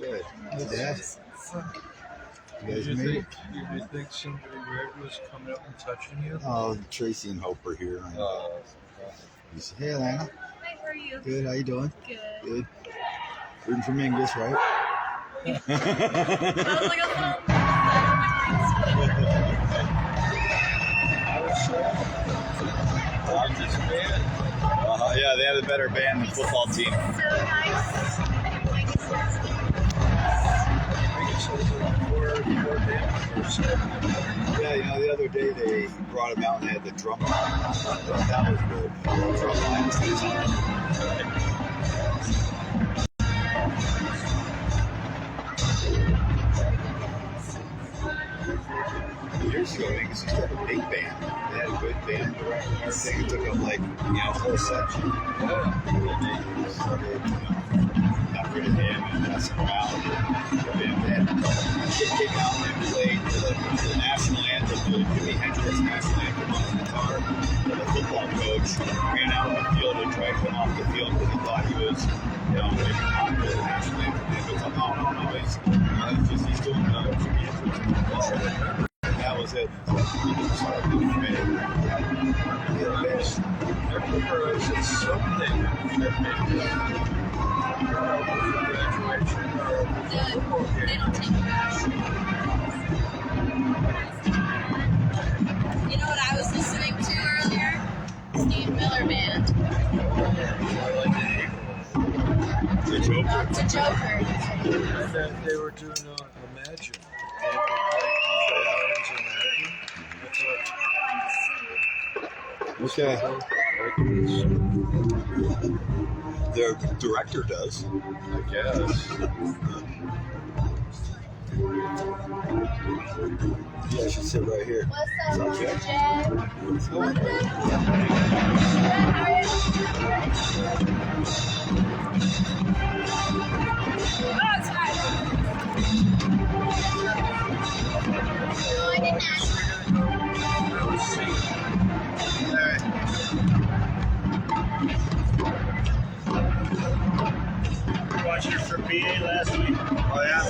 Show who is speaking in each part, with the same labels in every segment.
Speaker 1: Good. Hey, Dad.
Speaker 2: Did you think somebody weird was coming up and touching you?
Speaker 1: Oh, Tracy and Hope are here. Hey, Alana.
Speaker 3: Hi, how are you?
Speaker 1: Good. How you doing?
Speaker 3: Good.
Speaker 1: Good. Rooting for Mingus, right?
Speaker 3: I was like,
Speaker 1: Yeah, they have a better band than football team.
Speaker 3: so nice.
Speaker 1: Yeah, you know, the other day they brought him out and they had the drum line. That was good. The drum line was years ago, Mingus used to have a big band. They had a good band director and everything. It took them like, whole section. Got rid of him and messing around. And he came out and played the national anthem, the Jimi Hendrix national anthem on the guitar. And the football coach ran out on the field and tried to come off the field because he thought he was, making popular the national anthem. And he goes, no, he's doing Jimi Hendrix. That was it.
Speaker 2: I remember I said something that made me graduation or football game.
Speaker 3: They don't take cash. You know what I was listening to earlier? Steve Miller Band.
Speaker 1: The Joker.
Speaker 3: The Joker.
Speaker 2: And then they were doing Imagine.
Speaker 1: Okay. The director does.
Speaker 2: I guess.
Speaker 1: Yeah, I should sit right here.
Speaker 3: What's up,
Speaker 1: Okay.
Speaker 3: Jay?
Speaker 1: What's going on?
Speaker 3: How are you? Oh, it's hot. No, I didn't ask.
Speaker 4: Watched her for PA last week.
Speaker 1: Oh, yeah?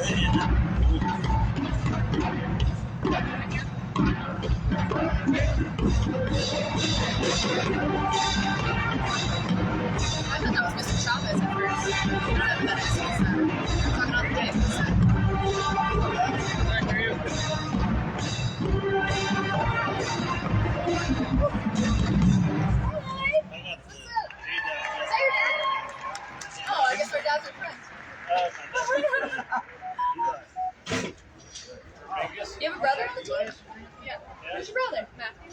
Speaker 3: I thought that was Mr. Chavez at first. I don't know who that is. I'm talking about the day. Is that your dad? Oh, I guess our dads are friends. You have a brother on the team? Yeah. Who's your brother? Matthew.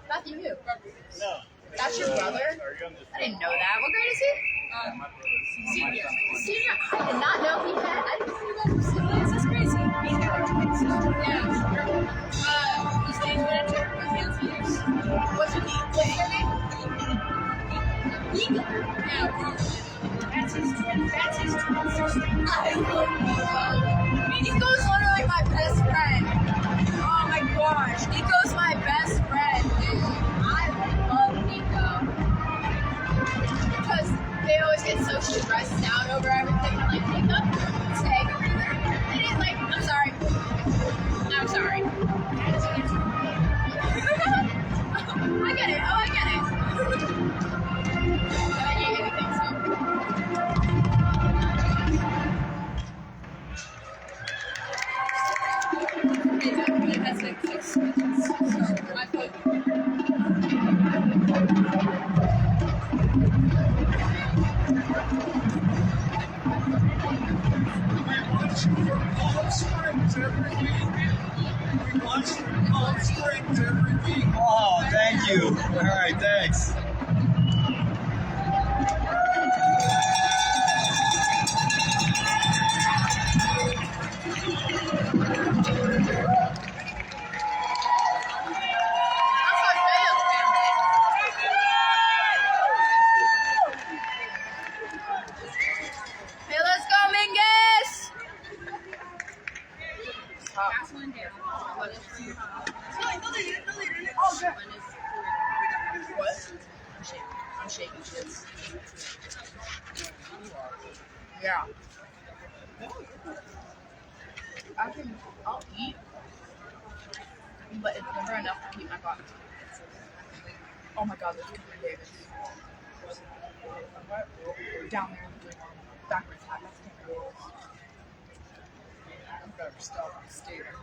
Speaker 3: Matthew who?
Speaker 4: No.
Speaker 3: That's your brother? I didn't know that. What grade is he? Senior. Senior? I did not know he had. I didn't know you guys were siblings. That's crazy. He's got a twin sister. Yeah. His name's manager of Hands. What's your name? What's your name? Mingus. Yeah. That's his twin sister. I love Nico. Nico's literally my best friend. Oh my gosh. Nico's my best friend, dude. I love Nico. Because they always get so stressed out over everything. I'm like, Nico, take a breather. And he's like, I'm sorry. I'm sorry. I get it. Oh, I get it. I hate anything, so. That's like 6 minutes. So I put.
Speaker 1: Oh, thank you. All right, thanks.
Speaker 3: Hey, let's go, Mingus! What? I'm shaking shits. Yeah. I'll eat, but it's never enough to keep my body. Oh my god, there's Cooper Davis. Down there in the backwards hat, that's Cooper Davis. I'm better still stay there.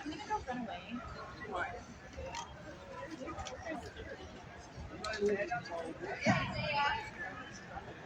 Speaker 3: I'm gonna go run away. Why?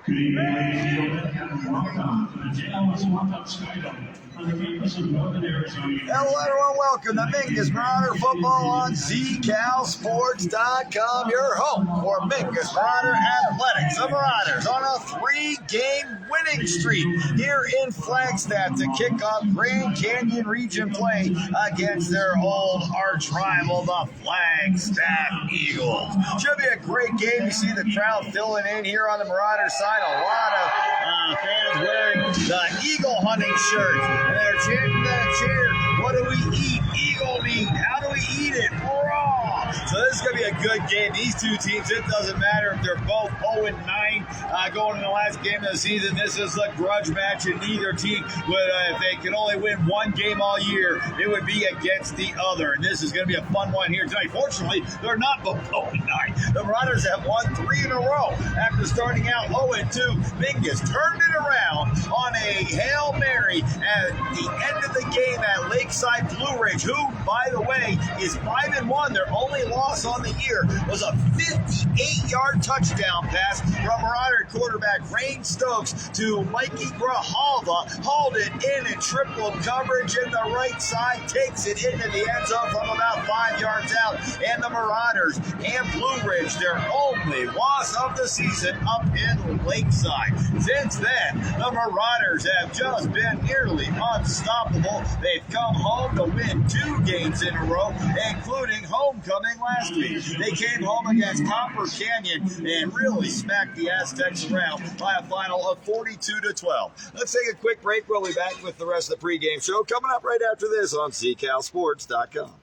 Speaker 5: Good evening, ladies and gentlemen, and welcome to the Dallas Walk-Up Skydome on the campus of Northern Arizona University.
Speaker 6: Hello, everyone. Welcome to Mingus Marauder Football on ZCalSports.com, your home for Mingus Marauder Athletics. The Marauders on a 3-game winning streak here in Flagstaff to kick off Grand Canyon region play against their old arch rival, the Flagstaff Eagles. Should be a great game. You see the crowd filling in here on the Marauders side. A lot of fans wearing the Eagle hunting shirts. And they're chanting that cheer. What do we eat? Eagle meat. How do we eat it? Raw. So this is going to be a good game. These two teams, it doesn't matter if they're both 0-9 going in the last game of the season. This is a grudge match, and neither team would, if they can only win one game all year, it would be against the other. And this is going to be a fun one here tonight. Fortunately, they're not both 0-9. The Marauders have won 3 in a row after starting out 0-2. Mingus turned it around on a Hail Mary at the end of the game at Lakeside Blue Ridge, who, by the way, is 5-1. Their only loss on the year was a 58-yard touchdown pass from Marauder quarterback Rain Stokes to Mikey Grijalva. Hauled it in triple coverage in the right side, takes it into the end zone from about 5 yards out. And the Marauders and Blue Ridge, their only loss of the season up in Lakeside. Since then, the Marauders have just been nearly unstoppable. They've come home to win 2 games in a row, including homecoming last week. They came home against Copper Canyon and really smacked the Aztecs around by a final of 42-12. Let's take a quick break. We'll be back with the rest of the pregame show coming up right after this on ZCalSports.com.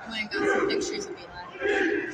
Speaker 3: I'm gonna go some pictures of me laughing.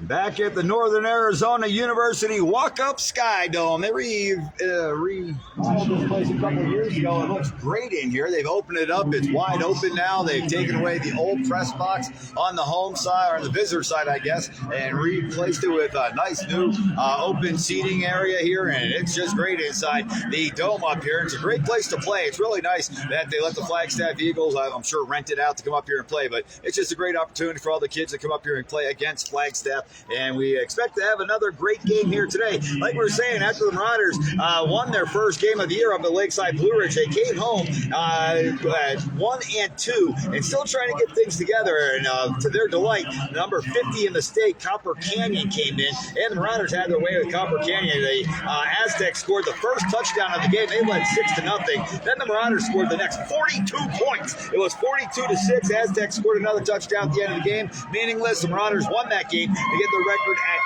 Speaker 6: Back at the Northern Arizona University Walk-Up Sky Dome. They remodeled this place a couple of years ago. It looks great in here. They've opened it up. It's wide open now. They've taken away the old press box on the home side, or on the visitor side, I guess, and replaced it with a nice new open seating area here, and it's just great inside the dome up here. It's a great place to play. It's really nice that they let the Flagstaff Eagles, I'm sure, rent it out to come up here and play, but it's just a great opportunity for all the kids to come up here and play against Flagstaff. And we expect to have another great game here today. Like we were saying, after the Marauders won their first game of the year up at Lakeside Blue Ridge, they came home at 1-2 and still trying to get things together. And to their delight, number 50 in the state, Copper Canyon, came in, and the Marauders had their way with Copper Canyon. The Aztecs scored the first touchdown of the game. They led 6-0. Then the Marauders scored the next 42 points. It was 42-6. Aztecs scored another touchdown at the end of the game. Meaningless. The Marauders won that game to get the record at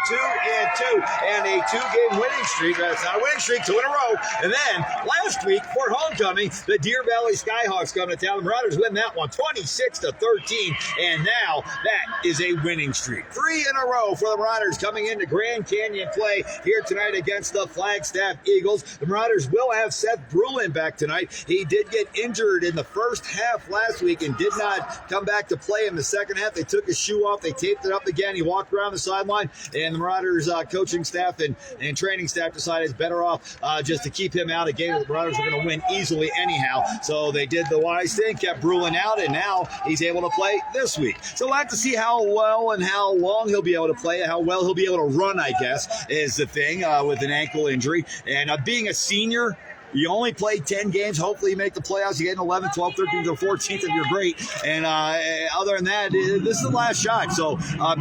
Speaker 6: 2-2 and a 2-game winning streak. That's not a winning streak, 2 in a row. And then last week for homecoming, the Deer Valley Skyhawks come to town. The Marauders win that one 26-13, and now that is a winning streak. 3 in a row for the Marauders coming into Grand Canyon play here tonight against the Flagstaff Eagles. The Marauders will have Seth Brulin back tonight. He did get injured in the first half last week and did not come back to play in the second half. They took his shoe off. They taped it up again. He walked around the sideline, and the Marauders coaching staff and training staff decided it's better off just to keep him out. A game that the Marauders were going to win easily anyhow. So they did the wise thing, kept Brulin out, and now he's able to play this week. So we'll have to see how well and how long he'll be able to play, how well he'll be able to run, I guess, is the thing with an ankle injury. And being a senior, you only play 10 games. Hopefully you make the playoffs. You get an 11, 12, 13, to 14th, and you're great. And other than that, this is the last shot. So,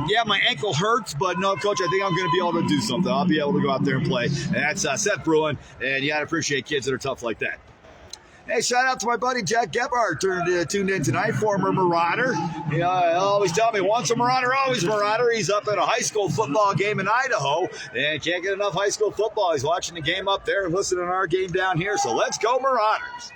Speaker 6: yeah, my ankle hurts, but no, Coach, I think I'm going to be able to do something. I'll be able to go out there and play. And that's Seth Brulin, and you got to appreciate kids that are tough like that. Hey, shout out to my buddy Jack Gebhardt, tuned in tonight, former Marauder. You know, he'll always tell me, once a Marauder, always Marauder. He's up at a high school football game in Idaho and can't get enough high school football. He's watching the game up there and listening to our game down here. So let's go, Marauders.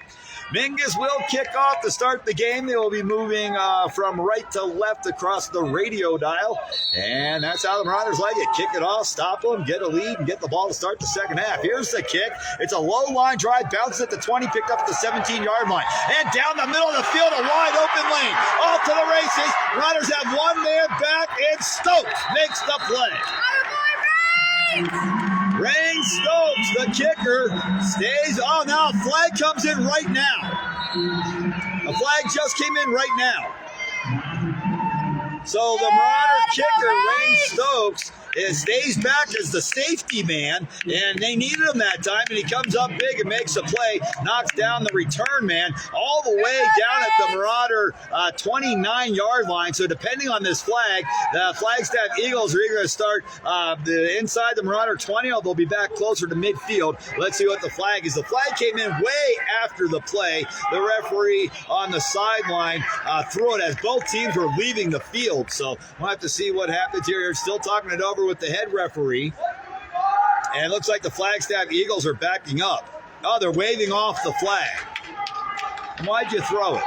Speaker 6: Mingus will kick off to start the game. They will be moving from right to left across the radio dial. And that's how the Marauders like it. Kick it off, stop them, get a lead, and get the ball to start the second half. Here's the kick. It's a low line drive, bounces at the 20, picked up at the 17-yard line. And down the middle of the field, a wide open lane. Off to the races. Marauders have one man back, and Stokes makes the play. Rain Stokes, the kicker, stays. Oh, now a flag comes in right now. A flag just came in right now. So the Marauder kicker, Rain Stokes, stays back as the safety man, and they needed him that time, and he comes up big and makes a play, knocks down the return man all the way down at the Marauder 29-yard line. So depending on this flag, the Flagstaff Eagles are either going to start inside the Marauder 20, or they'll be back closer to midfield. Let's see what the flag is. The flag came in way after the play. The referee on the sideline threw it as both teams were leaving the field. So we'll have to see what happens here. They're still talking it over with the head referee. And it looks like the Flagstaff Eagles are backing up. Oh, they're waving off the flag. Why'd you throw it?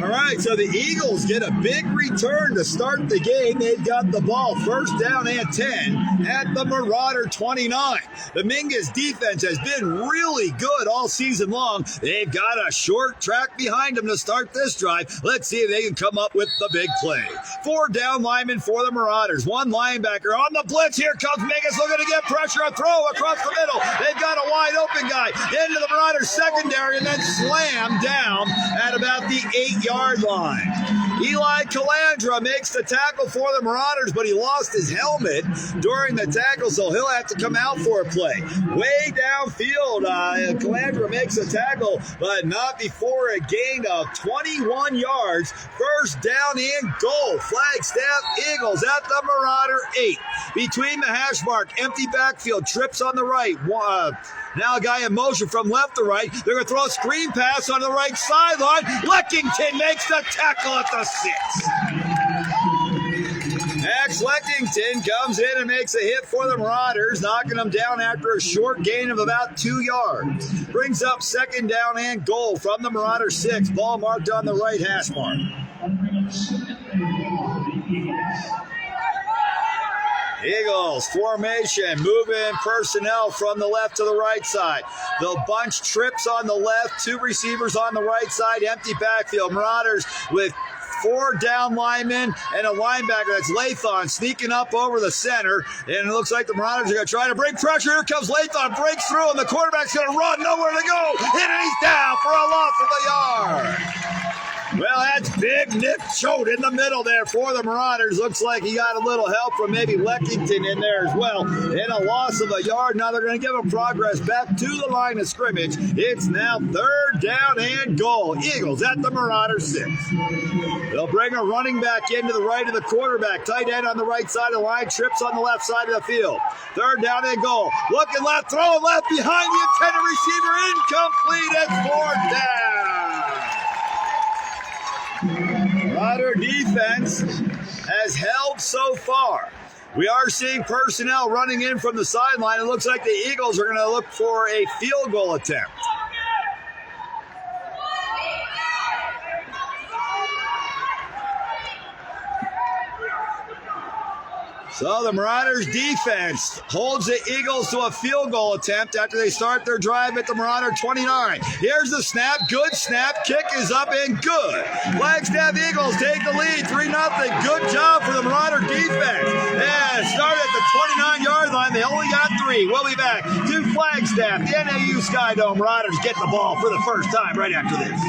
Speaker 6: All right, so the Eagles get a big return to start the game. They've got the ball first down and 10 at the Marauder 29. The Mingus defense has been really good all season long. They've got a short track behind them to start this drive. Let's see if they can come up with the big play. 4 down linemen for the Marauders. 1 linebacker on the blitz. Here comes Mingus looking to get pressure. A throw across the middle. They've got a wide open guy into the Marauders secondary and then slammed down at about the 8-yard line. Eli Calandra makes the tackle for the Marauders, but he lost his helmet during the tackle, so he'll have to come out for a play. Way downfield, Calandra makes a tackle, but not before a gain of 21 yards. First down and goal. Flagstaff Eagles at the Marauder 8. Between the hash mark, empty backfield, trips on the right. Now a guy in motion from left to right. They're going to throw a screen pass on the right sideline. Leckington makes the tackle at the 6. Max Lexington comes in and makes a hit for the Marauders, knocking them down after a short gain of about 2 yards. Brings up second down and goal from the Marauder 6. Ball marked on the right hash mark. Eagles formation, moving personnel from the left to the right side. The bunch trips on the left, 2 receivers on the right side, empty backfield. Marauders with 4 down linemen and a linebacker. That's Lathon sneaking up over the center. And it looks like the Marauders are going to try to break pressure. Here comes Lathon, breaks through, and the quarterback's going to run, nowhere to go. And he's down for a loss of a yard. Well, that's big Nick Choate in the middle there for the Marauders. Looks like he got a little help from maybe Lexington in there as well. And a loss of a yard. Now they're going to give him progress back to the line of scrimmage. It's now third down and goal. Eagles at the Marauder 6. They'll bring a running back into the right of the quarterback. Tight end on the right side of the line. Trips on the left side of the field. Third down and goal. Looking left, throwing left behind the intended receiver. Incomplete. It's fourth down. Marauder defense has held so far. We are seeing personnel running in from the sideline. It looks like the Eagles are going to look for a field goal attempt. So the Marauders defense holds the Eagles to a field goal attempt after they start their drive at the Marauder 29. Here's the snap. Good snap. Kick is up and good. Flagstaff Eagles take the lead 3-0. Good job for the Marauder defense. And start at the 29-yard line. They only got 3. We'll be back to Flagstaff. The NAU Skydome Marauders get the ball for the first time right after this.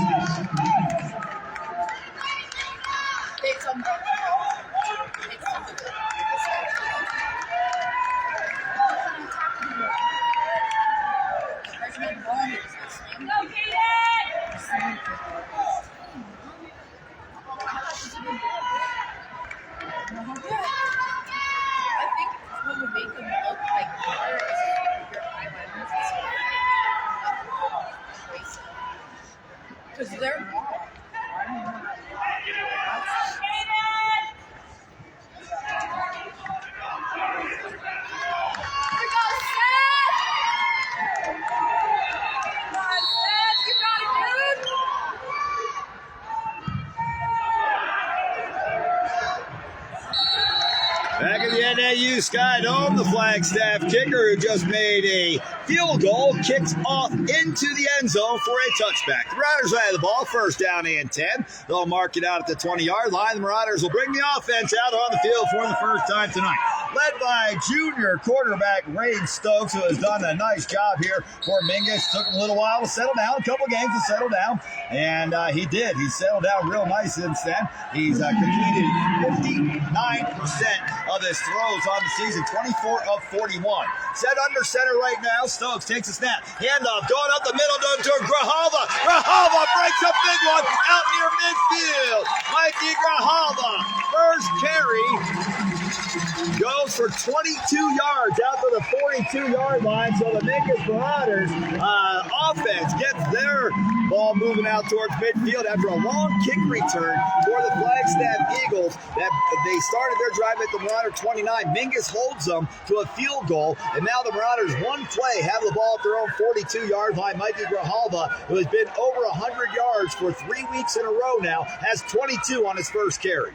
Speaker 3: Because they're
Speaker 6: Back at the NAU Skydome, the Flagstaff kicker who just made a field goal kicks off into the end zone for a touchback. The Marauders have the ball, first down and 10. They'll mark it out at the 20-yard line. The Marauders will bring the offense out on the field for the first time tonight. Led by junior quarterback Ray Stokes, who has done a nice job here for Mingus. Took him a little while to settle down, a couple games to settle down, and he did. He settled down real nice since then. He's completed 59% of his throws on the season, 24 of 41. Set under center right now. Stokes takes a snap. Handoff going up the middle to Grijalva. Grijalva breaks a big one out near midfield. Mikey Grijalva, first carry, goes for 22 yards out to the 42-yard line. So the Mingus Marauders offense gets their ball moving out towards midfield after a long kick return for the Flagstaff Eagles. That they started their drive at the Marauder 29. Mingus holds them to a field goal, and now the Marauders, one play, have the ball at their own 42-yard line. Mikey Grijalva, who has been over 100 yards for 3 weeks in a row now, has 22 on his first carry.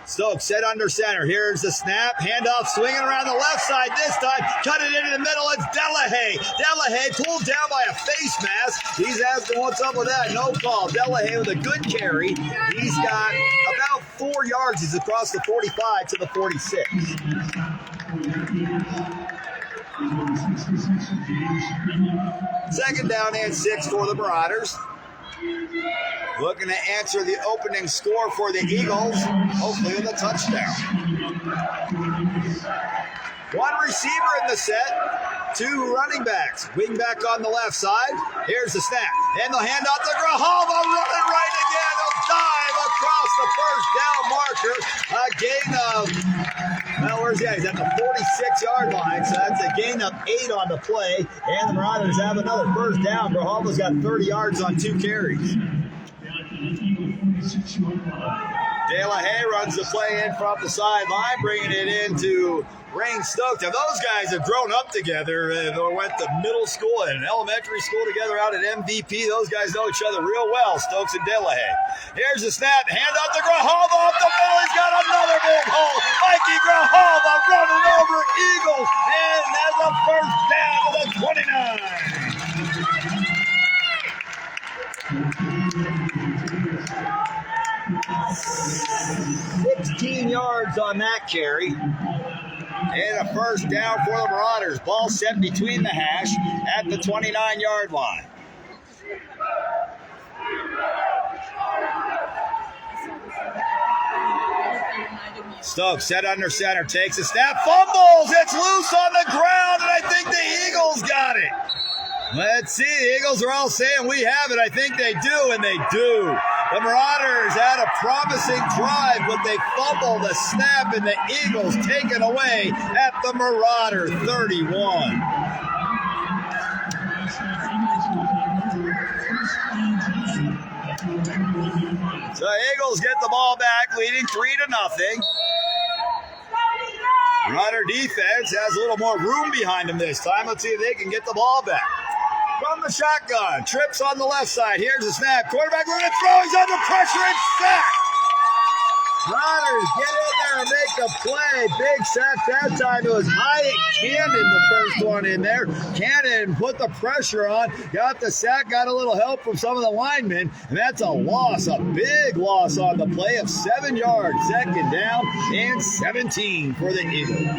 Speaker 6: Stokes set under center. Here's the snap. Handoff swinging around the left side this time. Cut it into the middle. It's Delahaye. Delahaye pulled down by a face mask. He's asking what's up with that. No call. Delahaye with a good carry. He's got about 4 yards. He's across the 45 to the 46. Second down and 6 for the Marauders. Looking to answer the opening score for the Eagles, hopefully with a touchdown. One receiver in the set, 2 running backs. Wing back on the left side. Here's the snap. And they'll hand out to Grijalva, running right again. They'll dive across the first down marker. A gain of, well, where's he at? He's at the 46-yard line, so that's a gain of 8 on the play. And the Marauders have another first down. Grijalva's got 30 yards on 2 carries. De La Haye runs the play in from the sideline, bringing it into Rain Stokes. Now, those guys have grown up together. They went to middle school and elementary school together out at MVP. Those guys know each other real well, Stokes and De La Haye. Here's the snap. Hand out to Grijalva up the middle. He's got another big hole. Mikey Grijalva running over Eagles. And that's a first down to the 29. 16 yards on that carry. And a first down for the Marauders. Ball set between the hash at the 29-yard line. Stokes set under center, takes a snap, fumbles. It's loose on the ground, and I think the Eagles got it. Let's see. The Eagles are all saying we have it. I think they do, and they do. The Marauders had a promising drive, but they fumbled the snap, and the Eagles taken away at the Marauder 31. So Eagles get the ball back, leading 3-0. Marauder defense has a little more room behind them this time. Let's see if they can get the ball back. From the shotgun, trips on the left side. Here's the snap. Quarterback looking to throw. He's under pressure and sacked. Marauders get in there and make a play. Big sack that time. It was Hyatt Cannon, the first one in there. Cannon put the pressure on, got the sack, got a little help from some of the linemen, and that's a loss, a big loss on the play of 7 yards. Second down and 17 for the Eagles.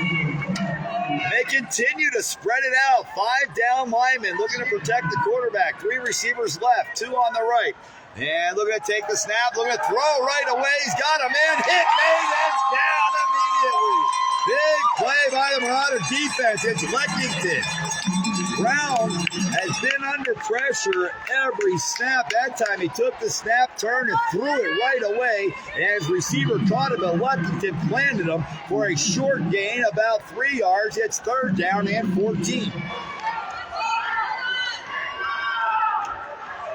Speaker 6: They continue to spread it out. 5 down linemen looking to protect the quarterback. 3 receivers left, 2 on the right. And looking to take the snap, looking to throw right away. He's got a man hit, made, and down immediately. Big play by the Marauder defense. It's Lexington. Brown has been under pressure every snap. That time he took the snap, turned, and threw it right away. And his receiver caught him, but Lexington planted him for a short gain, about 3 yards. It's third down and 14.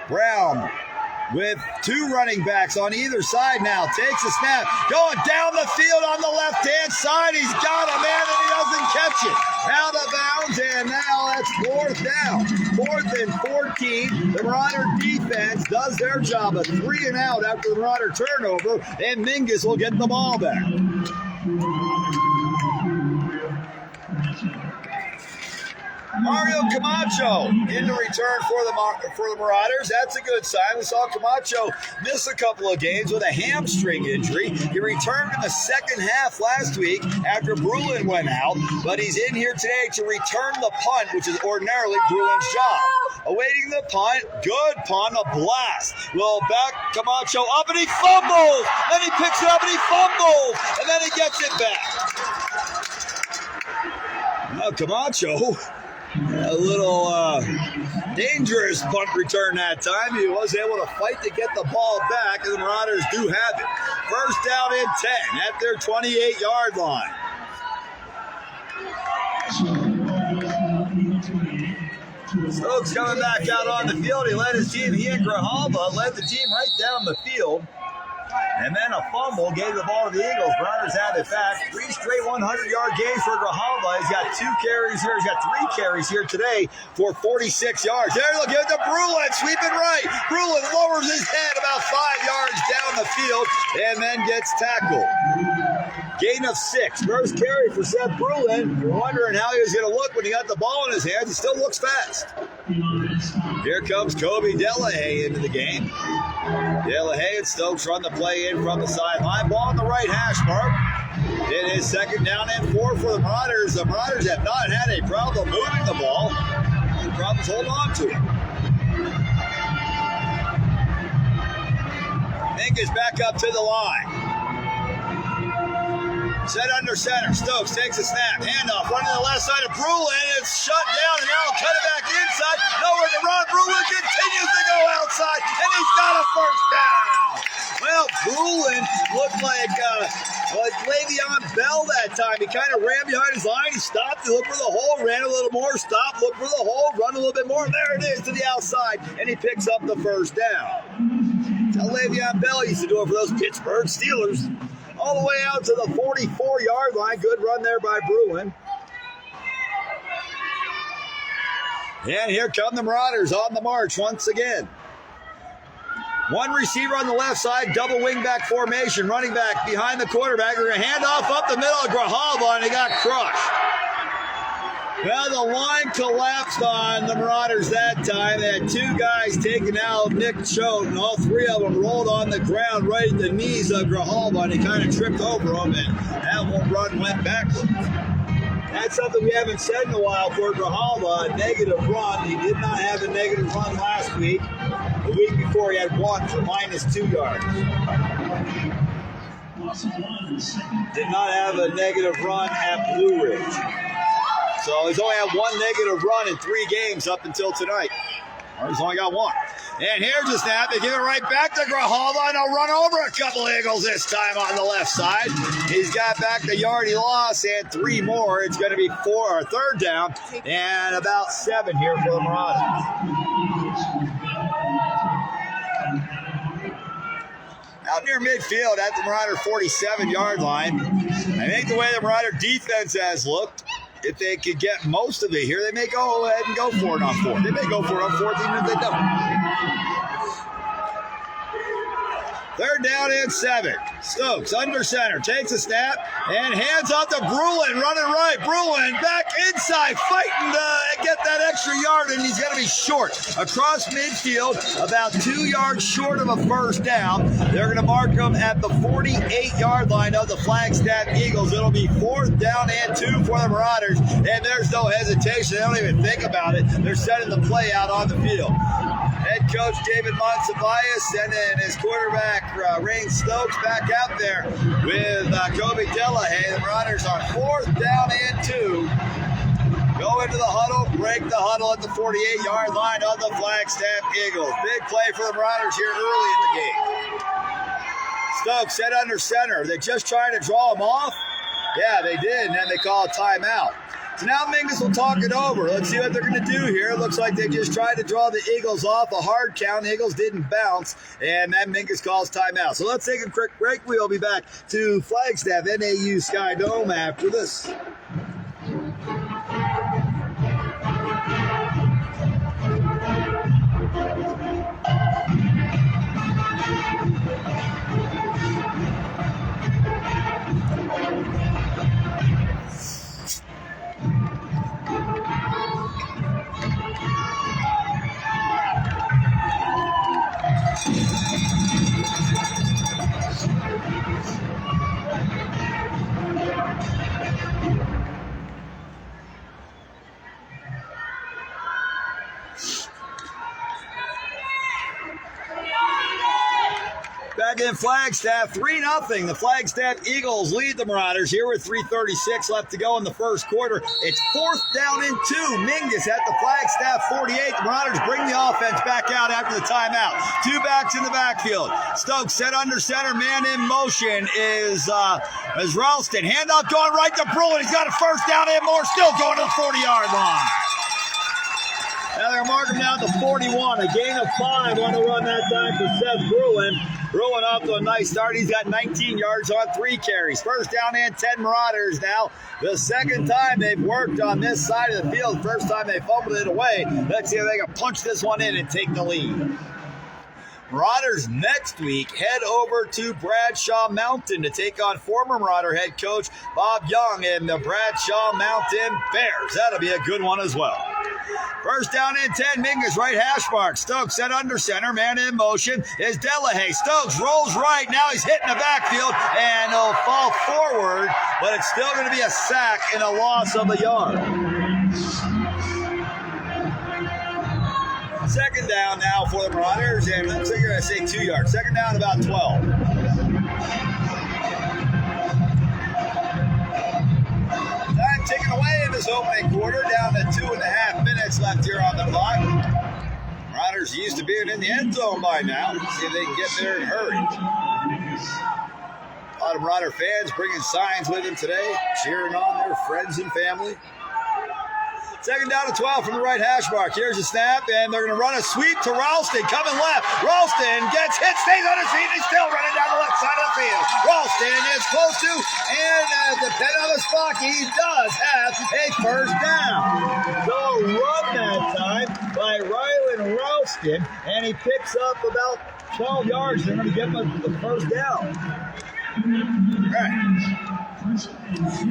Speaker 6: Brown with 2 running backs on either side now. Takes a snap. Going down the field on the left-hand side. He's got a man and he doesn't catch it. Out of bounds, and now that's 4th down. 4th and 14. The Marauder defense does their job. A 3 and out after the Marauder turnover, and Mingus will get the ball back. Mario Camacho in the return for the Marauders. That's a good sign. We saw Camacho miss a couple of games with a hamstring injury. He returned in the second half last week after Brulin went out, but he's in here today to return the punt, which is ordinarily Brulin's job. Awaiting the punt, good punt, a blast. Will back Camacho up, and he fumbles. Then he picks it up, and he fumbles, and then he gets it back. Now Camacho, a little dangerous punt return that time. He was able to fight to get the ball back, and the Marauders do have it. First down and 10 at their 28-yard line. Stokes coming back out on the field. He led his team. He and Grijalva led the team right down the field. And then a fumble gave the ball to the Eagles. Marauders have it back. 3 straight 100-yard games for Grijalva. He's got 2 carries here. He's got 3 carries here today for 46 yards. There, look at the Brulin sweeping right. Brulin lowers his head about 5 yards down the field and then gets tackled. Gain of 6. First carry for Seth Brulin. You're wondering how he was going to look when he got the ball in his hands. He still looks fast. Here comes Kobe De La Haye into the game. De La Haye and Stokes run the play in from the sideline. Ball on the right hash mark. It is second down and 4 for the Marauders. The Marauders have not had a problem moving the ball. The problem is hold on to it. Mingus back up to the line. Set under center. Stokes takes a snap. Handoff. Running to the left side of Brulin. It's shut down, and now cut it back inside. Nowhere to run. Brulin continues to go outside, and he's got a first down. Well, Brulin looked like Le'Veon Bell that time. He kind of ran behind his line. He stopped. He looked for the hole. Ran a little more. Stopped. Looked for the hole. Run a little bit more. There it is to the outside, and he picks up the first down. Le'Veon Bell used to do it for those Pittsburgh Steelers. All the way out to the 44-yard line. Good run there by Bruin. And here come the Marauders on the march once again. One receiver on the left side, double wingback formation, running back behind the quarterback. They're going to hand off up the middle of Grijalva, and he got crushed. Well, the line collapsed on the Marauders that time. They had two guys taken out, Nick Choate, and all three of them rolled on the ground right at the knees of Grijalva, and he kind of tripped over them, and that one run went backwards. That's something we haven't said in a while for Grijalva, a negative run. He did not have a negative run last week. The week before, he had one for -2 yards. Did not have a negative run at Blue Ridge. So he's only had one negative run in 3 games up until tonight. Or he's only got one. And here's the snap. They give it right back to Grijalva, and he'll run over a couple Eagles this time on the left side. He's got back the yard he lost and 3 more. It's going to be 3rd down and about 7 here for the Marauders. Out near midfield at the Marauder 47-yard line. I think the way the Marauder defense has looked, if they could get most of it here, they may go ahead and go for it on 4th. They may go for it on 4th even if they don't. 3rd down and 7. Stokes under center, takes a snap, and hands off to Bruin, running right. Bruin back inside, fighting to get that extra yard, and he's going to be short. Across midfield, about 2 yards short of a 1st down. They're going to mark him at the 48-yard line of the Flagstaff Eagles. It'll be 4th down and 2 for the Marauders, and there's no hesitation. They don't even think about it. They're setting the play out on the field. Head coach David Monsivius sending his quarterback Rain Stokes back out there with Kobe Delahaye. The Marauders on 4th down and 2. Go into the huddle, break the huddle at the 48-yard line of the Flagstaff Eagles. Big play for the Marauders here early in the game. Stokes set under center. They're just trying to draw him off. Yeah, they did, and then they call a timeout. So now Mingus will talk it over. Let's see what they're going to do here. It looks like they just tried to draw the Eagles off. A hard count. The Eagles didn't bounce, and then Mingus calls timeout. So let's take a quick break. We'll be back to Flagstaff NAU Sky Dome after this. Back in Flagstaff, 3-0. The Flagstaff Eagles lead the Marauders here with 3:36 left to go in the first quarter. It's 4th down and 2. Mingus at the Flagstaff 48. The Marauders bring the offense back out after the timeout. 2 backs in the backfield. Stokes set under center. Man in motion is Ralston. Handoff going right to Bruin. He's got a 1st down and more. Still going to the 40-yard line. Now they're marking down to 41. A gain of 5 on the run that time for Seth Bruin. Bruin off to a nice start. He's got 19 yards on 3 carries. 1st down and 10 Marauders now. The second time they've worked on this side of the field. First time they fumbled it away. Let's see if they can punch this one in and take the lead. Marauders next week head over to Bradshaw Mountain to take on former Marauder head coach Bob Young and the Bradshaw Mountain Bears. That'll be a good one as well. 1st down and 10, Mingus right hash mark. Stokes set under center, man in motion is Delahaye. Stokes rolls right, now he's hitting the backfield, and he'll fall forward, but it's still going to be a sack and a loss of a yard. 2nd down now for the Marauders, and it looks like you're going to say 2 yards. 2nd down, about 12. Time ticking away in this opening quarter, down to 2.5 minutes left here on the clock. Marauders used to being in the end zone by now. Let's see if they can get there in a hurry. A lot of Marauder fans bringing signs with them today, cheering on their friends and family. Second down and 12 from the right hash mark. Here's a snap, and they're going to run a sweep to Ralston. Coming left. Ralston gets hit, stays on his feet, and he's still running down the left side of the field. Ralston is close to, and depending on the spot, he does have a first down. So run that time by Rylan Ralston, and he picks up about 12 yards. They're going to give him the first down. All right.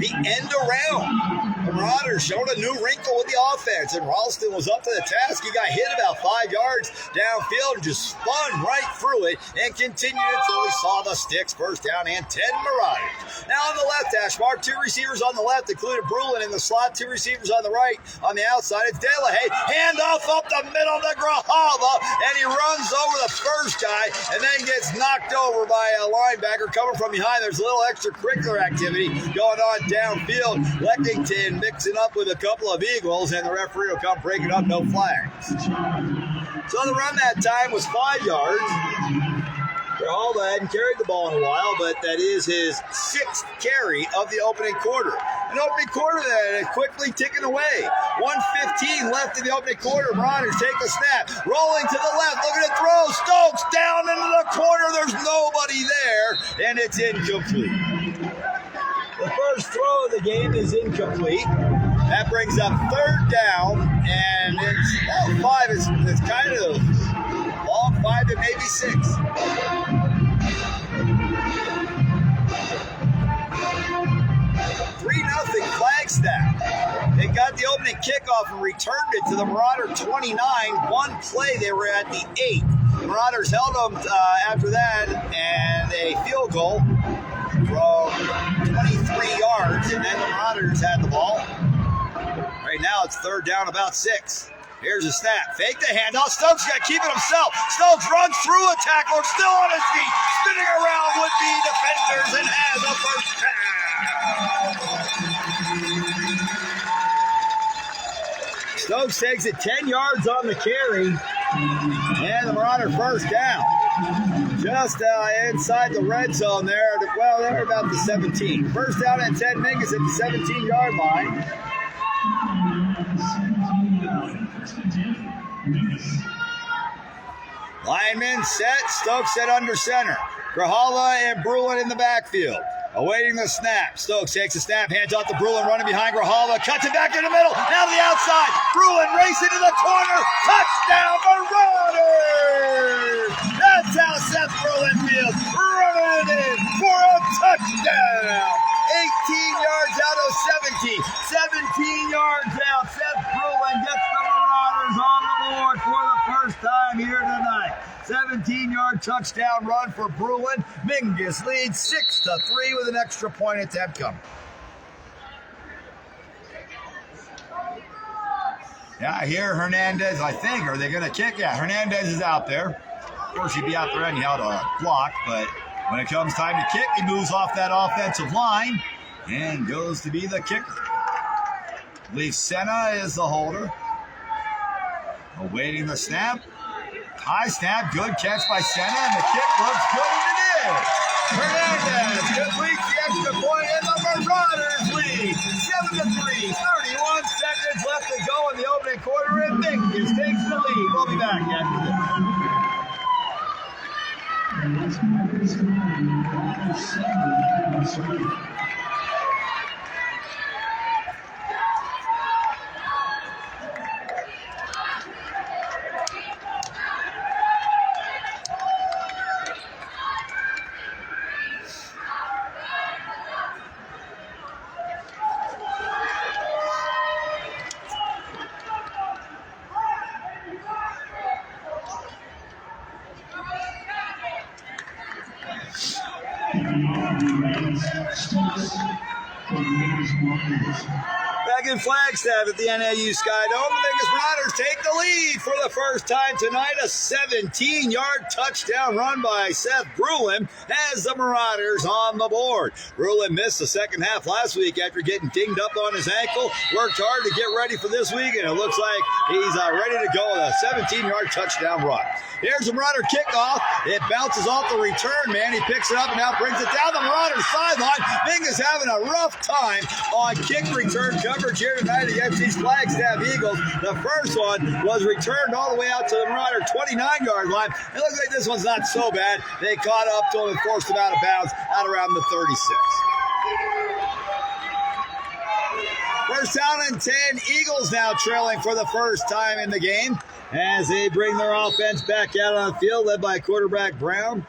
Speaker 6: The end around. The Marauders showed a new wrinkle with the offense, and Ralston was up to the task. He got hit about 5 yards downfield and just spun right through it and continued until he saw the sticks. First down and 10 Marauders. Now on the left hash mark, 2 receivers on the left, including Brulin in the slot, 2 receivers on the right. On the outside, it's Delahaye. Handoff up the middle to Grijalva, and he runs over the first guy and then gets knocked over by a linebacker coming from behind. There's a little extracurricular activity going on downfield. Lexington mixing up with a couple of Eagles, and the referee will come breaking up, no flags. So the run that time was 5 yards. Grijalva hadn't carried the ball in a while, but that is his 6th carry of the opening quarter. An opening quarter that is quickly ticking away. 1:15 left in the opening quarter. Marauders take the snap. Rolling to the left. Looking to throw. Stokes down into the corner. There's nobody there, and it's incomplete. The first throw of the game is incomplete. That brings up 3rd down, and it's 5. It's kind of long 5 to maybe 6. 3-0 Flagstaff. They got the opening kickoff and returned it to the Marauder 29. One play, they were at the 8. The Marauders held them after that, and a field goal from 23 yards, and then the Marauders had the ball. Right now it's 3rd down, about 6. Here's a snap. Fake the handoff. Stokes got to keep it himself. Stokes runs through a tackler, still on his feet, spinning around would-be defenders, and has a first down. Stokes takes it 10 yards on the carry, and the Marauder first down. Just inside the red zone there. Well, they're about the 17. First down and 10. Mingus at the 17-yard line. Lineman set. Stokes set under center. Grijalva and Brulin in the backfield. Awaiting the snap. Stokes takes a snap, hands off to Brulin, running behind Grijalva, cuts it back in the middle, now to the outside. Brulin racing to the corner. Touchdown, Marauders! That's how Seth Brulin feels. Running it in for a touchdown. 18 yards out of 17. 17 yards out. Seth Brulin gets the Marauders on the board for the first time here tonight. 17-yard touchdown run for Brulin. Mingus leads 6-3 with an extra point attempt coming. Yeah, I hear Hernandez, I think. Are they going to kick? Yeah, Hernandez is out there. Of course, he'd be out there anyhow to block, but when it comes time to kick, he moves off that offensive line and goes to be the kicker. I believe Senna is the holder. Awaiting the snap. High snap, good catch by Senna, and the kick looks good as it is. Hernandez completes the extra point, and the Marauders lead 7-3. 31 seconds left to go in the opening quarter, and Mingus takes the lead. We'll be back after this. Back in Flagstaff at the NAU Sky Dome, the Mingus Marauders take the lead for the first time tonight. A 17-yard touchdown run by Seth Brulin has the Marauders on the board. Brulin missed the second half last week after getting dinged up on his ankle. Worked hard to get ready for this week, and it looks like he's ready to go with a 17-yard touchdown run. Here's the Marauder kickoff. It bounces off the return man. He picks it up and now brings it down the Marauders sideline. Mingus having a rough time on kick return coverage here tonight against these Flagstaff Eagles. The first one was returned all the way out to the Marauder 29-yard line. It looks like this one's not so bad. They caught up to him and forced him out of bounds out around the 36. First down and 10. Eagles now trailing for the first time in the game as they bring their offense back out on the field, led by quarterback Brown.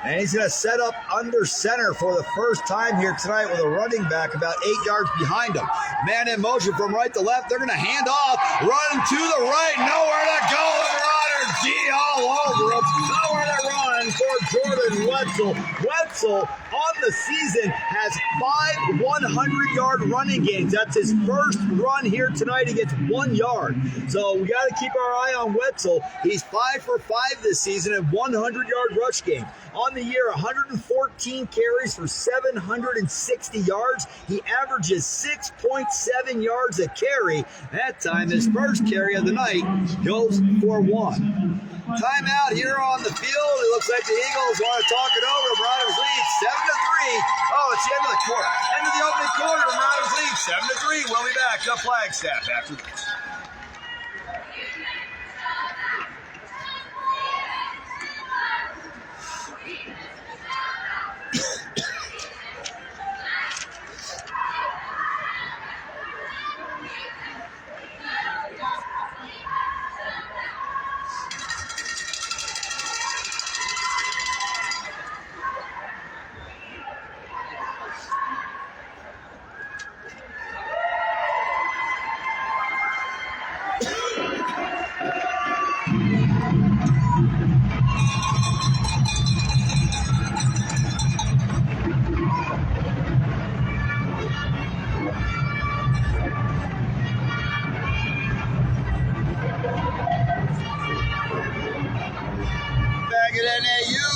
Speaker 6: And he's going to set up under center for the first time here tonight with a running back about 8 yards behind him. Man in motion from right to left. They're going to hand off, run to the right, nowhere to go. Marauder G all over him. Nowhere to run for Jordan Wetzel. Wetzel on the season has 5 100-yard running games. That's his first run here tonight. He gets 1 yard. So we got to keep our eye on Wetzel. He's 5 for 5 this season in 100-yard rush game. On the year, 114 carries for 760 yards. He averages 6.7 yards a carry. That time, his first carry of the night goes for 1. Timeout here on the field. It looks like the Eagles want to talk it over. Marauders lead 7-3. Oh, it's the end of the quarter. End of the opening quarter. Marauders lead 7-3. We'll be back to Flagstaff after this.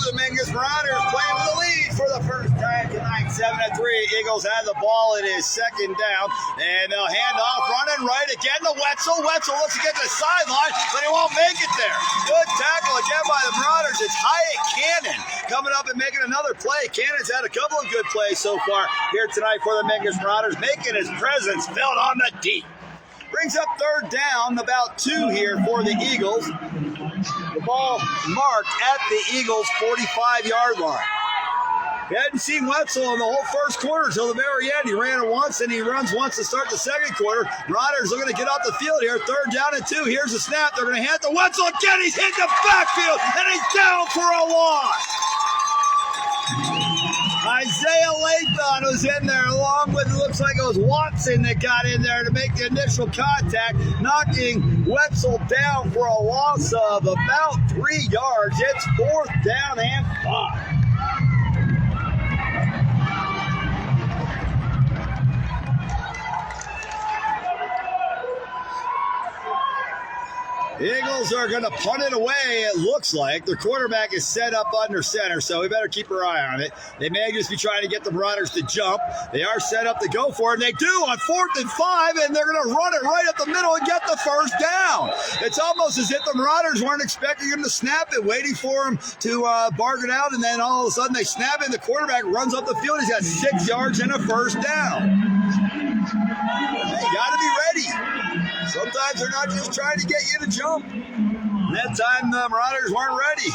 Speaker 6: Mingus Marauders playing with the lead for the first time tonight, 7-3. Eagles have the ball. It is second down, and they'll hand off, running right again to Wetzel. Wetzel looks to get to the sideline, but he won't make it there. Good tackle again by the Marauders. It's Hyatt Cannon coming up and making another play. Cannon's had a couple of good plays so far here tonight for the Mingus Marauders, making his presence felt on the deep. Brings up third down, about 2 here for the Eagles. The ball marked at the Eagles' 45-yard line. We hadn't seen Wetzel in the whole first quarter till the very end. He ran it once, and he runs once to start the second quarter. Marauders looking to get off the field here. Third down and 2. Here's the snap. They're going to hand to Wetzel again. He's hit the backfield, and he's down for a loss. Isaiah Lathon was in there along with, it looks like it was Watson that got in there to make the initial contact, knocking Wetzel down for a loss of about 3 yards. It's fourth down and 5. The Eagles are going to punt it away, it looks like. Their quarterback is set up under center, so we better keep our eye on it. They may just be trying to get the Marauders to jump. They are set up to go for it, and they do on 4th and 5, and they're going to run it right up the middle and get the first down. It's almost as if the Marauders weren't expecting him to snap it, waiting for him to bargain out, and then all of a sudden they snap it, and the quarterback runs up the field. He's got 6 yards and a first down. You got to be ready. Sometimes they're not just trying to get you to jump. That time the Marauders weren't ready.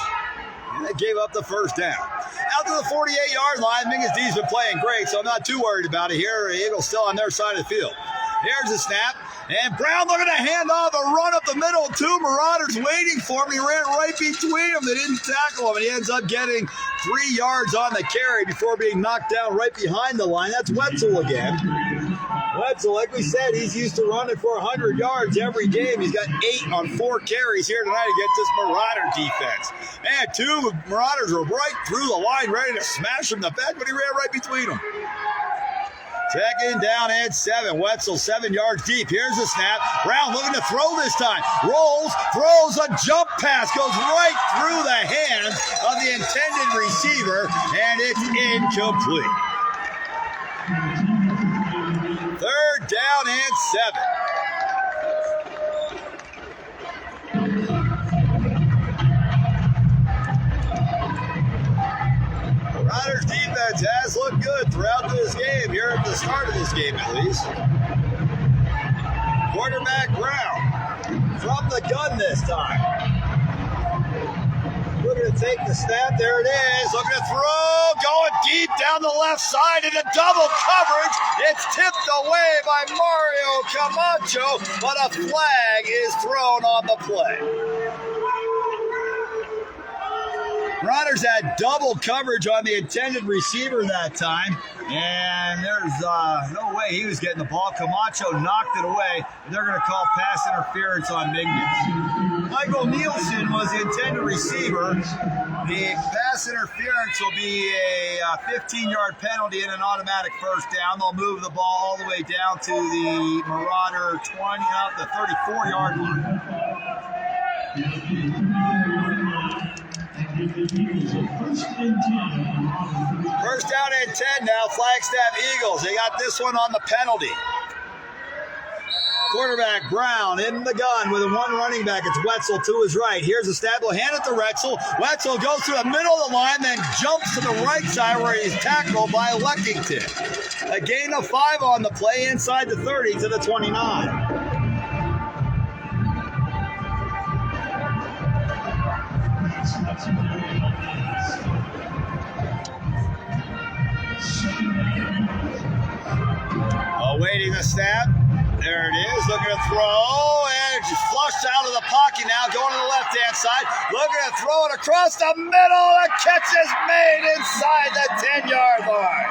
Speaker 6: And they gave up the first down. Out to the 48-yard line. Mingus D's been playing great, so I'm not too worried about it here. The Eagles still on their side of the field. Here's the snap. And Brown looking to hand off a run up the middle. 2 Marauders waiting for him. He ran right between them. They didn't tackle him, and he ends up getting 3 yards on the carry before being knocked down right behind the line. That's Wetzel again. Wetzel, like we said, he's used to running for 100 yards every game. He's got 8 on 4 carries here tonight against this Marauder defense. Man, 2 Marauders were right through the line, ready to smash him in the back, but he ran right between them. Second down and 7. Wetzel 7 yards deep. Here's the snap. Brown looking to throw this time. Rolls, throws a jump pass. Goes right through the hands of the intended receiver, and it's incomplete. Third down and 7. Riders defense has looked good throughout this game here at the start of the this game at least. Quarterback Brown from the gun this time. Looking to take the snap. There it is. Looking to throw. Going deep down the left side into double coverage. It's tipped away by Mario Camacho, but a flag is thrown on the play. Marauders had double coverage on the intended receiver that time, and there's no way he was getting the ball. Camacho knocked it away. They're going to call pass interference on Mingus. Michael Nielsen was the intended receiver. The pass interference will be a 15-yard penalty and an automatic first down. They'll move the ball all the way down to the Marauder 20, the 34-yard line. First down and 10 now, Flagstaff Eagles. They got this one on the penalty. Quarterback Brown in the gun with one running back. It's Wetzel to his right. Here's the snap. He'll hand it to Wetzel. Wetzel goes through the middle of the line, then jumps to the right side where he's tackled by Leckington. A gain of 5 on the play inside the 30 to the 29. Awaiting the snap. There it is. Looking to throw. And it's just flushed out of the pocket now. Going to the left-hand side. Looking to throw it across the middle. The catch is made inside the 10-yard line.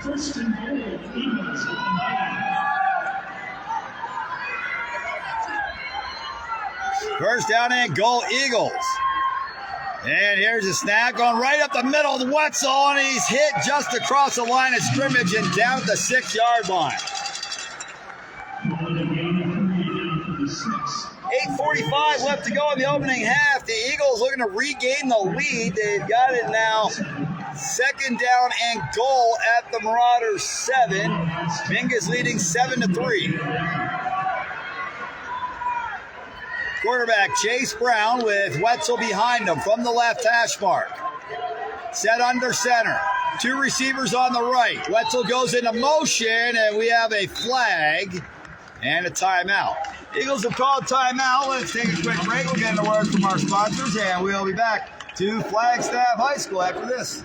Speaker 5: First and goal, Eagles at the 9.
Speaker 6: First down and goal, Eagles. And here's a snap going right up the middle of Wetzel, and he's hit just across the line of scrimmage and down at the 6-yard line. 8:45 left to go in the opening half. The Eagles looking to regain the lead. They've got it now. Second down and goal at the Marauders 7. Mingus leading 7-3. Quarterback Chase Brown with Wetzel behind him from the left hash mark. Set under center. 2 receivers on the right. Wetzel goes into motion, and we have a flag and a timeout. Eagles have called timeout. Let's take a quick break. We'll get a word from our sponsors, and we'll be back to Flagstaff High School after this.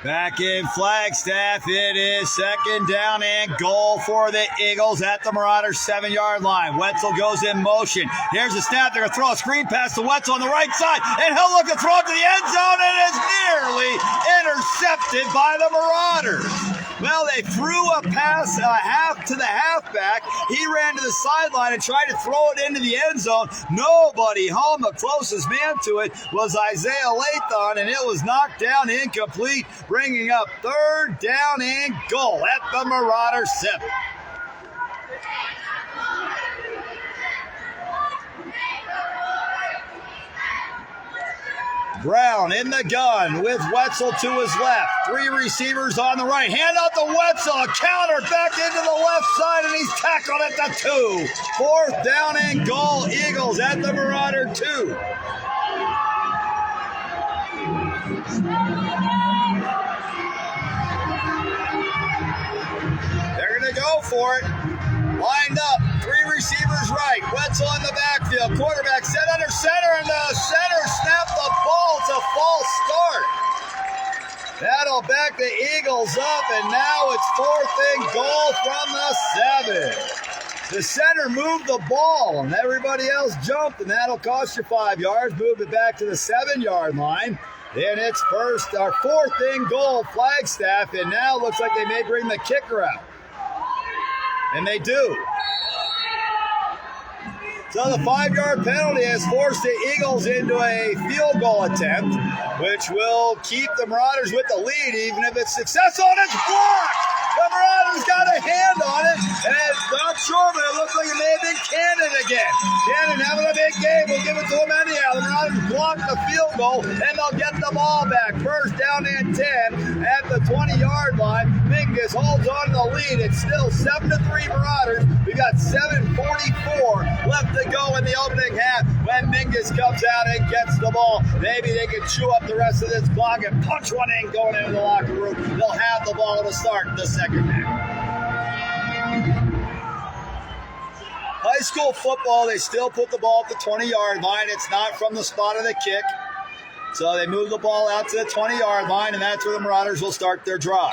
Speaker 6: Back in Flagstaff, it is second down and goal for the Eagles at the Marauders 7-yard line. Wetzel goes in motion. Here's the snap. They're going to throw a screen pass to Wetzel on the right side, and he'll look to throw it to the end zone, and it's nearly intercepted by the Marauders. Well, they threw a pass half to the halfback. He ran to the sideline and tried to throw it into the end zone. Nobody home. The closest man to it was Isaiah Lathon, and it was knocked down incomplete, bringing up third down and goal at the Marauder 7. Brown in the gun with Wetzel to his left. 3 receivers on the right. Hand out to Wetzel. A counter back into the left side, and he's tackled at the 2. Fourth down and goal. Eagles at the Marauder 2. They're going to go for it. Lined up, 3 receivers right. Wetzel in the backfield. Quarterback set under center, and the center snapped the ball. It's a false start. That'll back the Eagles up, and now it's 4th and goal from the 7. The center moved the ball, and everybody else jumped, and that'll cost you 5 yards. Move it back to the 7-yard line. Then it's 4th and goal, Flagstaff, and now looks like they may bring the kicker out. And they do. So the 5-yard penalty has forced the Eagles into a field goal attempt, which will keep the Marauders with the lead, even if it's successful, and it's blocked! The Marauders got a hand on it, and it's not sure, but it looks like it may have been Cannon again. Cannon having a big game. We'll give it to him anyhow. The Marauders block the field goal, and they'll get the ball back. First down and 10 at the 20-yard line. Mingus holds on to the lead. It's still 7-3 Marauders. We got 7:44 left to go in the opening half when Mingus comes out and gets the ball. Maybe they can chew up the rest of this clock and punch one in going into the locker room. They'll have the ball to start the second half. High school football, they still put the ball at the 20-yard line. It's not from the spot of the kick. So they move the ball out to the 20-yard line, and that's where the Marauders will start their drive.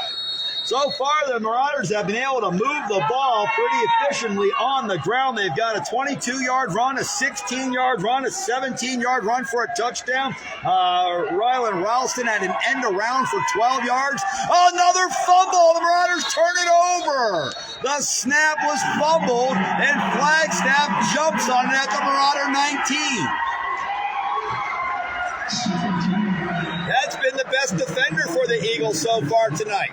Speaker 6: So far, the Marauders have been able to move the ball pretty efficiently on the ground. They've got a 22-yard run, a 16-yard run, a 17-yard run for a touchdown. Rylan Ralston had an end around for 12 yards. Another fumble. The Marauders turn it over. The snap was fumbled, and Flagstaff jumps on it at the Marauder 19. That's been the best defender for the Eagles so far tonight.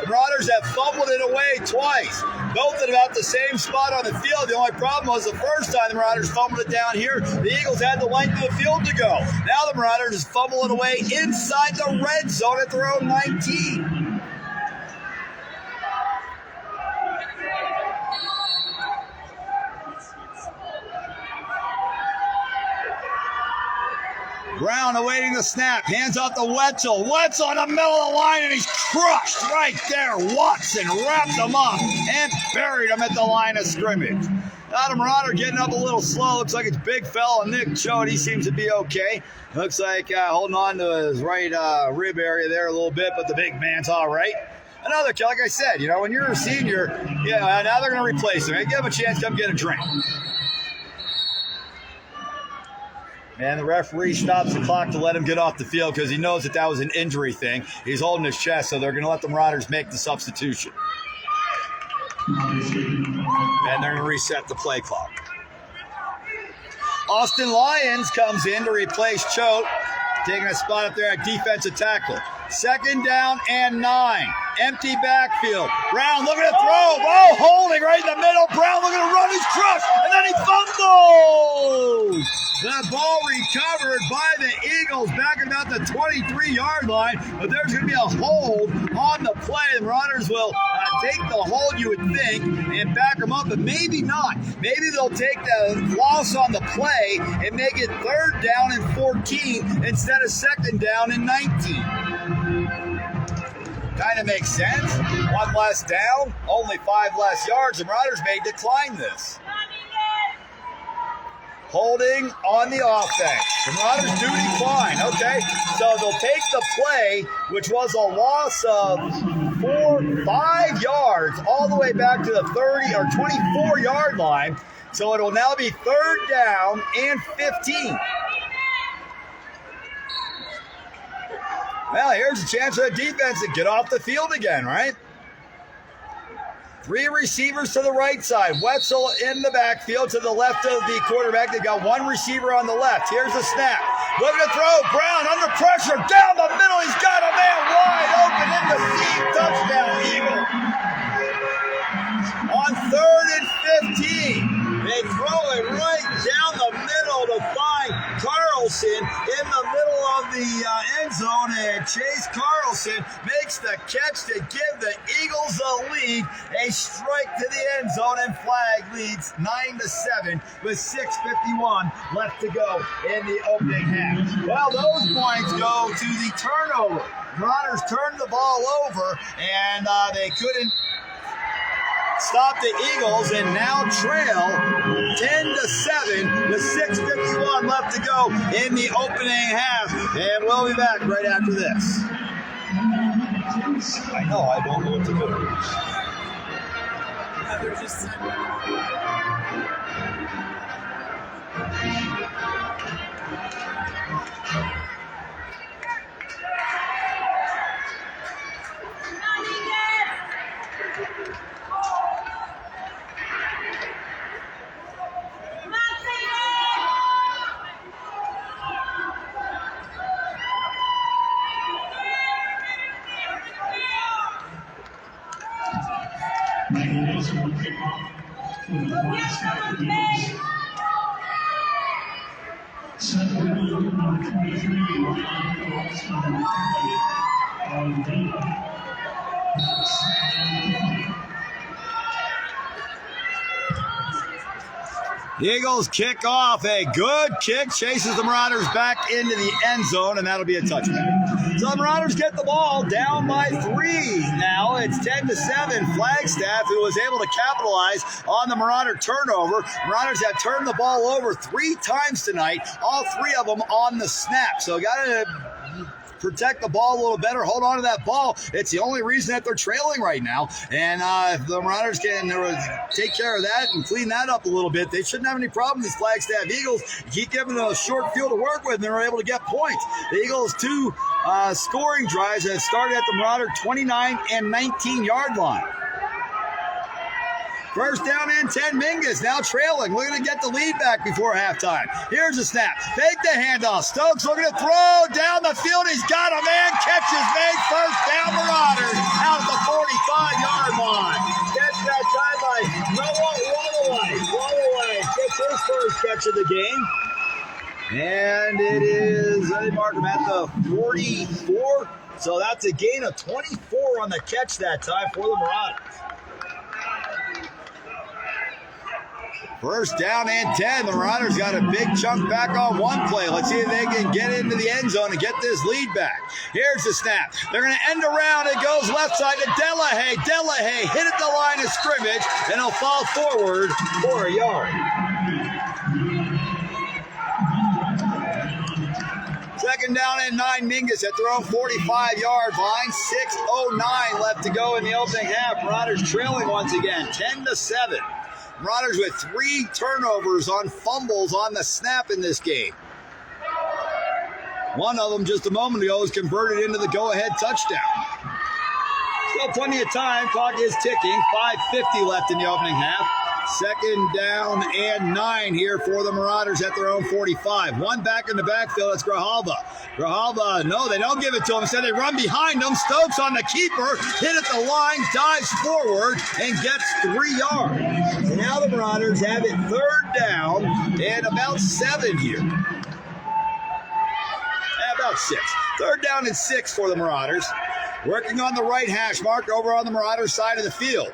Speaker 6: The Marauders have fumbled it away twice, both at about the same spot on the field. The only problem was the first time the Marauders fumbled it down here, the Eagles had the length of the field to go. Now the Marauders fumble it away inside the red zone at their own 19. Brown awaiting the snap, hands off to Wetzel. Wetzel in the middle of the line, and he's crushed right there. Watson wrapped him up and buried him at the line of scrimmage. Now the Marauder getting up a little slow. Looks like it's big fella Nick Choate. He seems to be okay. Looks like holding on to his right rib area there a little bit, but the big man's all right. Another kid, like I said, when you're a senior, now they're going to replace him. Give him a chance to come get a drink. And the referee stops the clock to let him get off the field because he knows that was an injury thing. He's holding his chest, so they're going to let the Marauders make the substitution. And they're going to reset the play clock. Austin Lyons comes in to replace Choate, taking a spot up there at defensive tackle. 2nd down and 9. Empty backfield. Brown looking to throw. Oh, holding right in the middle. Brown looking to run. He's crushed. And then he fumbles. The ball recovered by the Eagles back at about the 23-yard line. But there's going to be a hold on the play. The Marauders will take the hold, you would think, and back them up. But maybe not. Maybe they'll take the loss on the play and make it 3rd down and 14 instead of 2nd down and 19. Kind of makes sense. 1 less down, only 5 less yards. The Marauders may decline this. Holding on the offense. The Marauders do decline. Okay, so they'll take the play, which was a loss of 5 yards, all the way back to the 30 or 24-yard line. So it will now be 3rd down and 15. Well, here's a chance for the defense to get off the field again, right? 3 receivers to the right side. Wetzel in the backfield to the left of the quarterback. They got 1 receiver on the left. Here's the snap. Looking to throw. Brown under pressure. Down the middle. He's got a man wide open in the seat. Touchdown, Eagle. On 3rd and 15. They throw it right down the middle to find Carlson in the middle of the end zone, and Chase Carlson makes the catch to give the Eagles a lead. A strike to the end zone, and Flag leads 9-7 with 6:51 left to go in the opening half. Well, those points go to the turnover. Marauders turned the ball over, and they couldn't stop the Eagles and now trail 10-7 with 6:51 left to go in the opening half. And we'll be back right after this. I know, I don't know what to do.
Speaker 3: They're just
Speaker 5: Michael Wilson will kick off for the Flagstaff Eagles. Seth Whittle, number 23, Ryan Cross, number 30,
Speaker 6: The Eagles kick off. A good kick chases the Marauders back into the end zone, and that'll be a touchdown. So the Marauders get the ball down by 3. Now it's 10-7. Flagstaff, who was able to capitalize on the Marauder turnover. Marauders have turned the ball over 3 times tonight, all 3 of them on the snap. So got to protect the ball a little better, hold on to that ball. It's the only reason that they're trailing right now. And if the Marauders can take care of that and clean that up a little bit, they shouldn't have any problem. These Flagstaff Eagles keep giving them a short field to work with, and they're able to get points. The Eagles' 2 scoring drives have started at the Marauder 29 and 19-yard line. First down and 10, Mingus now trailing, looking to get the lead back before halftime. Here's a snap. Fake the handoff. Stokes looking to throw down the field. He's got a man. Catches made. First down, Marauders out at the 45-yard line. Catch that time by Noah Wallaway. Gets his first catch of the game. And it is, they mark him at the 44. So that's a gain of 24 on the catch that time for the Marauders. First down and 10. The Marauders got a big chunk back on one play. Let's see if they can get into the end zone and get this lead back. Here's the snap. They're going to end around. It goes left side to Delahaye. Delahaye hit at the line of scrimmage, and he'll fall forward for a yard. Second down and 9. Mingus at their own 45-yard line. 6:09 left to go in the opening half. Marauders trailing once again, 10-7. Marauders with 3 turnovers on fumbles on the snap in this game. One of them just a moment ago was converted into the go-ahead touchdown. Still plenty of time. Clock is ticking. 5:50 left in the opening half. Second down and 9 here for the Marauders at their own 45. One back in the backfield. It's Grijalva. Grijalva, no, they don't give it to him. Instead, they run behind him. Stokes on the keeper. Hit at the line. Dives forward and gets 3 yards. And now the Marauders have it 3rd down and about 7 here. About 6. 3rd down and 6 for the Marauders. Working on the right hash mark over on the Marauders side of the field.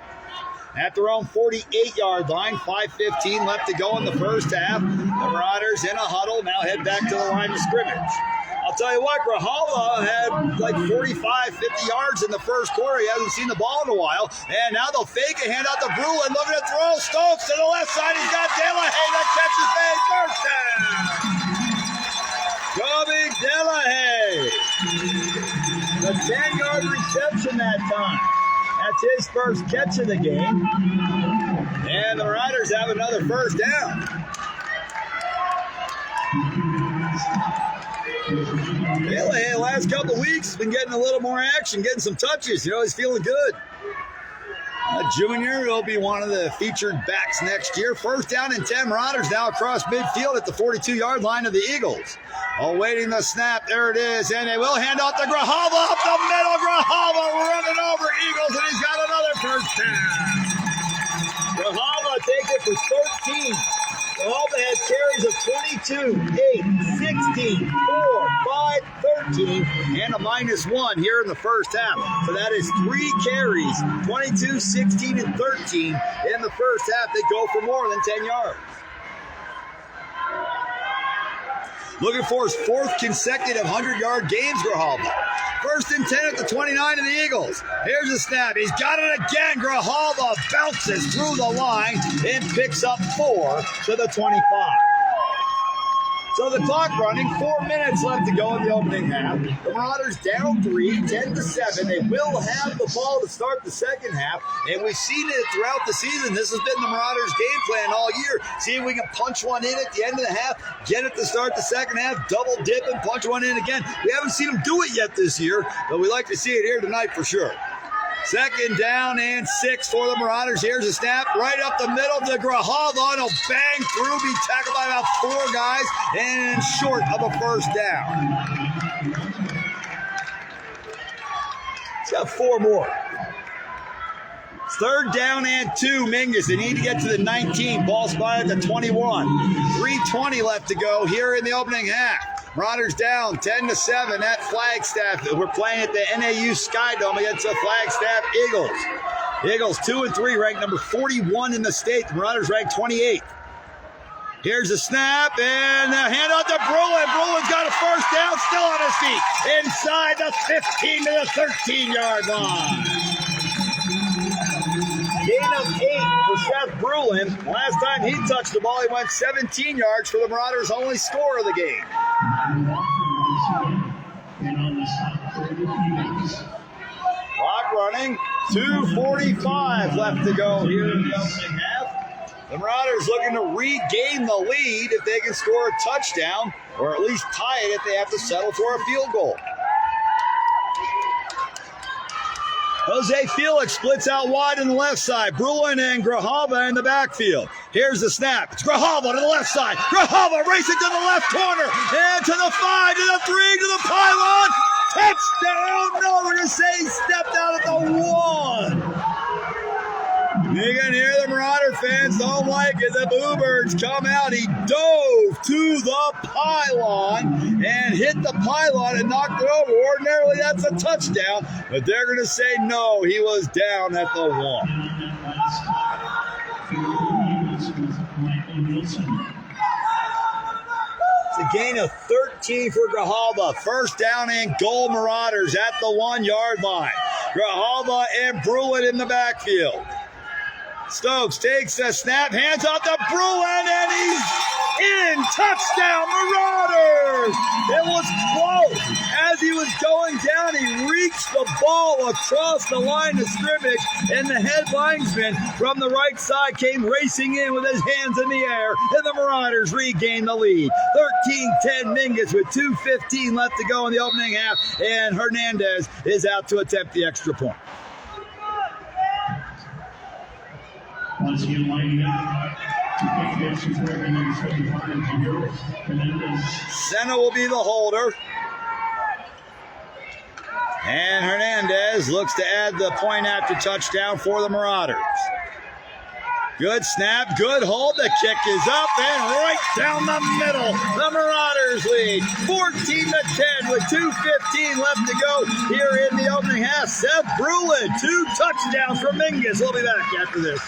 Speaker 6: At their own 48-yard line, 5:15 left to go in the first half. The Marauders in a huddle now head back to the line of scrimmage. I'll tell you what, Grijalva had like 45, 50 yards in the first quarter. He hasn't seen the ball in a while. And now they'll fake a handout to Brulin, looking to throw. Stokes to the left side. He's got Delahaye that catches made. First down. Kobe Delahaye. The 10-yard reception that time. That's his first catch of the game. And the Marauders have another first down. Delahaye, the last couple of weeks, has been getting a little more action, getting some touches. You know, he's feeling good. Junior will be one of the featured backs next year. First down and 10. Marauders now across midfield at the 42-yard line of the Eagles. Awaiting the snap. There it is. And they will hand off to Grijalva up the middle. Grijalva running over Eagles, and he's got another first down. Grijalva takes it for 13. Grijalva has carries of 22, 8, 16, 4, 5, 13, and a -1 here in the first half. So that is 3 carries, 22, 16, and 13 in the first half. They go for more than 10 yards. looking for his 4th consecutive 100-yard games, Grijalva. 1st and 10 at the 29 of the Eagles. Here's a snap. He's got it again. Grijalva bounces through the line and picks up 4 to the 25. So the clock running, 4 minutes left to go in the opening half. The Marauders down 3, 10-7. They will have the ball to start the second half, and we've seen it throughout the season. This has been the Marauders' game plan all year. See if we can punch one in at the end of the half, get it to start the second half, double dip and punch one in again. We haven't seen them do it yet this year, but we like to see it here tonight for sure. 2nd down and 6 for the Marauders. Here's a snap right up the middle to Grijalva. He'll bang through, be tackled by about 4 guys, and short of a first down. He's got 4 more. 3rd down and 2, Mingus. They need to get to the 19. Ball spotted at the 21. 3:20 left to go here in the opening half. Marauders down 10-7 at Flagstaff. We're playing at the NAU Sky Dome against the Flagstaff Eagles. The Eagles 2-3, ranked number 41 in the state. The Marauders ranked 28th. Here's a snap and a handoff to Brulin. Brulin's got a first down, still on his feet. Inside the 15 to the 13-yard line. Gain of 8 for Seth Brulin. Last time he touched the ball, he went 17 yards for the Marauders' only score of the game. Clock running, 2:45 left to go here in the opening half. The Marauders looking to regain the lead if they can score a touchdown, or at least tie it if they have to settle for a field goal. Jose Felix splits out wide on the left side. Brulin and Grijalva in the backfield. Here's the snap. It's Grijalva to the left side. Grijalva racing to the left corner. And to the 5, to the 3, to the pylon. Touchdown! No, we're going to say he stepped out at the 1. You can hear the Marauder fans don't like it. The Bluebirds come out. He dove to the pylon and hit the pylon and knocked it over. Ordinarily, that's a touchdown, but they're going to say no. He was down at the 1. It's a gain of 13 for Grijalva. First down and goal, Marauders at the 1-yard line. Grijalva and Brulin in the backfield. Stokes takes the snap, hands off to Brulin, and he's in. Touchdown, Marauders! It was close. As he was going down, he reached the ball across the line of scrimmage, and the head linesman from the right side came racing in with his hands in the air, and the Marauders regained the lead. 13-10 Mingus with 2:15 left to go in the opening half, and Hernandez is out to attempt the extra point.
Speaker 5: Once again, lining up.
Speaker 6: Senna will be the holder. And Hernandez looks to add the point after touchdown for the Marauders. Good snap, good hold. The kick is up and right down the middle. The Marauders lead 14-10 with 2:15 left to go here in the opening half. Seth Brulin, 2 touchdowns for Mingus. We'll be back after this.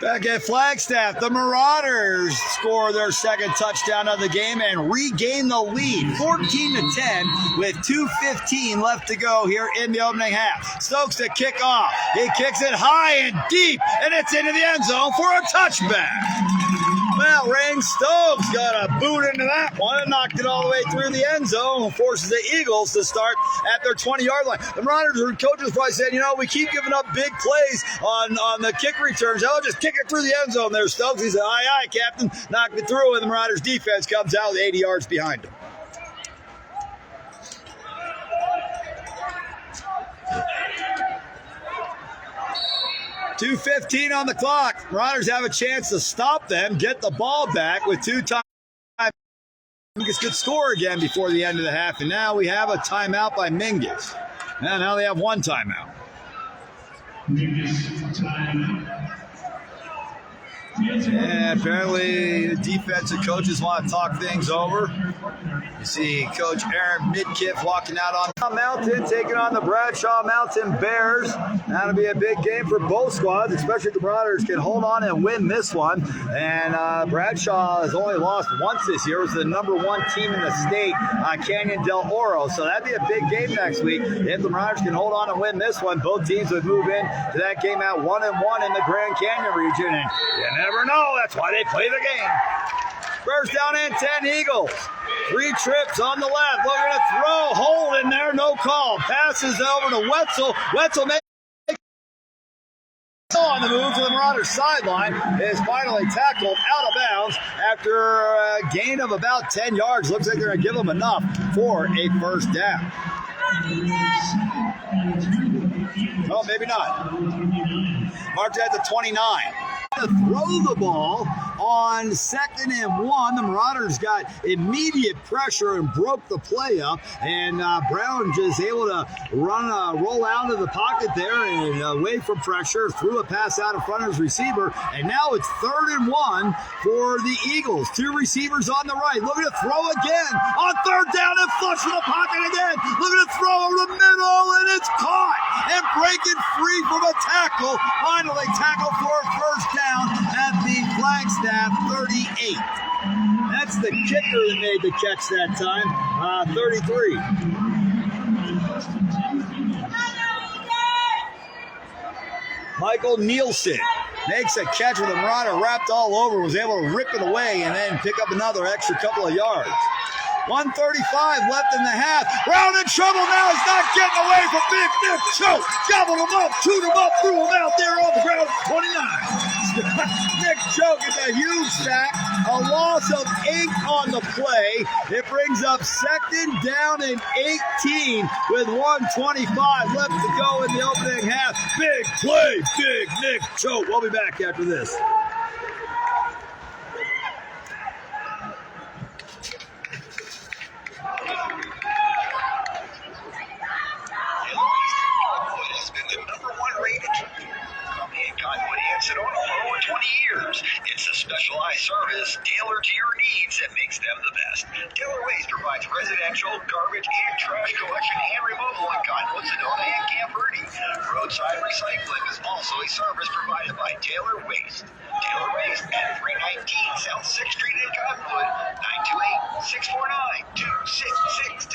Speaker 6: Back at Flagstaff, the Marauders score their second touchdown of the game and regain the lead, 14-10 with 2:15 left to go here in the opening half. Stokes to kick off. He kicks it high and deep, and it's into the end zone for a touchback. timeout. Rain Stokes got a boot into that one and knocked it all the way through the end zone and forces the Eagles to start at their 20-yard line. The Marauders coaches probably said, we keep giving up big plays on the kick returns. I'll just kick it through the end zone there, Stokes. He said, aye, aye, Captain. Knocked it through, and the Marauders defense comes out with 80 yards behind him. .2:15 on the clock. Marauders have a chance to stop them, get the ball back with 2 times. Mingus could score again before the end of the half, and now we have a timeout by Mingus. And now they have 1 timeout.
Speaker 5: Mingus timeout.
Speaker 6: Yeah, apparently the defensive coaches want to talk things over. You see Coach Aaron Midkiff walking out on Mountain, taking on the Bradshaw Mountain Bears. That'll be a big game for both squads, especially if the Marauders can hold on and win this one. And Bradshaw has only lost once this year. It was the #1 team in the state, Canyon Del Oro. So that'd be a big game next week. If the Marauders can hold on and win this one, both teams would move in to that game at 1-1 in the Grand Canyon region. And you never know. That's why they play the game. First down and 10 Eagles. 3 trips on the left. Looking to throw. Hold in there. No call. Passes over to Wetzel. Wetzel makes on the move to the Marauders sideline. Is finally tackled out of bounds after a gain of about 10 yards. Looks like they're going to give them enough for a first down. Oh, maybe not. Marked at the 29. To throw the ball on 2nd and 1. The Marauders got immediate pressure and broke the play up, and Brown just able to roll out of the pocket there and away from pressure, threw a pass out in front of his receiver, and now it's 3rd and 1 for the Eagles. 2 receivers on the right, looking to throw again on 3rd down and flush in the pocket again, looking to throw over the middle, and it's caught and breaking free from a tackle. Finally tackled for a first down at the Flagstaff 38. That's the kicker that made the catch that time, 33. Michael Nielsen makes a catch with a Marauder wrapped all over, was able to rip it away and then pick up another extra couple of yards. 1:35 left in the half. Brown in trouble now. He's not getting away from Big Nick Choke. Gobbled him up, chewed him up, threw him out there on the ground. 29. Nick Choke is a huge sack. A loss of 8 on the play. It brings up 2nd down and 18 with 1:25 left to go in the opening half. Big play, Big Nick Choke. We'll be back after this.
Speaker 7: Sedona for over 20 years. It's a specialized service tailored to your needs that makes them the best. Taylor Waste provides residential, garbage, and trash collection and removal in Cottonwood, Sedona, and Camp Verde. Roadside recycling is also a service provided by Taylor Waste. Taylor Waste at 319 South 6th Street in Cottonwood, 928-649-2662.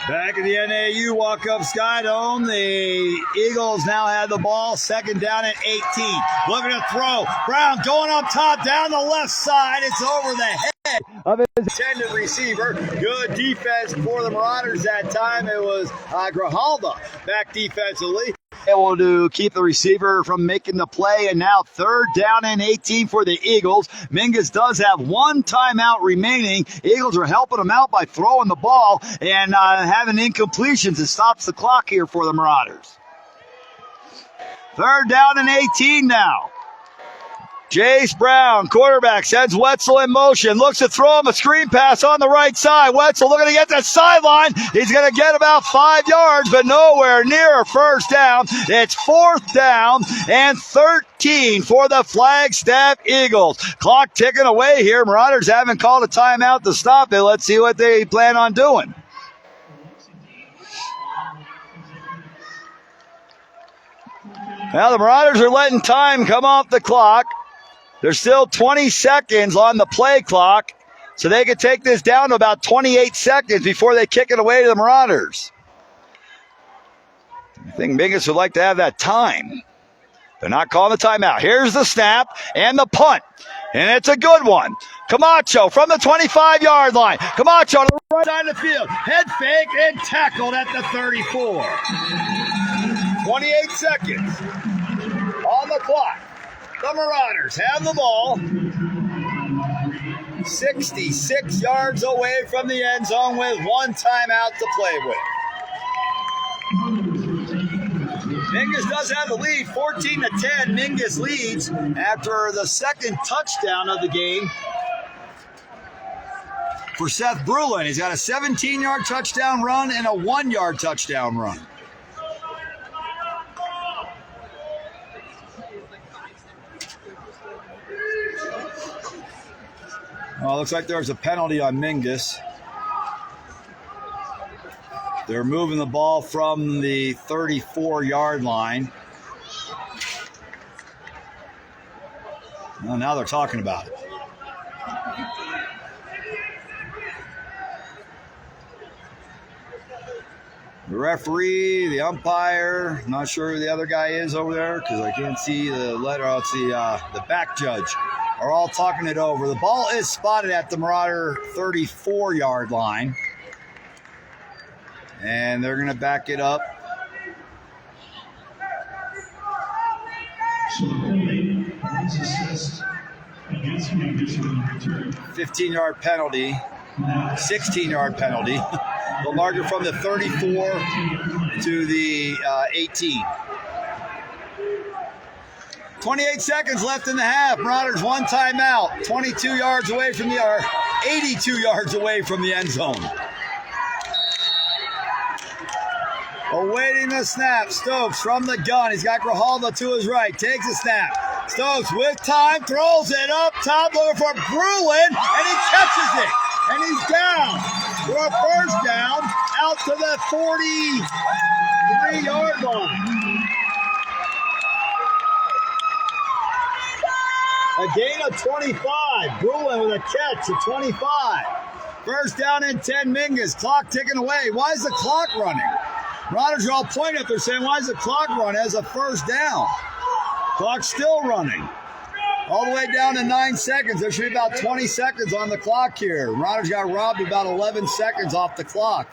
Speaker 6: Back at the NAU walk-up Skydome, the Eagles now have the ball, 2nd down and 18. Looking to throw. Brown going up top, down the left side. It's over the head of his intended receiver. Good defense for the Marauders that time. It was Grijalva back defensively, able to keep the receiver from making the play, and now 3rd down and 18 for the Eagles. Mingus does have 1 timeout remaining. Eagles are helping him out by throwing the ball and having incompletions. It stops the clock here for the Marauders. 3rd down and 18 now. Jace Brown, quarterback, sends Wetzel in motion, looks to throw him a screen pass on the right side. Wetzel looking to get that sideline. He's going to get about 5 yards, but nowhere near a first down. It's 4th down and 13 for the Flagstaff Eagles. Clock ticking away here. Marauders haven't called a timeout to stop it. Let's see what they plan on doing. Now the Marauders are letting time come off the clock. There's still 20 seconds on the play clock. so they could take this down to about 28 seconds before they kick it away to the Marauders. I think Mingus would like to have that time. They're not calling the timeout. Here's the snap and the punt. And it's a good one. Camacho from the 25-yard line. Camacho to the right side of the field. Head fake and tackled at the 34. 28 seconds on the clock. The Marauders have the ball. 66 yards away from the end zone with one timeout to play with. Mingus does have the lead, 14-10. Mingus leads after the second touchdown of the game for Seth Brulin. He's got a 17-yard touchdown run and a 1-yard touchdown run. Well, looks like there's a penalty on Mingus. They're moving the ball from the 34-yard line. Well, now they're talking about it. The referee, the umpire, not sure who the other guy is over there because I can't see the letter. Oh, it's the back judge. Are all talking it over. The ball is spotted at the Marauder 34-yard line. And they're going to back it up.
Speaker 5: So the holding was assessed against Mingus on the return.
Speaker 6: 15-yard penalty, 16-yard penalty. The marker from the 34 to the 18. 28 seconds left in the half. Marauders one timeout. 22 yards away from or 82 yards away from the end zone. Awaiting the snap. Stokes from the gun. He's got Grijalva to his right. Takes the snap. Stokes with time. Throws it up top. Looking for Brulin. And he catches it. And he's down for a first down out to the 43-yard line. A gain of 25. Brulin with a catch of 25. First down and 10 Mingus. Clock ticking away. Why is the clock running? Marauders are all pointing up there saying, why is the clock running as a first down? Clock's still running. All the way down to 9 seconds. There should be about 20 seconds on the clock here. Marauders got robbed about 11 seconds off the clock.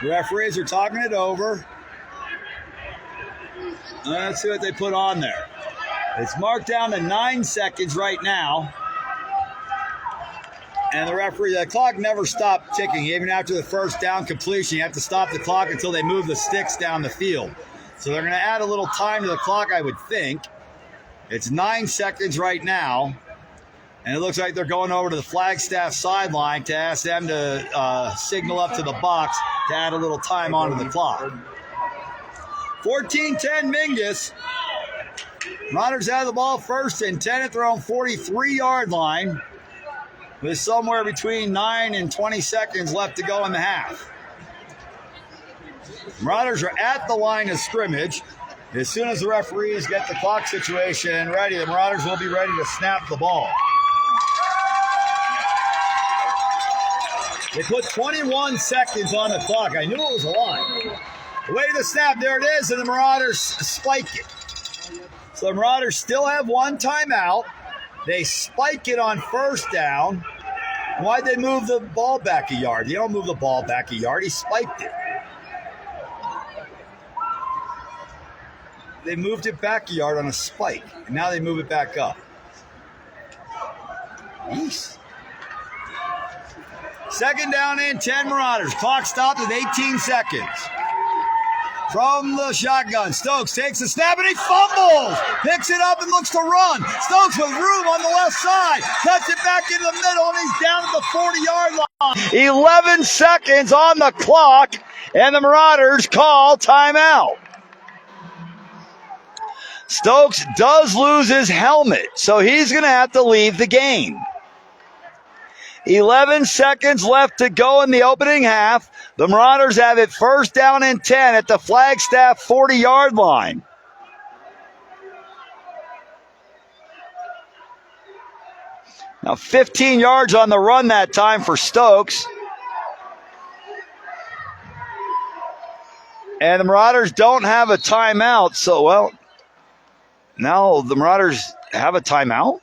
Speaker 6: The referees are talking it over. Let's see what they put on there. It's marked down to 9 seconds right now. And the clock never stopped ticking. Even after the first down completion, you have to stop the clock until they move the sticks down the field. So they're going to add a little time to the clock, I would think. It's 9 seconds right now. And it looks like they're going over to the Flagstaff sideline to ask them to signal up to the box to add a little time onto the clock. 14-10 Mingus. Marauders have the ball first and 10 at their own 43-yard line, with somewhere between 9 and 20 seconds left to go in the half. Marauders are at the line of scrimmage. As soon as the referees get the clock situation ready, the Marauders will be ready to snap the ball. They put 21 seconds on the clock. I knew it was a lot. Away to the snap. There it is, and the Marauders spike it. So the Marauders still have one timeout. They spike it on first down. Why'd they move the ball back a yard? You don't move the ball back a yard. He spiked it. They moved it back a yard on a spike, and now they move it back up. Yeesh. Second down and 10 Marauders. Clock stopped at 18 seconds. From the shotgun, Stokes takes the snap and he fumbles. Picks it up and looks to run. Stokes with room on the left side. Cuts it back into the middle and he's down at the 40-yard line. 11 seconds on the clock and the Marauders call timeout. Stokes does lose his helmet, so he's going to have to leave the game. 11 seconds left to go in the opening half. The Marauders have it first down and 10 at the Flagstaff 40-yard line. Now 15 yards on the run that time for Stokes. And the Marauders don't have a timeout. So, well, now the Marauders have a timeout?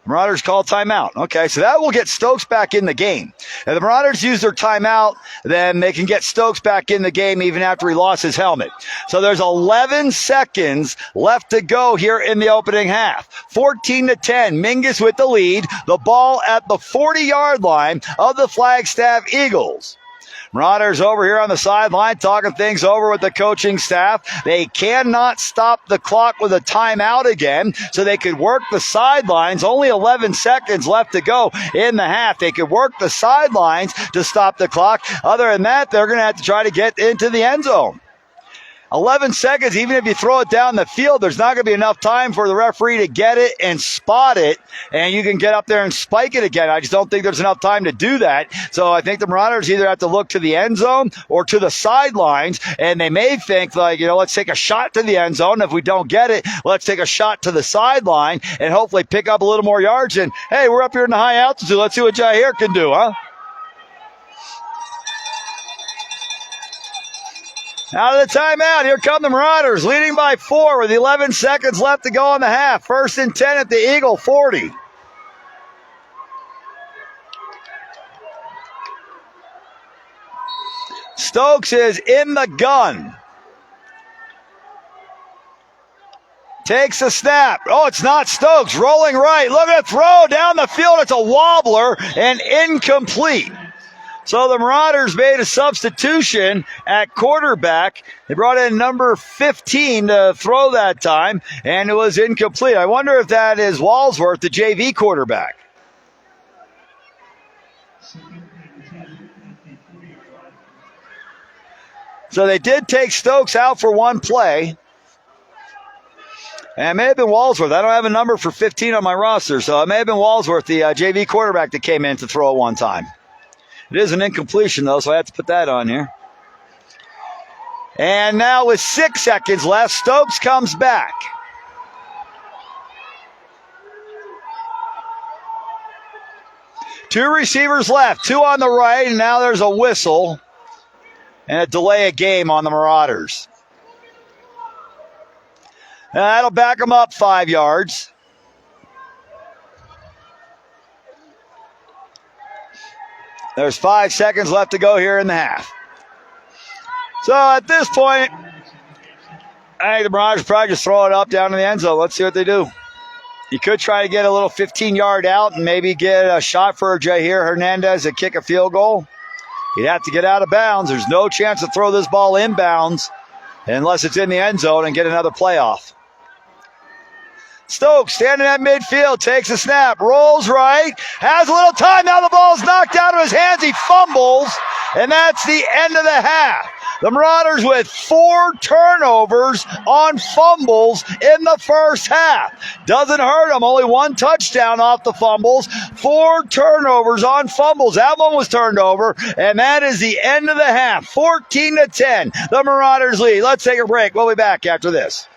Speaker 6: Marauders call timeout. Okay, so that will get Stokes back in the game. If the Marauders use their timeout, then they can get Stokes back in the game even after he lost his helmet. So there's 11 seconds left to go here in the opening half. 14-10, Mingus with the lead. The ball at the 40-yard line of the Flagstaff Eagles. Marauders over here on the sideline talking things over with the coaching staff. They cannot stop the clock with a timeout again, so they could work the sidelines. Only 11 seconds left to go in the half. They could work the sidelines to stop the clock. Other than that, they're going to have to try to get into the end zone. 11 seconds, even if you throw it down the field, there's not going to be enough time for the referee to get it and spot it, and you can get up there and spike it again. I just don't think there's enough time to do that. So I think the Marauders either have to look to the end zone or to the sidelines, and they may think, like, let's take a shot to the end zone. If we don't get it, let's take a shot to the sideline and hopefully pick up a little more yards. And, hey, we're up here in the high altitude. Let's see what Jair can do, huh? Out of the timeout, here come the Marauders, leading by 4 with 11 seconds left to go in the half. 1st and 10 at the Eagle 40. Stokes is in the gun. Takes a snap. Oh, it's not Stokes. Rolling right. Look at the throw down the field. It's a wobbler and incomplete. So the Marauders made a substitution at quarterback. They brought in number 15 to throw that time, and it was incomplete. I wonder if that is Walsworth, the JV quarterback. So they did take Stokes out for one play. And it may have been Walsworth. I don't have a number for 15 on my roster, so it may have been Walsworth, the JV quarterback that came in to throw at one time. It is an incompletion, though, so I have to put that on here. And now with 6 seconds left, Stokes comes back. Two receivers left, 2 on the right, and now there's a whistle and a delay of game on the Marauders. And that'll back them up 5 yards. There's 5 seconds left to go here in the half. So at this point, I think the Marauders probably just throw it up down in the end zone. Let's see what they do. You could try to get a little 15-yard out and maybe get a shot for Jair Hernandez to kick a field goal. He'd have to get out of bounds. There's no chance to throw this ball inbounds unless it's in the end zone and get another playoff. Stokes standing at midfield, takes a snap, rolls right, has a little time. Now the ball's knocked out of his hands. He fumbles, and that's the end of the half. The Marauders with 4 turnovers on fumbles in the first half. Doesn't hurt them. Only 1 touchdown off the fumbles. 4 turnovers on fumbles. That one was turned over, and that is the end of the half. 14-10. The Marauders lead. Let's take a break. We'll be back after this.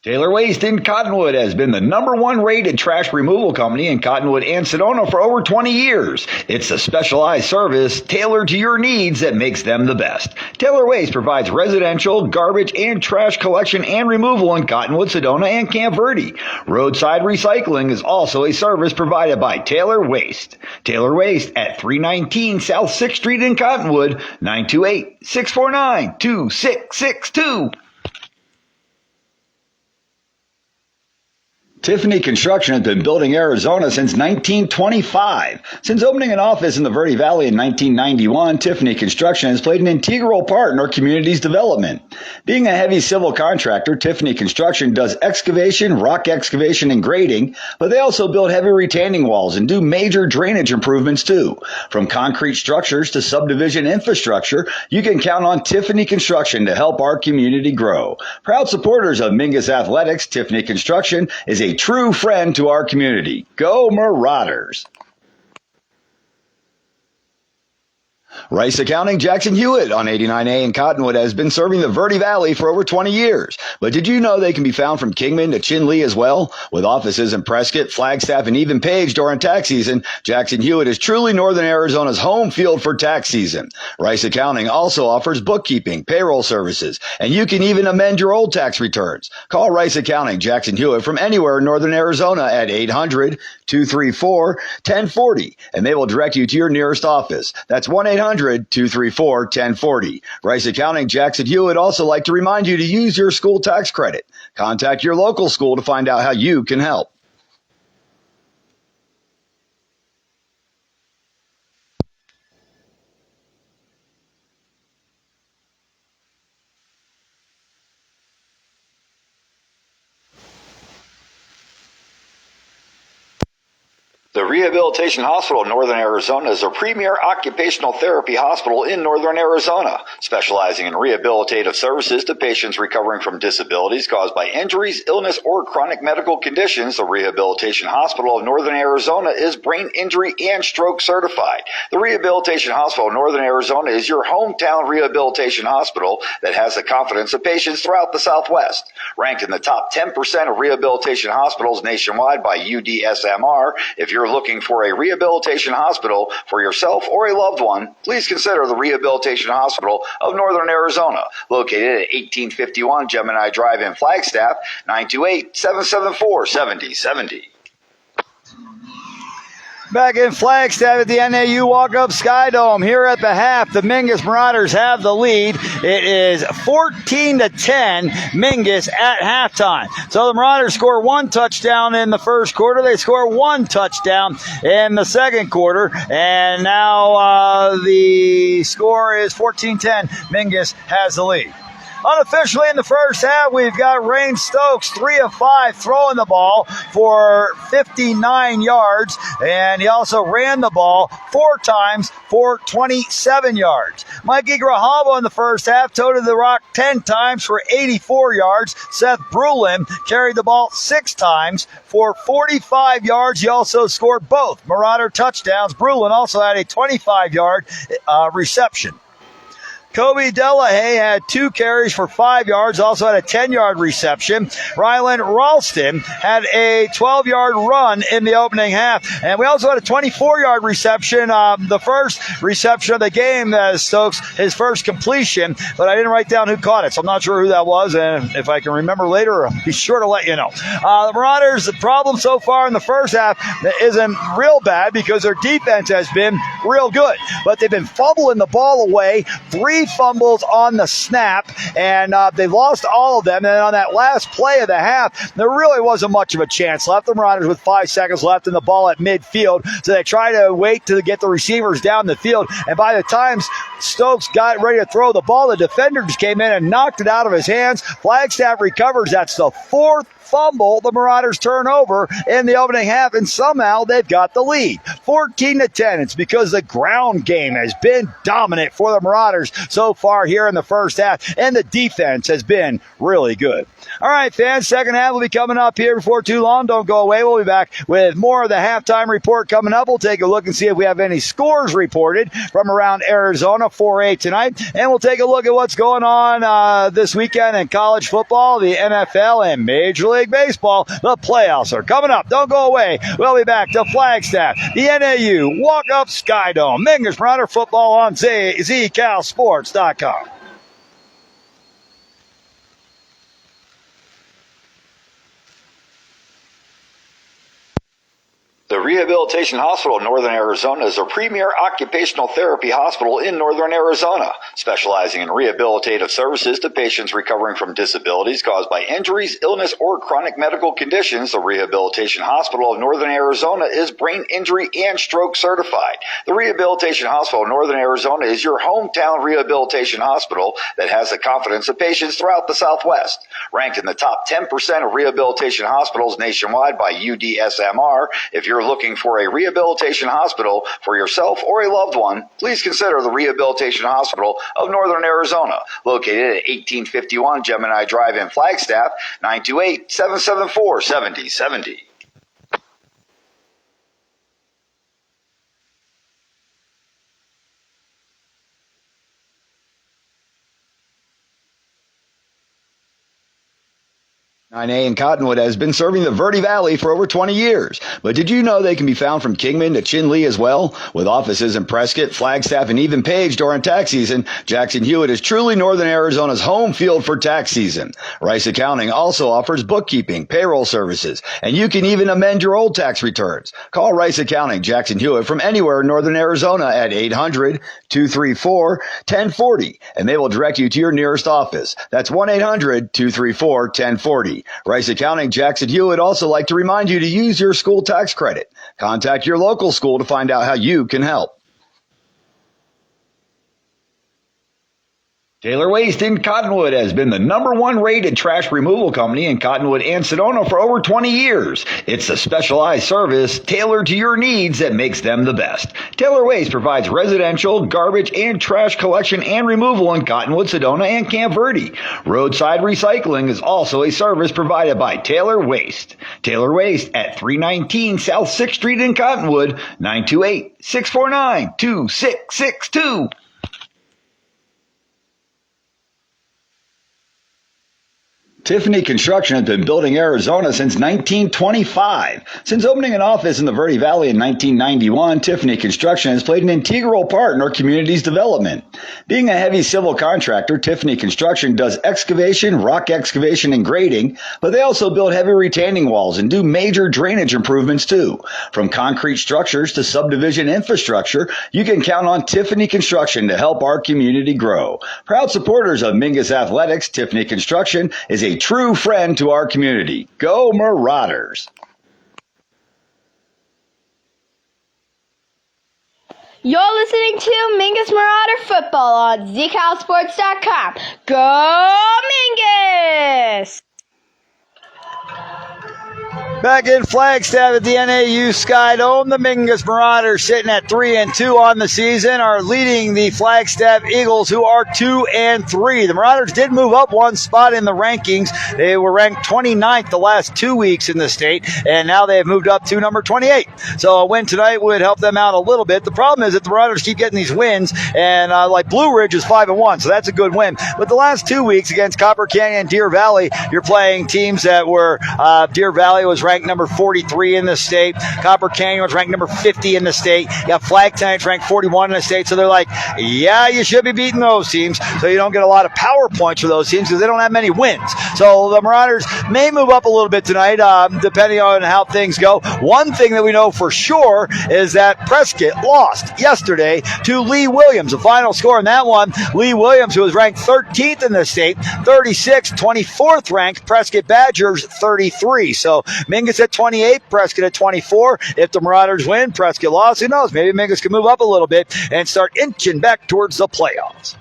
Speaker 8: Taylor Waste in Cottonwood has been the #1 rated trash removal company in Cottonwood and Sedona for over 20 years. It's a specialized service tailored to your needs that makes them the best. Taylor Waste provides residential, garbage, and trash collection and removal in Cottonwood, Sedona, and Camp Verde. Roadside recycling is also a service provided by Taylor Waste. Taylor Waste at 319 South 6th Street in Cottonwood, 928-649-2662. Tiffany Construction has been building Arizona since 1925. Since opening an office in the Verde Valley in 1991, Tiffany Construction has played an integral part in our community's development. Being a heavy civil contractor, Tiffany Construction does excavation, rock excavation, and grading, but they also build heavy retaining walls and do major drainage improvements too. From concrete structures to subdivision infrastructure, you can count on Tiffany Construction to help our community grow. Proud supporters of Mingus Athletics, Tiffany Construction is a a true friend to our community. Go Marauders! Rice Accounting Jackson Hewitt on 89A in Cottonwood has been serving the Verde Valley for over 20 years. But did you know they can be found from Kingman to Chinle as well? With offices in Prescott, Flagstaff, and even Page during tax season, Jackson Hewitt is truly Northern Arizona's home field for tax season. Rice Accounting also offers bookkeeping, payroll services, and you can even amend your old tax returns. Call Rice Accounting Jackson Hewitt from anywhere in Northern Arizona at 800-234-1040, and they will direct you to your nearest office. That's 1-800-234-1040. Rice Accounting Jackson Hewitt also like to remind you to use your school tax credit. Contact your local school to find out how you can help. The Rehabilitation Hospital in Northern Arizona is a premier occupational therapy hospital in Northern Arizona, specializing in rehabilitative services to patients recovering from disabilities caused by injuries, illness, or chronic medical conditions. The Rehabilitation Hospital of Northern Arizona is brain injury and stroke certified. The Rehabilitation Hospital of Northern Arizona is your hometown rehabilitation hospital that has the confidence of patients throughout the Southwest. Ranked in the top 10% of rehabilitation hospitals nationwide by UDSMR, if you're looking for a rehabilitation hospital for yourself or a loved one, please consider the Rehabilitation Hospital of Northern Arizona, located at 1851 Gemini Drive in Flagstaff, 928-774-7070. Back in Flagstaff at the NAU Walk-Up Sky Dome. Here at the half, the Mingus Marauders have the lead. It is 14-10, Mingus at halftime. So the Marauders score one touchdown in the first quarter. They score one touchdown in the second quarter. And now the score is 14-10. Mingus has the lead. Unofficially in the first half, we've got Rain Stokes, 3 of 5, throwing the ball for 59 yards, and he also ran the ball 4 times for 27 yards. Mikey Grijalva in the first half toted the rock 10 times for 84 yards. Seth Brulin carried the ball 6 times for 45 yards. He also scored both Marauder touchdowns. Brulin also had a 25-yard reception. Kobe Delahaye had 2 carries for 5 yards, also had a 10-yard reception. Rylan Ralston had a 12-yard run in the opening half. And we also had a 24-yard reception, the first reception of the game, Stokes, his first completion, but I didn't write down who caught it, so I'm not sure who that was, and if I can remember later, I'll be sure to let you know. The Marauders, the problem so far in the first half isn't real bad because their defense has been real good, but they've been fumbling the ball away, 3 fumbles on the snap, and they lost all of them. And on that last play of the half, there really wasn't much of a chance left. The Marauders with 5 seconds left in the ball at midfield, so they try to wait to get the receivers down the field. And by the time Stokes got ready to throw the ball, the defenders came in and knocked it out of his hands. Flagstaff recovers. That's the 4th fumble the Marauders turn over in the opening half, and somehow they've got the lead. 14-10. It's because the ground game has been dominant for the Marauders so far here in the first half, and the defense has been really good. All right, fans, second half will be coming up here before too long. Don't go away. We'll be back with more of the halftime report coming up. We'll take a look and see if we have any scores reported from around Arizona, 4A tonight, and we'll take a look at what's going on this weekend in college football, the NFL, and Major League Baseball. The playoffs are coming up. Don't go away. We'll be back to Flagstaff, the NAU Walk-Up Sky Dome. Mingus Marauder football on ZCalSports.com. The Rehabilitation Hospital of Northern Arizona is a premier occupational therapy hospital in Northern Arizona, specializing in rehabilitative services to patients recovering from disabilities caused by injuries, illness, or chronic medical conditions. The Rehabilitation Hospital of Northern Arizona is brain injury and stroke certified. The Rehabilitation Hospital of Northern Arizona is your hometown rehabilitation hospital that has the confidence of patients throughout the Southwest. Ranked in the top 10% of rehabilitation hospitals nationwide by UDSMR, if you're looking looking for a rehabilitation hospital for yourself or a loved one, please consider the Rehabilitation Hospital of Northern Arizona, located at 1851 Gemini Drive in Flagstaff, 928-774-7070. A in Cottonwood has been serving the Verde Valley for over 20 years. But did you know they can be found from Kingman to Chinle as well? With offices in Prescott, Flagstaff, and even Page during tax season, Jackson Hewitt is truly Northern Arizona's home field for tax season. Rice Accounting also offers bookkeeping, payroll services, and you can even amend your old tax returns. Call Rice Accounting, Jackson Hewitt from anywhere in Northern Arizona at 800-234-1040, and they will direct you to your nearest office. That's 1-800-234-1040. Rice Accounting, Jackson Hewitt also like to remind you to use your school tax credit. Contact your local school to find out how you can help. Taylor Waste in Cottonwood has been the #1 rated trash removal company in Cottonwood and Sedona for over 20 years. It's a specialized service tailored to your needs that makes them the best. Taylor Waste provides residential, garbage, and trash collection and removal in Cottonwood, Sedona, and Camp Verde. Roadside recycling is also a service provided by Taylor Waste. Taylor Waste at 319 South 6th Street in Cottonwood, 928-649-2662. Tiffany Construction has been building Arizona since 1925. Since opening an office in the Verde Valley in 1991, Tiffany Construction has played an integral part in our community's development. Being a heavy civil contractor, Tiffany Construction does excavation, rock excavation, and grading, but they also build heavy retaining walls and do major drainage improvements too. From concrete structures to subdivision infrastructure, you can count on Tiffany Construction to help our community grow. Proud supporters of Mingus Athletics, Tiffany Construction is a true friend to our community. Go Marauders!
Speaker 3: You're listening to Mingus Marauder Football on ZCalSports.com. Go Mingus!
Speaker 6: Back in Flagstaff at the NAU Sky Dome, the Mingus Marauders sitting at 3-2 on the season are leading the Flagstaff Eagles, who are 2-3. The Marauders did move up one spot in the rankings. They were ranked 29th the last 2 weeks in the state, and now they have moved up to number 28. So a win tonight would help them out a little bit. The problem is that the Marauders keep getting these wins, and like Blue Ridge is 5-1, so that's a good win. But the last 2 weeks against Copper Canyon and Deer Valley, you're playing teams that were Deer Valley was ranked number 43 in the state. Copper Canyon was ranked number 50 in the state. You got Flagstaff ranked 41 in the state. So they're like, yeah, you should be beating those teams. So you don't get a lot of power points for those teams because they don't have many wins. So the Marauders may move up a little bit tonight, depending on how things go. One thing that we know for sure is that Prescott lost yesterday to Lee Williams. The final score in that one, Lee Williams, who was ranked 13th in the state, 36th, 24th ranked. Prescott Badgers 33. So Mingus at 28, Prescott at 24. If the Marauders win, Prescott lost, who knows? Maybe Mingus can move up a little bit and start inching back towards the playoffs.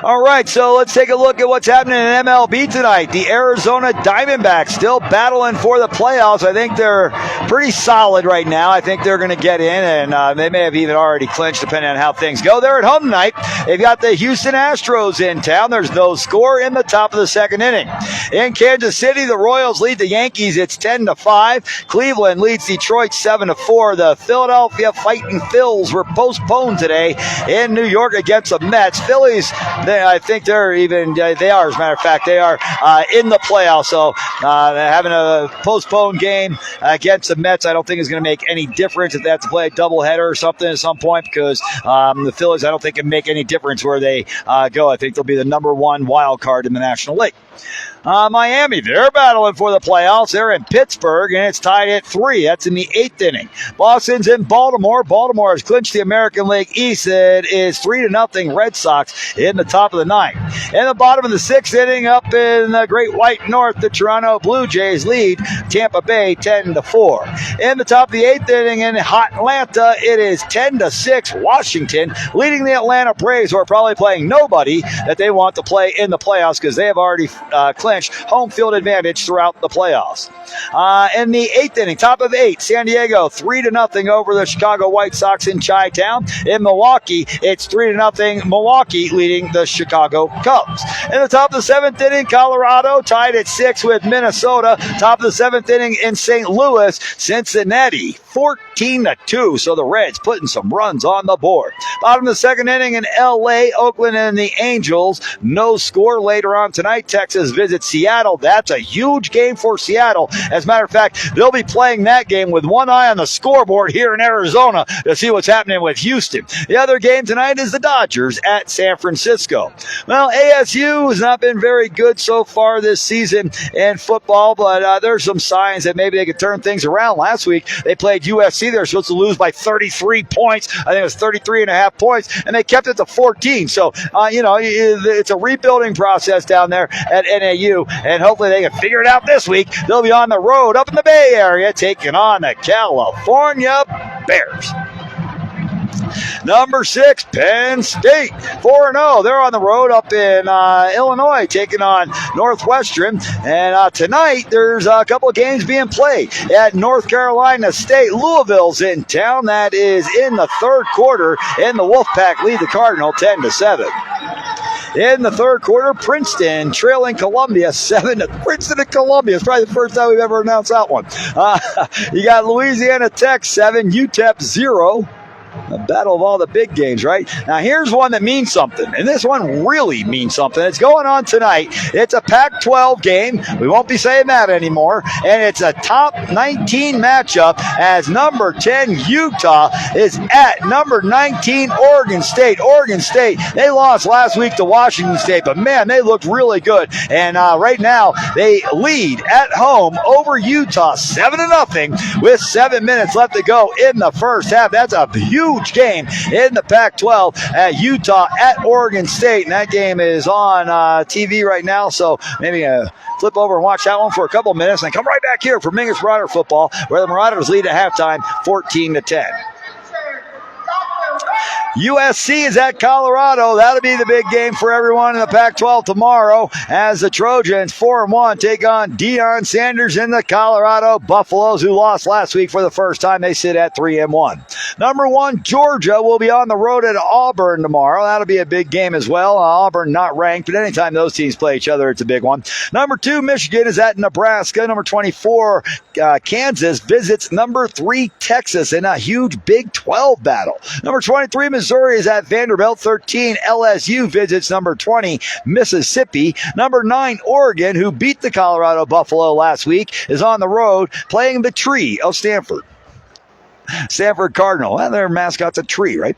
Speaker 6: All right, so let's take a look at what's happening in MLB tonight. The Arizona Diamondbacks still battling for the playoffs. I think they're pretty solid right now. I think they're going to get in, and they may have even already clinched depending on how things go. They're at home tonight. They've got the Houston Astros in town. There's no score in the top of the second inning. In Kansas City, the Royals lead the Yankees. It's 10-5. Cleveland leads Detroit 7-4. The Philadelphia Fighting Phils were postponed today in New York against the Mets. Phillies, I think they are, as a matter of fact, they are in the playoffs. So having a postponed game against the Mets, I don't think is going to make any difference if they have to play a doubleheader or something at some point, because the Phillies, I don't think can make any difference where they go. I think they'll be the #1 wild card in the National League. Miami, they're battling for the playoffs. They're in Pittsburgh, and it's tied at 3. That's in the 8th inning. Boston's in Baltimore. Baltimore has clinched the American League East. It is 3-0 Red Sox in the top of the ninth. In the bottom of the sixth inning, up in the Great White North, the Toronto Blue Jays lead Tampa Bay 10-4. In the top of the eighth inning in hot Atlanta, it is 10-6 Washington, leading the Atlanta Braves, who are probably playing nobody that they want to play in the playoffs because they have already clinched home field advantage throughout the playoffs. In the eighth inning, top of eight, San Diego 3-0 over the Chicago White Sox in Chi-Town. In Milwaukee, it's 3-0 Milwaukee leading the Chicago Cubs. In the top of the seventh inning, Colorado tied at 6 with Minnesota. Top of the seventh inning in St. Louis, Cincinnati 14-2. So the Reds putting some runs on the board. Bottom of the second inning in L.A., Oakland and the Angels. No score later on tonight. Texas visits Seattle. That's a huge game for Seattle. As a matter of fact, they'll be playing that game with one eye on the scoreboard here in Arizona to see what's happening with Houston. The other game tonight is the Dodgers at San Francisco. Well, ASU has not been very good so far this season in football, but there's some signs that maybe they could turn things around. Last week, they played USC. They were supposed to lose by 33 points. I think it was 33.5 points, and they kept it to 14. So, it's a rebuilding process down there at NAU, and hopefully they can figure it out this week. They'll be on the road up in the Bay Area taking on the California Bears. Number 6, Penn State, 4-0. They're on the road up in Illinois, taking on Northwestern. And tonight, there's a couple of games being played at North Carolina State. Louisville's in town. That is in the third quarter, and the Wolfpack lead the Cardinal 10-7. In the third quarter, Princeton trailing Columbia 7. Princeton and Columbia. It's probably the first time we've ever announced that one. You got Louisiana Tech 7, UTEP 0. The battle of all the big games, right? Now, here's one that means something, and this one really means something. It's going on tonight. It's a Pac-12 game. We won't be saying that anymore. And it's a top 19 matchup as number 10 Utah is at number 19 Oregon State. Oregon State, they lost last week to Washington State, but man, they looked really good. And right now, they lead at home over Utah 7-0 with 7 minutes left to go in the first half. That's a huge game in the Pac-12 at Utah at Oregon State, and that game is on TV right now, so maybe flip over and watch that one for a couple minutes and come right back here for Mingus Marauder football, where the Marauders lead at halftime 14-10. USC is at Colorado. That'll be the big game for everyone in the Pac-12 tomorrow as the Trojans 4-1 take on Deion Sanders and the Colorado Buffaloes, who lost last week for the first time. They sit at 3-1. Number 1, Georgia will be on the road at Auburn tomorrow. That'll be a big game as well. Auburn not ranked, but anytime those teams play each other, it's a big one. Number 2, Michigan is at Nebraska. Number 24, Kansas visits number 3, Texas in a huge Big 12 battle. Number 23, Missouri is at Vanderbilt. 13, LSU visits number 20, Mississippi. Number 9, Oregon, who beat the Colorado Buffalo last week, is on the road playing the Tree of Stanford. Stanford Cardinal. Well, their mascot's a tree, right?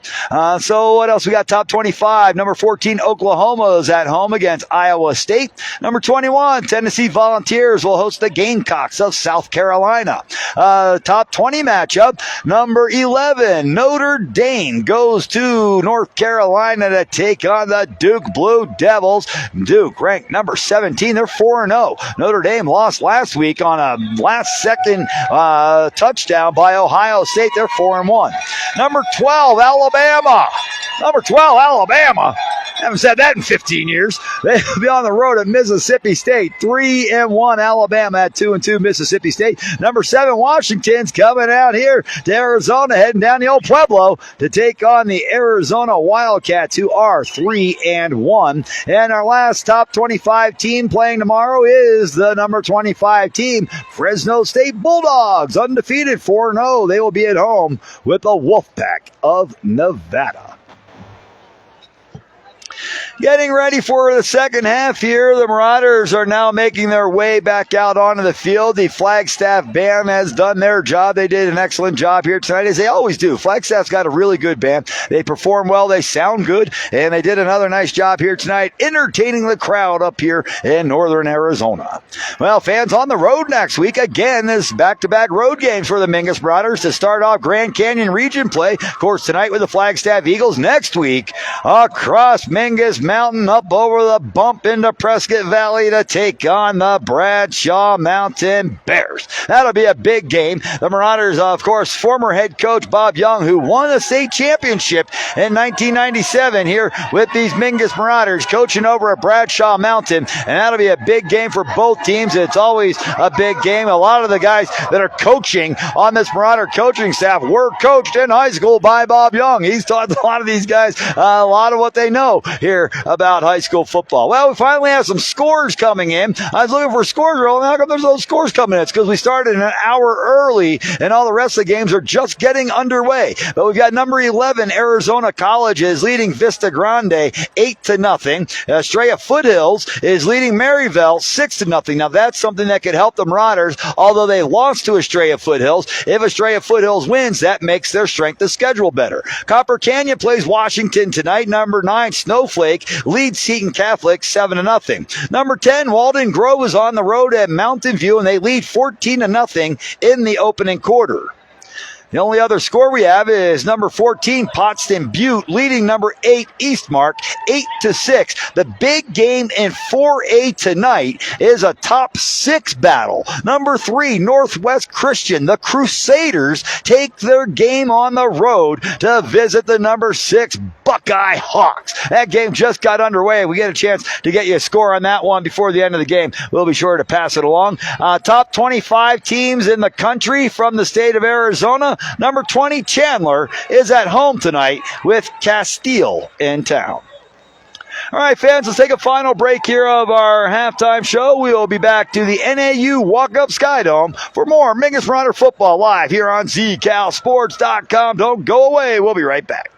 Speaker 6: So what else? We got top 25. Number 14, Oklahoma is at home against Iowa State. Number 21, Tennessee Volunteers will host the Gamecocks of South Carolina. Top 20 matchup. Number 11, Notre Dame goes to North Carolina to take on the Duke Blue Devils. Duke ranked number 17. They're 4-0. Notre Dame lost last week on a last-second touchdown by Ohio State. They're 4-1. Number 12, Alabama. Number 12, Alabama. Haven't said that in 15 years. They'll be on the road at Mississippi State. 3-1 Alabama at 2-2 Mississippi State. Number 7, Washington's coming out here to Arizona, heading down the old Pueblo to take on the Arizona Wildcats, who are 3-1. And our last top 25 team playing tomorrow is the number 25 team, Fresno State Bulldogs, undefeated 4-0. They will be at home with the Wolfpack of Nevada. Getting ready for the second half here. The Marauders are now making their way back out onto the field. The Flagstaff band has done their job. They did an excellent job here tonight, as they always do. Flagstaff's got a really good band. They perform well. They sound good. And they did another nice job here tonight, entertaining the crowd up here in northern Arizona. Well, fans, on the road next week. Again, this back-to-back road games for the Mingus Marauders to start off Grand Canyon Region play. Of course, tonight with the Flagstaff Eagles. Next week, across Mingus
Speaker 8: Mountain up over the bump into Prescott Valley to take on the Bradshaw Mountain Bears. That'll be a big game. The Marauders, of course, former head coach Bob Young, who won the state championship in 1997 here with these Mingus Marauders, coaching over at Bradshaw Mountain, and that'll be a big game for both teams. It's always a big game. A lot of the guys that are coaching on this Marauder coaching staff were coached in high school by Bob Young. He's taught a lot of these guys a lot of what they know here about high school football. Well, we finally have some scores coming in. I was looking for scores earlier. How come there's no scores coming in? It's because we started an hour early, and all the rest of the games are just getting underway. But we've got number 11, Arizona College is leading Vista Grande 8-0. Estrella Foothills is leading Maryville 6-0. Now, that's something that could help the Marauders, although they lost to Estrella Foothills. If Estrella Foothills wins, that makes their strength of schedule better. Copper Canyon plays Washington tonight. Number 9, Snowflake leads Seton Catholic 7-0. Number 10, Walden Grove is on the road at Mountain View, and they lead 14-0 in the opening quarter. The only other score we have is number 14, Potsdam Butte, leading number 8, Eastmark, 8-6. The big game in 4A tonight is a top 6 battle. Number 3, Northwest Christian. The Crusaders take their game on the road to visit the number 6 Buckeye Hawks. That game just got underway. We get a chance to get you a score on that one before the end of the game. We'll be sure to pass it along. Top 25 teams in the country from the state of Arizona. Number 20, Chandler, is at home tonight with Castile in town. All right, fans, let's take a final break here of our halftime show. We will be back to the NAU Walk-Up Skydome for more Mingus Marauder football live here on zcalsports.com. Don't go away. We'll be right back.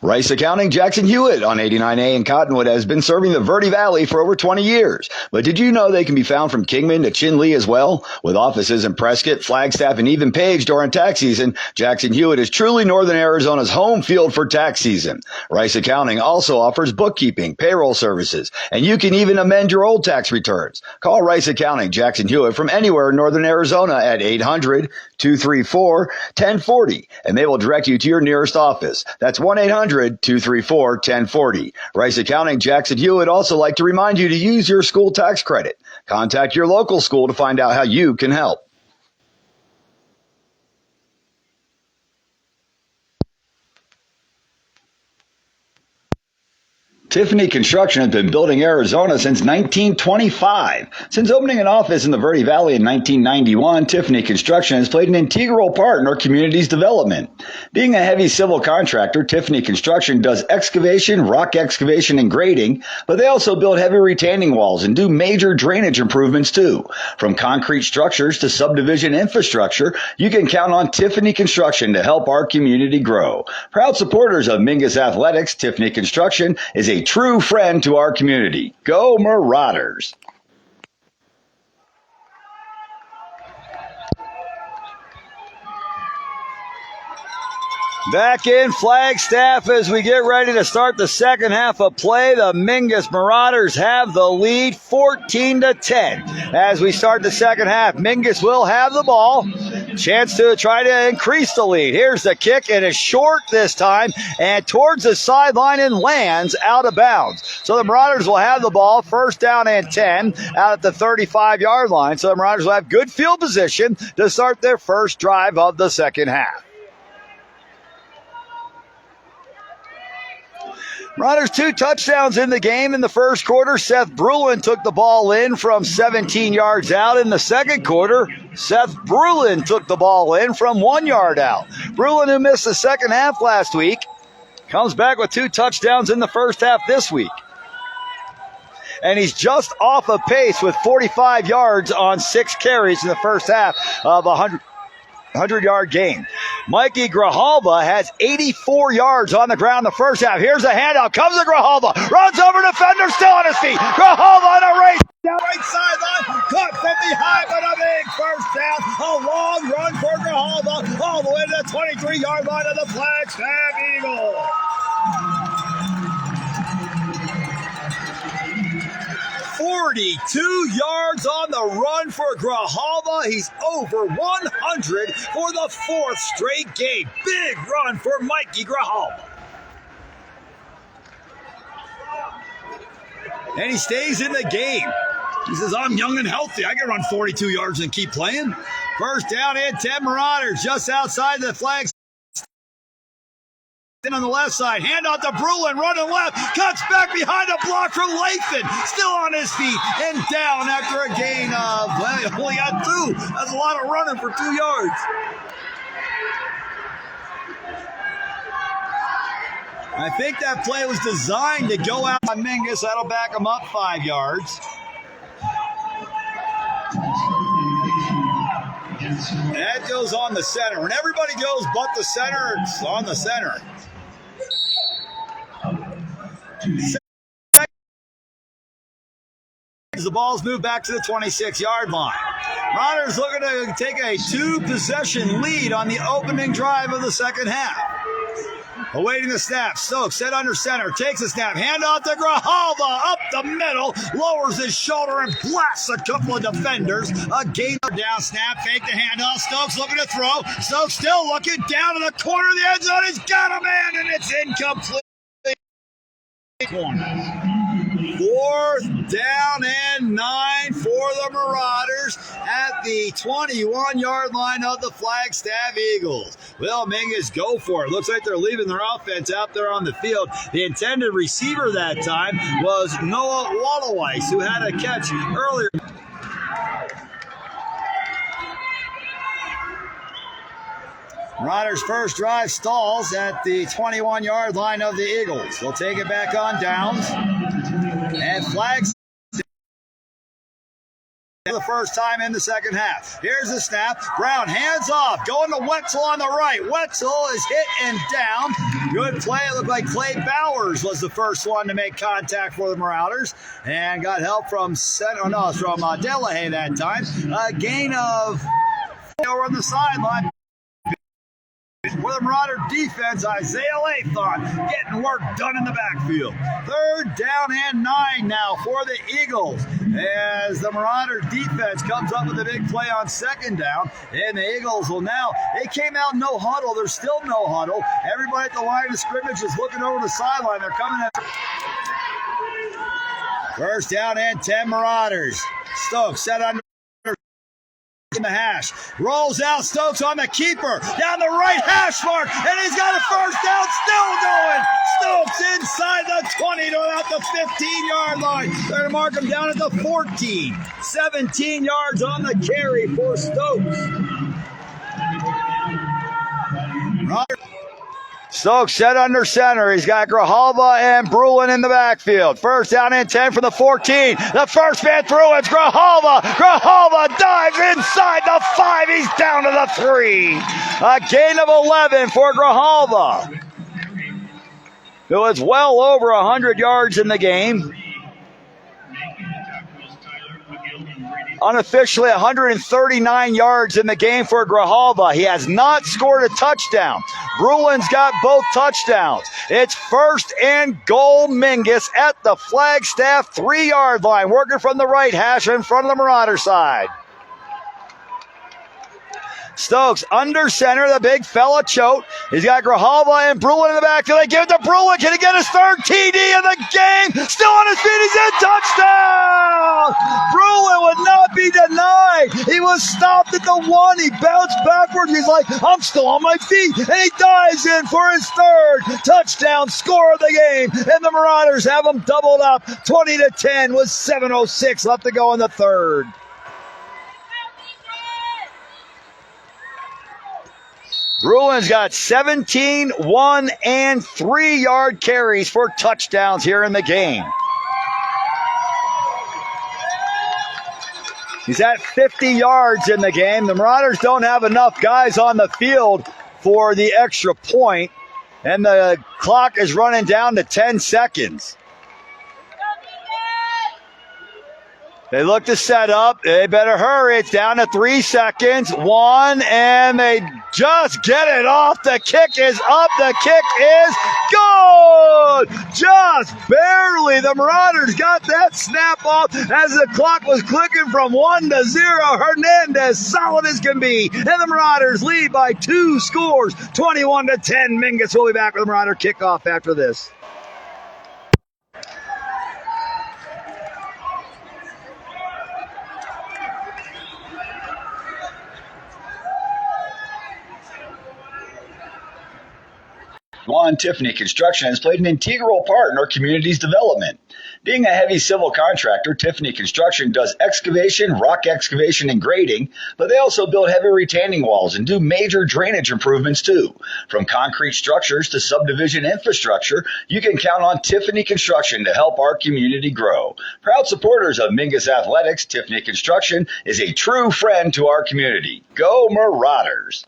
Speaker 8: Rice Accounting Jackson Hewitt on 89A in Cottonwood has been serving the Verde Valley for over 20 years. But did you know they can be found from Kingman to Chinle as well? With offices in Prescott, Flagstaff, and even Page during tax season, Jackson Hewitt is truly Northern Arizona's home field for tax season. Rice Accounting also offers bookkeeping, payroll services, and you can even amend your old tax returns. Call Rice Accounting Jackson Hewitt from anywhere in Northern Arizona at 800-234-1040, and they will direct you to your nearest office. That's 1-800-234-1040. Rice Accounting Jackson Hewitt also like to remind you to use your school tax credit. Contact your local school to find out how you can help. Tiffany Construction has been building Arizona since 1925. Since opening an office in the Verde Valley in 1991, Tiffany Construction has played an integral part in our community's development. Being a heavy civil contractor, Tiffany Construction does excavation, rock excavation, and grading, but they also build heavy retaining walls and do major drainage improvements too. From concrete structures to subdivision infrastructure, you can count on Tiffany Construction to help our community grow. Proud supporters of Mingus Athletics, Tiffany Construction is a true friend to our community. Go Marauders! Back in Flagstaff as we get ready to start the second half of play. The Mingus Marauders have the lead 14-10. As we start the second half, Mingus will have the ball. Chance to try to increase the lead. Here's the kick, and it's short this time and towards the sideline and lands out of bounds. So the Marauders will have the ball, first down and 10 out at the 35-yard line. So the Marauders will have good field position to start their first drive of the second half. Marauders 2 touchdowns in the game in the first quarter. Seth Brulin took the ball in from 17 yards out. In the second quarter, Seth Brulin took the ball in from 1 yard out. Brulin, who missed the second half last week, comes back with 2 touchdowns in the first half this week. And he's just off of pace with 45 yards on 6 carries in the first half of 100-yard game. Mikey Grijalva has 84 yards on the ground the first half. Here's a handout. Comes to Grijalva. Runs over defender. Still on his feet. Grijalva on a race. Down right sideline. Caught from behind, but a big first down. A long run for Grijalva. All the way to the 23-yard line of the Flagstaff Eagles. 4
Speaker 6: 42 yards on the run for Grijalva. He's over 100 for the 4th straight game. Big run for Mikey Grijalva. And he stays in the game. He says, I'm young and healthy. I can run 42 yards and keep playing. First down and 10 Marauders just outside the flag. On the left side, hand out to Brulin, running left, cuts back behind a block from Lathan, still on his feet, and down after a gain of, well, he only got 2. That's a lot of running for 2 yards. I think that play was designed to go out on Mingus. That'll back him up 5 yards. That goes on the center. When everybody goes but the center, it's on the center. The ball's moved back to the 26-yard line. Marauders looking to take a 2-possession lead on the opening drive of the second half. Awaiting the snap, Stokes set under center, takes a snap, hand off to Grijalva, up the middle, lowers his shoulder and blasts a couple of defenders. A gain down snap, fake the handoff, Stokes looking to throw, Stokes still looking down to the corner of the end zone, he's got a man and it's incomplete. Corner. 4th down and 9 for the Marauders at the 21-yard line of the Flagstaff Eagles. Will Mingus go for it? Looks like they're leaving their offense out there on the field. The intended receiver that time was Noah Walloweiss, who had a catch earlier. Marauders' first drive stalls at the 21-yard line of the Eagles. They'll take it back on downs. And flags for the first time in the second half. Here's the snap. Brown hands off. Going to Wetzel on the right. Wetzel is hit and down. Good play. It looked like Clay Bowers was the first one to make contact for the Marauders. And got help from Delahaye that time. A gain of over on the sideline. For the Marauder defense, Isaiah Lathan getting work done in the backfield. 3rd down and 9 now for the Eagles as the Marauder defense comes up with a big play on 2nd down. And the Eagles will now, they came out no huddle. There's still no huddle. Everybody at the line of scrimmage is looking over the sideline. They're coming at 1st down and 10 Marauders. Stokes set on in the hash, rolls out, Stokes on the keeper, down the right hash mark, and he's got a first down, still going. Stokes inside the 20 to about the 15-yard line. They're going to mark him down at the 14. 17 yards on the carry for Stokes. Stokes set under center. He's got Grijalva and Brulin in the backfield. 1st down and 10 from the 14. The first man through, it's Grijalva. Grijalva dives inside the 5. He's down to the 3. A gain of 11 for Grijalva, who is well over 100 yards in the game. Unofficially 139 yards in the game for Grijalva. He has not scored a touchdown. Brulin's got both touchdowns. It's 1st and goal Mingus at the Flagstaff 3-yard line, working from the right hash in front of the Marauder side. Stokes under center, the big fella choke. He's got Grijalva and Brulin in the backfield. They give it to Brulin. Can he get his 3rd TD of the game? Still on his feet. He's in. Touchdown! Brulin would not be denied. He was stopped at the 1. He bounced backwards. He's like, I'm still on my feet. And he dives in for his 3rd touchdown score of the game. And the Marauders have him doubled up 20-10 with 7:06 left to go in the 3rd. Brulin's got 17, 1, and 3-yard carries for touchdowns here in the game. He's at 50 yards in the game. The Marauders don't have enough guys on the field for the extra point, and the clock is running down to 10 seconds. They look to set up. They better hurry. It's down to 3 seconds. 1, and they just get it off. The kick is up. The kick is good. but just barely the Marauders got that snap off as the clock was clicking from 1-0. Hernandez, solid as can be, and the Marauders lead by 2 scores, 21-10. Mingus will be back with the Marauder kickoff after this.
Speaker 8: One, Tiffany Construction has played an integral part in our community's development. Being a heavy civil contractor, Tiffany Construction does excavation, rock excavation, and grading, but they also build heavy retaining walls and do major drainage improvements too. From concrete structures to subdivision infrastructure, you can count on Tiffany Construction to help our community grow. Proud supporters of Mingus Athletics, Tiffany Construction is a true friend to our community. Go Marauders!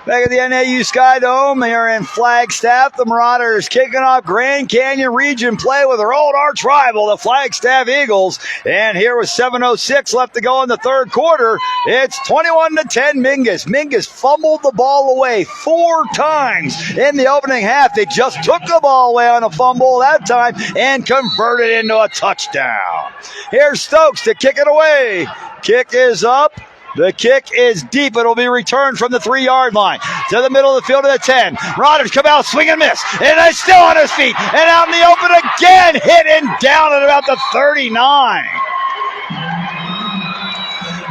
Speaker 6: Back at the NAU Sky Dome here in Flagstaff, the Marauders kicking off Grand Canyon Region play with their old arch rival, the Flagstaff Eagles. And here with 7:06 left to go in the third quarter, it's 21-10 Mingus. Mingus fumbled the ball away 4 times in the opening half. They just took the ball away on a fumble that time and converted into a touchdown. Here's Stokes to kick it away. Kick is up. The kick is deep. It'll be returned from the 3-yard line to the middle of the field to the 10. Marauders come out, swing and miss, and they're still on his feet, and out in the open again, hit and down at about the 39.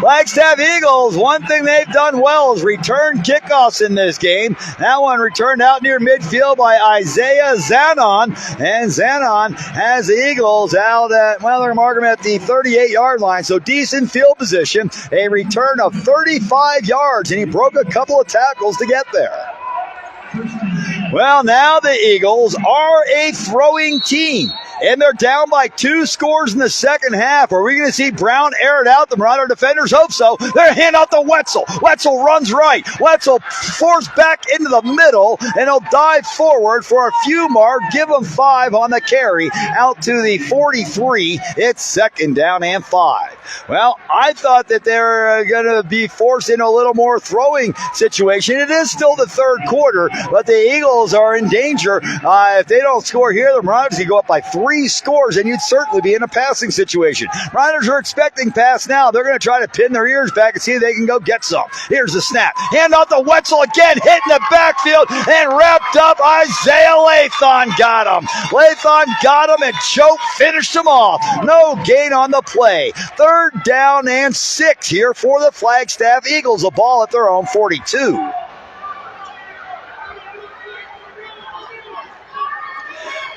Speaker 6: Flagstaff Eagles, one thing they've done well is return kickoffs in this game. That one returned out near midfield by Isaiah Zanon, and Zanon has the Eagles out at, well, they're marking at the 38-yard line, so decent field position. A return of 35 yards, and he broke a couple of tackles to get there. Well, now the Eagles are a throwing team, and they're down by 2 scores in the second half. Are we going to see Brown air it out? The Marauder defenders hope so. They're hand out to Wetzel. Wetzel runs right. Wetzel forced back into the middle, and he'll dive forward for a few more. Give him 5 on the carry out to the 43. It's second down and 5. Well, I thought that they're going to be forced into a little more throwing situation. It is still the third quarter, but the Eagles are in danger. If they don't score here, the Marauders can go up by 3 scores, and you'd certainly be in a passing situation. Marauders are expecting pass now. They're going to try to pin their ears back and see if they can go get some. Here's the snap. Hand off to Wetzel again, hit in the backfield, and wrapped up. Isaiah Lathon got him. Lathon got him and choke finished him off. No gain on the play. Third down and 6 here for the Flagstaff Eagles. A ball at their own 42.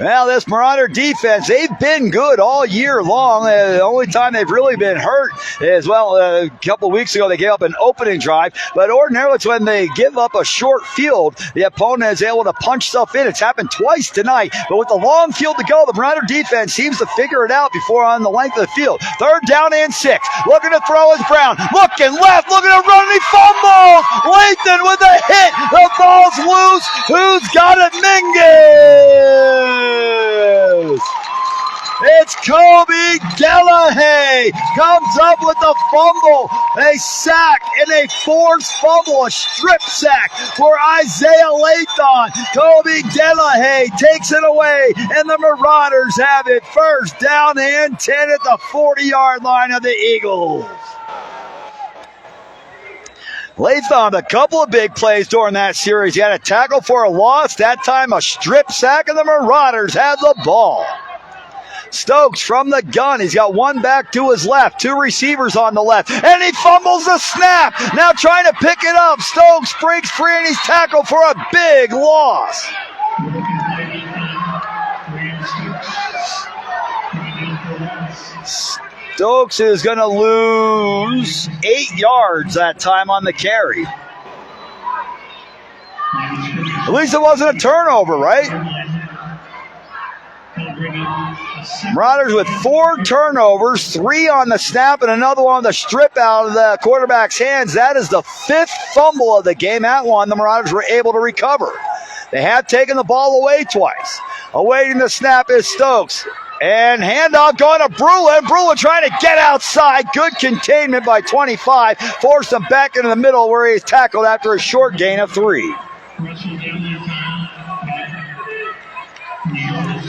Speaker 6: Well, this Marauder defense, they've been good all year long. The only time they've really been hurt is, well, a couple of weeks ago they gave up an opening drive. But ordinarily it's when they give up a short field, the opponent is able to punch stuff in. It's happened twice tonight. But with the long field to go, the Marauder defense seems to figure it out before on the length of the field. Third down and 6. Looking to throw is Brown. Looking left, looking to run, and he fumbles. Lathan with a hit. The ball's loose. Who's got it? Mingus. It's Kobe Delahaye comes up with the fumble, a sack, and a forced fumble, a strip sack for Isaiah Lathon. Kobe Delahaye takes it away, and the Marauders have it first down and 10 at the 40-yard line of the Eagles. Lathon, a couple of big plays during that series. He had a tackle for a loss, that time a strip sack, and the Marauders have the ball. Stokes from the gun. He's got one back to his left, 2 receivers on the left, and he fumbles the snap. Now trying to pick it up. Stokes breaks free, and he's tackled for a big loss. Stokes is going to lose 8 yards that time on the carry. At least it wasn't a turnover, right? Marauders with 4 turnovers, 3 on the snap and another one on the strip out of the quarterback's hands. That is the 5th fumble of the game. That one the Marauders were able to recover. They have taken the ball away twice. Awaiting the snap is Stokes. And handoff going to Brulin. Brulin trying to get outside. Good containment by 25. Forced him back into the middle where he's tackled after a short gain of 3.
Speaker 5: Wrestle down there time by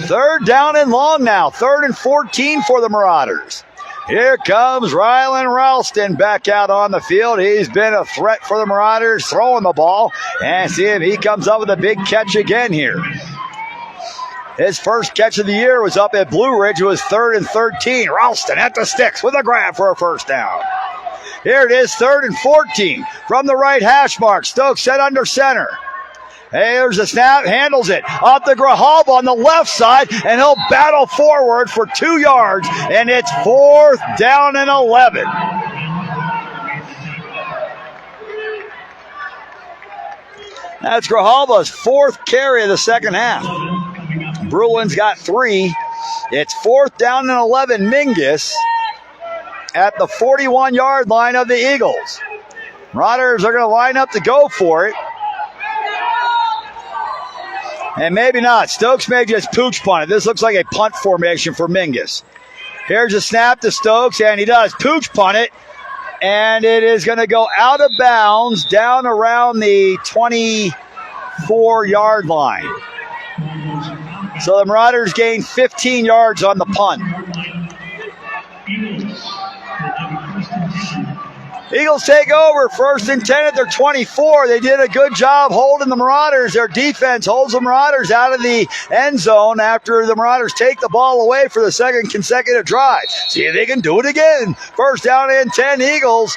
Speaker 8: Third down and long now. 3rd and 14 for the Marauders. Here comes Rylan Ralston back out on the field. He's been a threat for the Marauders, throwing the ball. And see if he comes up with a big catch again here. His first catch of the year was up at Blue Ridge. It was 3rd and 13. Ralston at the sticks with a grab for a first down. Here it is, 3rd and 14 from the right hash mark. Stokes set under center. Here's the snap, handles it off the Grijalva on the left side, and he'll battle forward for 2 yards, and it's 4th down and 11. That's Grijalva's 4th carry of the second half. Bruin's got 3. It's 4th down and 11. Mingus at the 41-yard line of the Eagles. Marauders are going to line up to go for it. And maybe not. Stokes may just pooch punt it. This looks like a punt formation for Mingus. Here's a snap to Stokes, and he does pooch punt it. And it is going to go out of bounds down around the 24-yard line. So the Marauders gain 15 yards on the punt. Eagles take over, 1st and 10 at their 24. They did a good job holding the Marauders. Their defense holds the Marauders out of the end zone after the Marauders take the ball away for the 2nd consecutive drive. See if they can do it again. 1st down and 10 Eagles.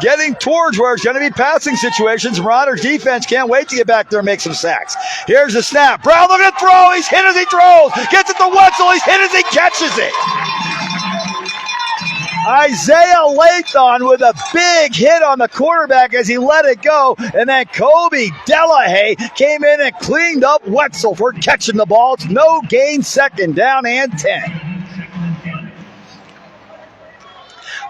Speaker 8: Getting towards where it's going to be passing situations. Marauders defense can't wait to get back there and make some sacks. Here's the snap. Brown looking to throw. He's hit as he throws. Gets it to Wetzel. He's hit as he catches it. Isaiah Lathon with a big hit on the quarterback as he let it go. And then Kobe Delahaye came in and cleaned up Wetzel for catching the ball. It's no gain, 2nd down and 10.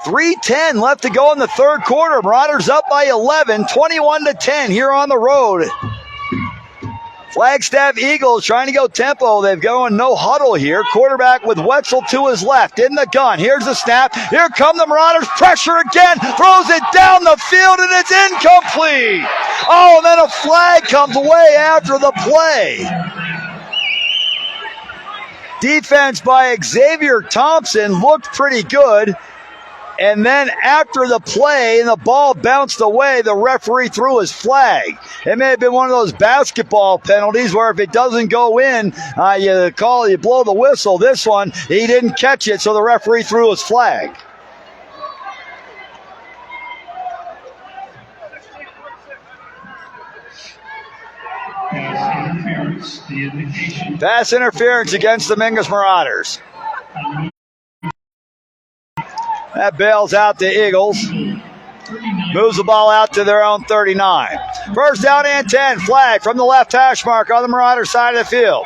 Speaker 8: 3:10 left to go in the 3rd quarter. Marauders up by 11, 21-10 here on the road. Flagstaff Eagles trying to go tempo. They've going no huddle here. Quarterback with Wetzel to his left in the gun. Here's the snap. Here come the Marauders. Pressure again. Throws it down the field, and it's incomplete. Oh, and then a flag comes way after the play. Defense by Xavier Thompson looked pretty good. And then after the play and the ball bounced away, the referee threw his flag. It may have been one of those basketball penalties where if it doesn't go in, you blow the whistle. This one, he didn't catch it, so the referee threw his flag. Pass interference against the Mingus Marauders. That bails out the Eagles. Moves the ball out to their own 39. 1st down and 10. Flag from the left hash mark on the Marauder side of the field.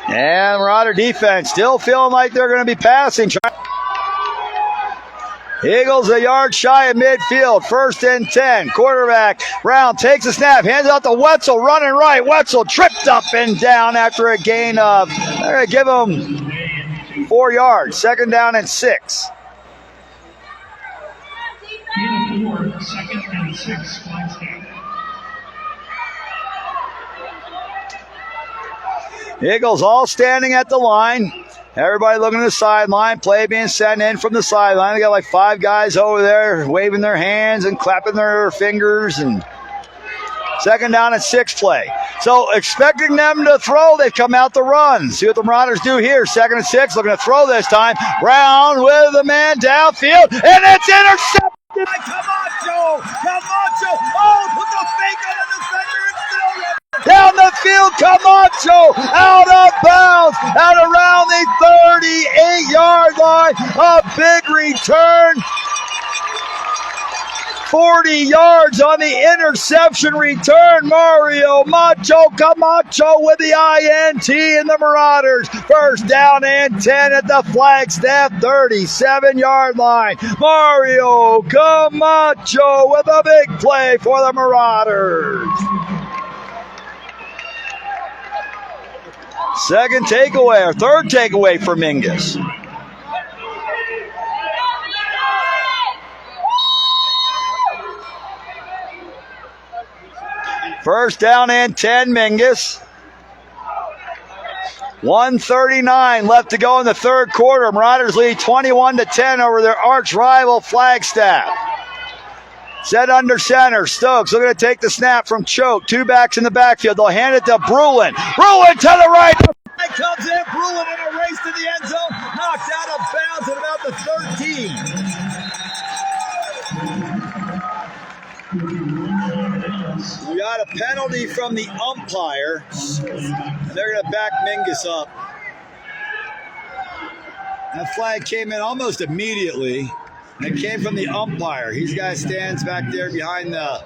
Speaker 8: And Marauder defense still feeling like they're going to be passing. Eagles a yard shy of midfield. 1st and 10. Quarterback Brown takes a snap. Hands out to Wetzel. Running right. Wetzel tripped up and down after a gain of, they're going to give him 4 yards. 2nd down and 6.
Speaker 5: 2nd and 6. Flagstaff.
Speaker 8: Eagles all standing at the line. Everybody looking at the sideline. Play being sent in from the sideline. They got like 5 guys over there waving their hands and clapping their fingers. And 2nd down and 6 play. So expecting them to throw, they come out to run. See what the Marauders do here. 2nd and 6, looking to throw this time. Brown with the man downfield, and it's intercepted by Camacho. Camacho, put the fake on the defender and still down the field. Camacho out of bounds at around the 38-yard line. A big return. 40 yards on the interception return. Mario Macho Camacho with the INT in the Marauders. 1st down and 10 at the Flagstaff 37-yard line. Mario Camacho with a big play for the Marauders. 2nd takeaway, or 3rd takeaway for Mingus. First down and 10, Mingus. 1:39 left to go in the third quarter. Marauders lead 21-10 over their arch rival Flagstaff. Set under center. Stokes looking to take the snap from Choke. Two backs in the backfield. They'll hand it to Brulin. Brulin to the right. Comes in. Brulin in a race to the end zone. Knocked out of bounds at about the 13. We got a penalty from the umpire. They're going to back Mingus up. That flag came in almost immediately. It came from the umpire. He's guy stands back there behind the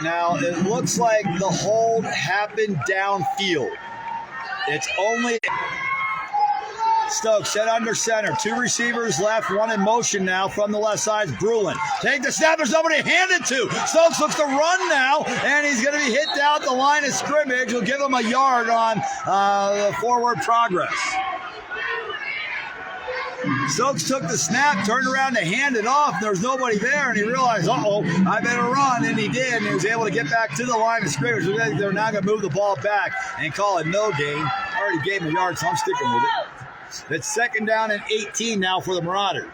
Speaker 8: Now it looks like the hold happened downfield. It's only Stokes set under center. Two receivers left, one in motion now from the left side. Brulin. Take the snap. There's nobody to hand it to. Stokes looks to run now, and he's going to be hit down the line of scrimmage. Will give him a yard on the forward progress. Stokes took the snap, turned around to hand it off. There was nobody there, and he realized, uh-oh, I better run, and he did, and he was able to get back to the line of scrimmage. They're now going to move the ball back and call it no gain. I already gave him a yard, so I'm sticking with it. It's second down and 18 now for the Marauders.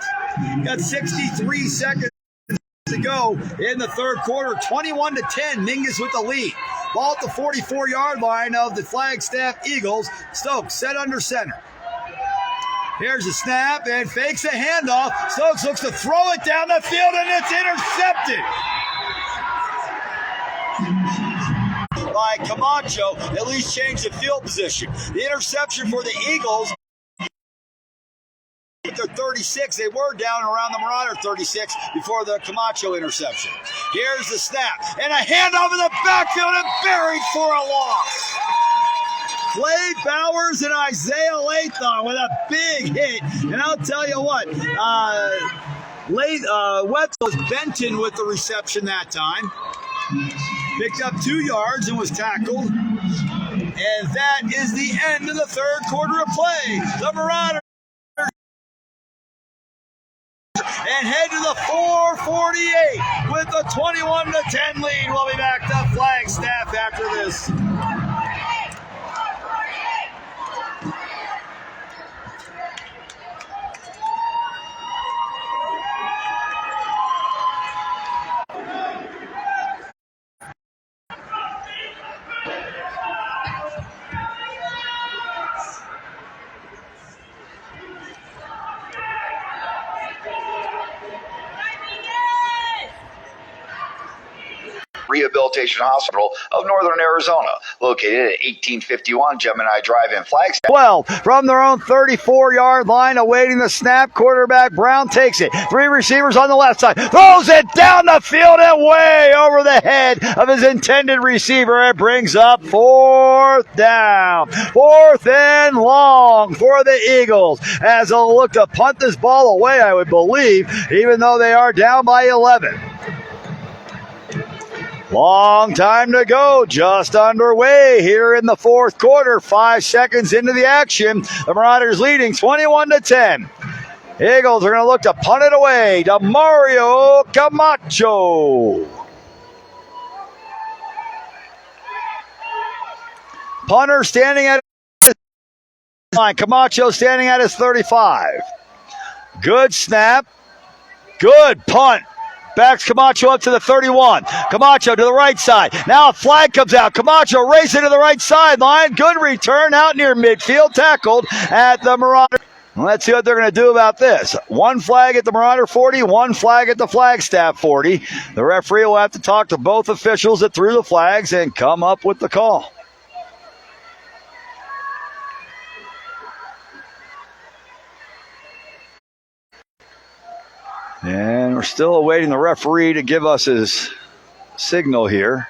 Speaker 8: Got 63 seconds to go in the third quarter. 21-10, Mingus with the lead. Ball at the 44-yard line of the Flagstaff Eagles. Stokes set under center. Here's a snap and fakes a handoff. Stokes looks to throw it down the field, and it's intercepted by Camacho. At least change the field position. The interception for the Eagles. They're 36. They were down around the Marauder 36 before the Camacho interception. Here's the snap and a handoff in the backfield and buried for a loss. Clay Bowers and Isaiah Lathon with a big hit. And I'll tell you what, Wetzel was Benton with the reception that time. Picked up 2 yards and was tackled. And that is the end of the third quarter of play. The Marauders and head to the 448 with a 21-10 lead. We'll be back to Flagstaff after this.
Speaker 6: Rehabilitation Hospital of Northern Arizona, located at 1851 Gemini Drive in Flagstaff.
Speaker 8: 12 from their own 34-yard line, awaiting the snap. Quarterback Brown takes it. 3 receivers on the left side. Throws it down the field and way over the head of his intended receiver. It brings up 4th down. 4th and long for the Eagles as they'll look to punt this ball away, I would believe, even though they are down by 11. Long time to go, just underway here in the fourth quarter. 5 seconds into the action. The Marauders leading 21-10. Eagles are going to look to punt it away to Mario Camacho. Punter standing at his line. Camacho standing at his 35. Good snap. Good punt. Backs Camacho up to the 31. Camacho to the right side. Now a flag comes out. Camacho racing to the right sideline. Good return out near midfield. Tackled at the Marauder. Let's see what they're going to do about this. 1 flag at the Marauder 40, 1 flag at the Flagstaff 40. The referee will have to talk to both officials that threw the flags and come up with the call. And we're still awaiting the referee to give us his signal here.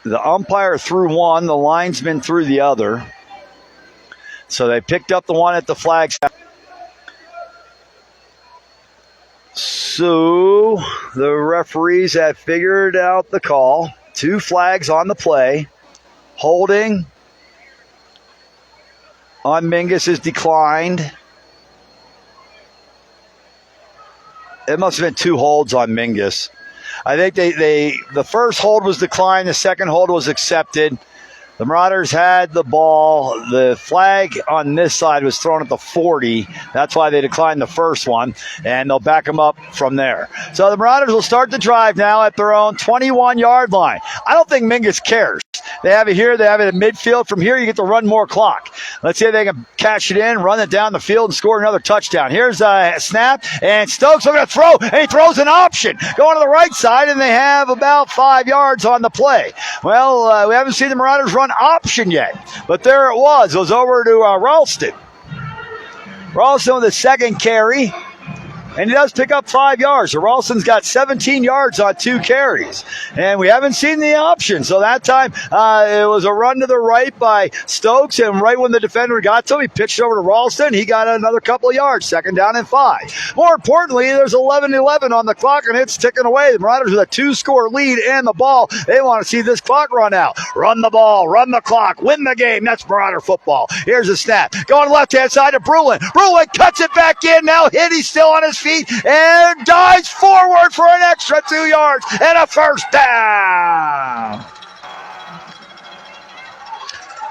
Speaker 8: The umpire threw one, the linesman threw the other. So they picked up the one at the Flagstaff. So the referees have figured out the call. 2 flags on the play. Holding on Mingus is declined. It must have been 2 holds on Mingus. I think the first hold was declined. The second hold was accepted. The Marauders had the ball. The flag on this side was thrown at the 40. That's why they declined the first one, and they'll back them up from there. So the Marauders will start the drive now at their own 21-yard line. I don't think Mingus cares. They have it here. They have it at midfield. From here, you get to run more clock. Let's see if they can cash it in, run it down the field, and score another touchdown. Here's a snap, and Stokes looking to throw, and he throws an option. Going to the right side, and they have about 5 yards on the play. Well, we haven't seen the Marauders run option yet, but there it was. It was over to Ralston. Ralston with the second carry. And he does pick up 5 yards. So Ralston's got 17 yards on 2 carries. And we haven't seen the option. So that time it was a run to the right by Stokes. And right when the defender got to him, he pitched over to Ralston. He got another couple of yards. 2nd down and 5. More importantly, there's 11-11 on the clock, and it's ticking away. The Marauders with a 2-score lead and the ball. They want to see this clock run out. Run the ball, run the clock, win the game. That's Marauder football. Here's a snap. Going left-hand side to Brulin. Brulin cuts it back in. Now hit. He's still on his feet and dives forward for an extra 2 yards and a first down.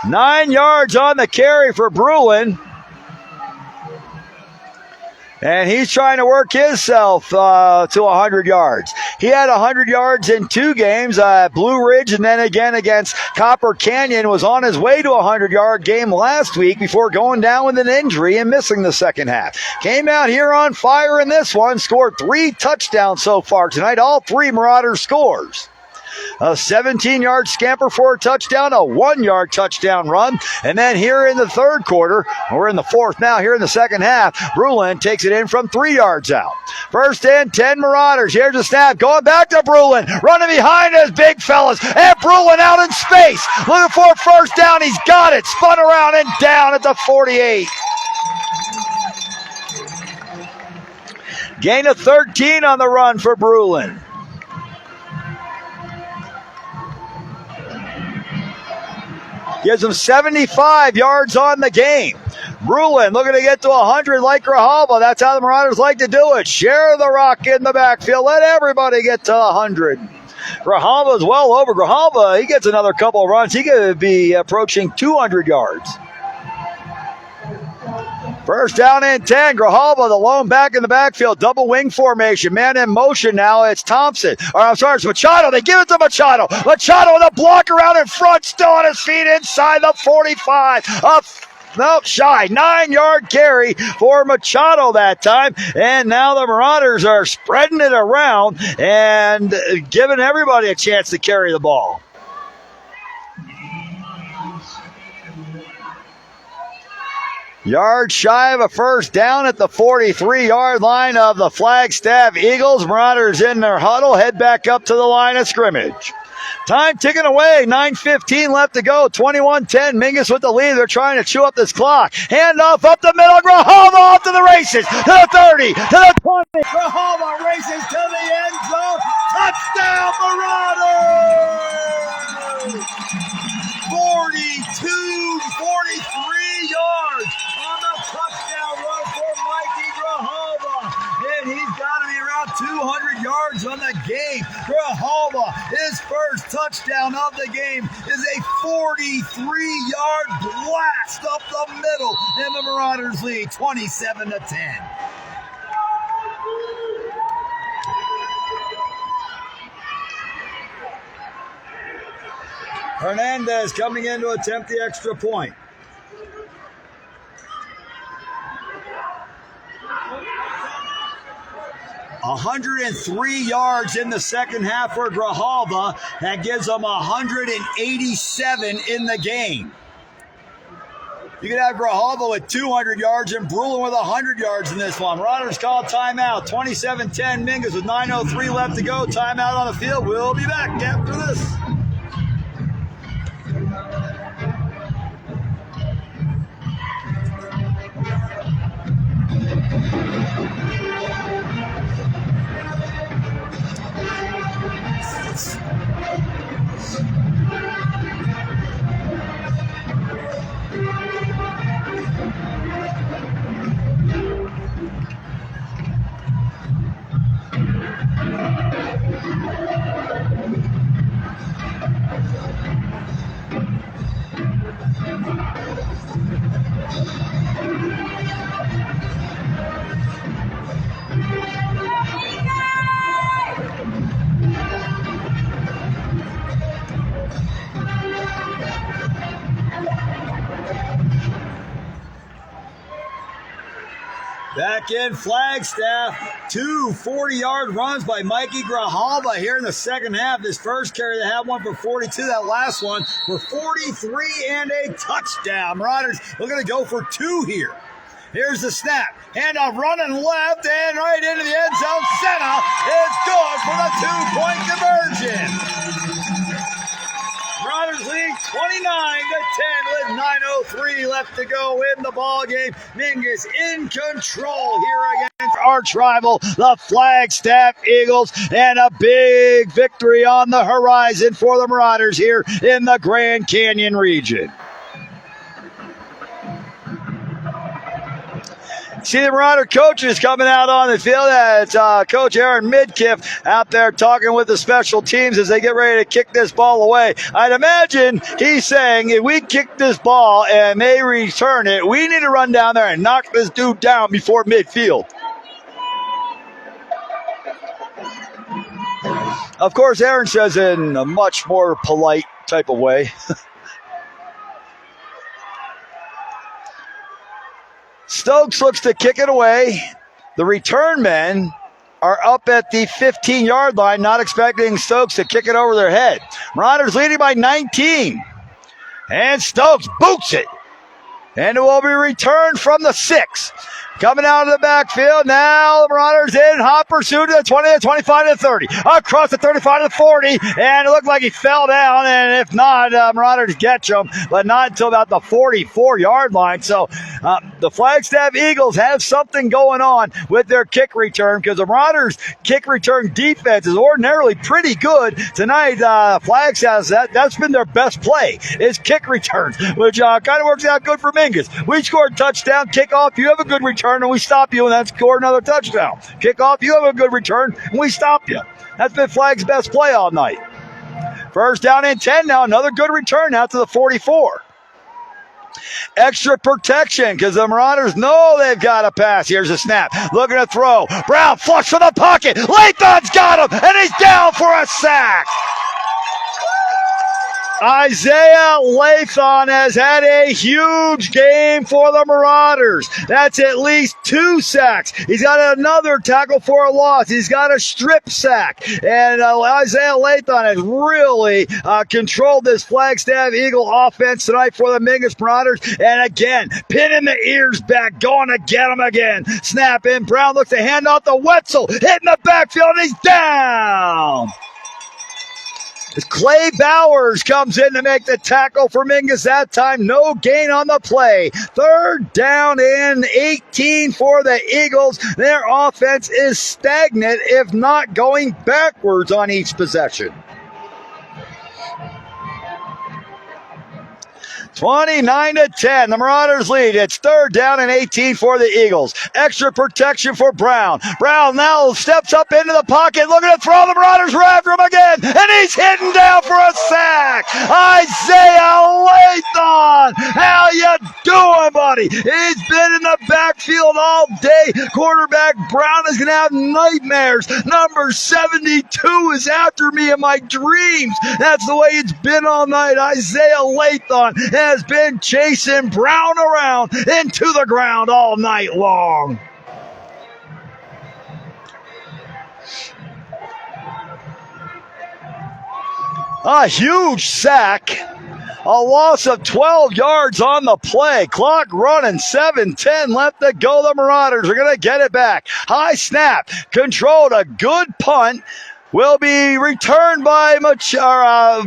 Speaker 8: 9 yards on the carry for Brulin. And he's trying to work himself to 100 yards. He had 100 yards in 2 games, Blue Ridge, and then again against Copper Canyon. Was on his way to a 100-yard game last week before going down with an injury and missing the second half. Came out here on fire in this one, scored 3 touchdowns so far tonight, all 3 Marauders scores. A 17-yard scamper for a touchdown, a 1-yard touchdown run. And then here in the third quarter, we're in the fourth now, here in the second half, Brulin takes it in from 3 yards out. 1st and 10 Marauders. Here's a snap. Going back to Brulin. Running behind his big fellas. And Brulin out in space. Looking for a first down. He's got it. Spun around and down at the 48. Gain of 13 on the run for Brulin. Gives him 75 yards on the game. Brulin looking to get to 100 like Grijalva. That's how the Marauders like to do it. Share the rock in the backfield. Let everybody get to 100. Grijalva is well over. Grijalva, he gets another couple of runs. He could be approaching 200 yards. 1st down and 10. Grijalva, the lone back in the backfield. Double wing formation. Man in motion now. It's Thompson. It's Machado. They give it to Machado. Machado with a blocker out in front. Still on his feet inside the 45. Shy. 9-yard carry for Machado that time. And now the Marauders are spreading it around and giving everybody a chance to carry the ball. Yard shy of a first down at the 43-yard line of the Flagstaff Eagles. Marauders in their huddle, head back up to the line of scrimmage. Time ticking away, 9:15 left to go, 21-10. Mingus with the lead. They're trying to chew up this clock. Handoff up the middle. Grijalva off to the races, to the 30, to the 20. Grijalva races to the end zone. Touchdown, Marauders! 42, 43 yards on the touchdown run for Mikey Grijalva. And he's got to be around 200 yards on the game. Grijalva, his first touchdown of the game is a 43-yard blast up the middle. And the Marauders lead 27-10. Hernandez coming in to attempt the extra point. $103 yards in the second half for Grijalva. That gives them 187 in the game. You could have Grijalva with 200 yards and Brulin with 100 yards in this one. Marauders call timeout. 27-10. Mingus with 9:03 left to go. Timeout on the field. We'll be back after this.
Speaker 6: Back in Flagstaff, two 40-yard runs by Mikey Grijalva here in the second half. His first carry, they had one for 42. That last one for 43 and a touchdown. Marauders looking to go for two here. Here's the snap. Handoff running left and right into the end zone. Center is good for the two-point conversion. Marauders lead 29-10 with 9:03 left to go in the ball game. Mingus in control here against arch rival, the Flagstaff Eagles, and a big victory on the horizon for the Marauders here in the Grand Canyon region. See the Marauder coaches coming out on the field. It's Coach Aaron Midkiff out there talking with the special teams as they get ready to kick this ball away. I'd imagine he's saying, if we kick this ball and they return it, we need to run down there and knock this dude down before midfield. Of course, Aaron says in a much more polite type of way. Stokes looks to kick it away. The return men are up at the 15-yard line, not expecting Stokes to kick it over their head. Marauders leading by 19. And Stokes boots it. And it will be returned from the 6. Coming out of the backfield, now the Marauders in hot pursuit to the 20, the 25 to the 30. Across the 35 to the 40, and it looked like he fell down, and if not, Marauders catch him, but not until about the 44-yard line. So the Flagstaff Eagles have something going on with their kick return, because the Marauders' kick return defense is ordinarily pretty good. Tonight, Flagstaff, that's been their best play, is kick returns, which kind of works out good for Mingus. We scored touchdown, kickoff, you have a good return, and we stop you, and then score another touchdown. Kickoff, you have a good return, and we stop you. That's been Flag's best play all night. First down and 10 now, another good return out to the 44. Extra protection because the Marauders know they've got a pass. Here's a snap. Looking to throw. Brown flush from the pocket. Lathan's got him, and he's down for a sack. Isaiah Lathan has had a huge game for the Marauders. That's at least 2 sacks. He's got another tackle for a loss. He's got a strip sack. And Isaiah Lathan has really controlled this Flagstaff Eagle offense tonight for the Mingus Marauders. And again, pinning the ears back, going to get him again. Snap in. Brown looks to hand off to Wetzel. Hitting the backfield, and he's down. As Clay Bowers comes in to make the tackle for Mingus that time. No gain on the play. Third down and 18 for the Eagles. Their offense is stagnant, if not going backwards on each possession. 29-10, the Marauders lead. It's third down and 18 for the Eagles. Extra protection for Brown. Brown now steps up into the pocket, looking to throw. The Marauders are after him again, and he's hitting down for a sack. Isaiah Lathan, how you doing, buddy? He's been in the backfield all day. Quarterback Brown is going to have nightmares. Number 72 is after me in my dreams. That's the way it's been all night. Isaiah Lathan has been chasing Brown around into the ground all night long. A huge sack. A loss of 12 yards on the play. Clock running, 7:10 left to go. The Marauders are going to get it back. High snap, controlled, a good punt. Will be returned by Camacho.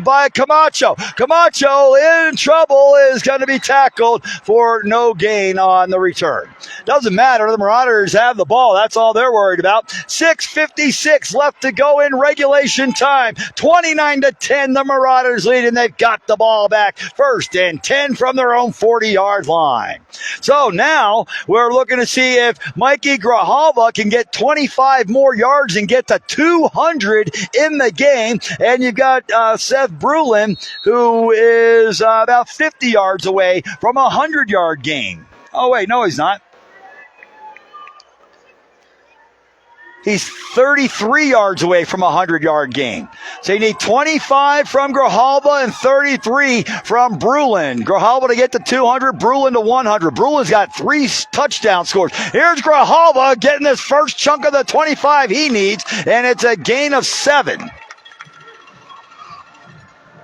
Speaker 6: Camacho in trouble, is going to be tackled for no gain on the return. Doesn't matter. The Marauders have the ball. That's all they're worried about. 6:56 left to go in regulation time. 29-10, the Marauders lead, and they've got the ball back. First and 10 from their own 40-yard line. So now we're looking to see if Mikey Grijalva can get 25 more yards and get to 200 in the game. And you've got Seth Brulin, who is about 50 yards away from a 100-yard gain. Oh, wait, no, he's not.
Speaker 8: He's 33 yards away from a 100-yard game. So you need 25 from Grijalva and 33 from Brulin. Grijalva to get to 200, Brulin to 100. Brulin's got 3 touchdown scores. Here's Grijalva getting this first chunk of the 25 he needs, and it's a gain of 7.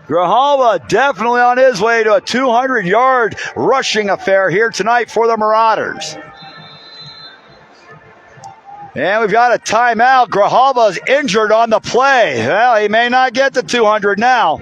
Speaker 8: Grijalva definitely on his way to a 200-yard rushing affair here tonight for the Marauders. And we've got a timeout. Grijalva's injured on the play. Well, he may not get to 200 now.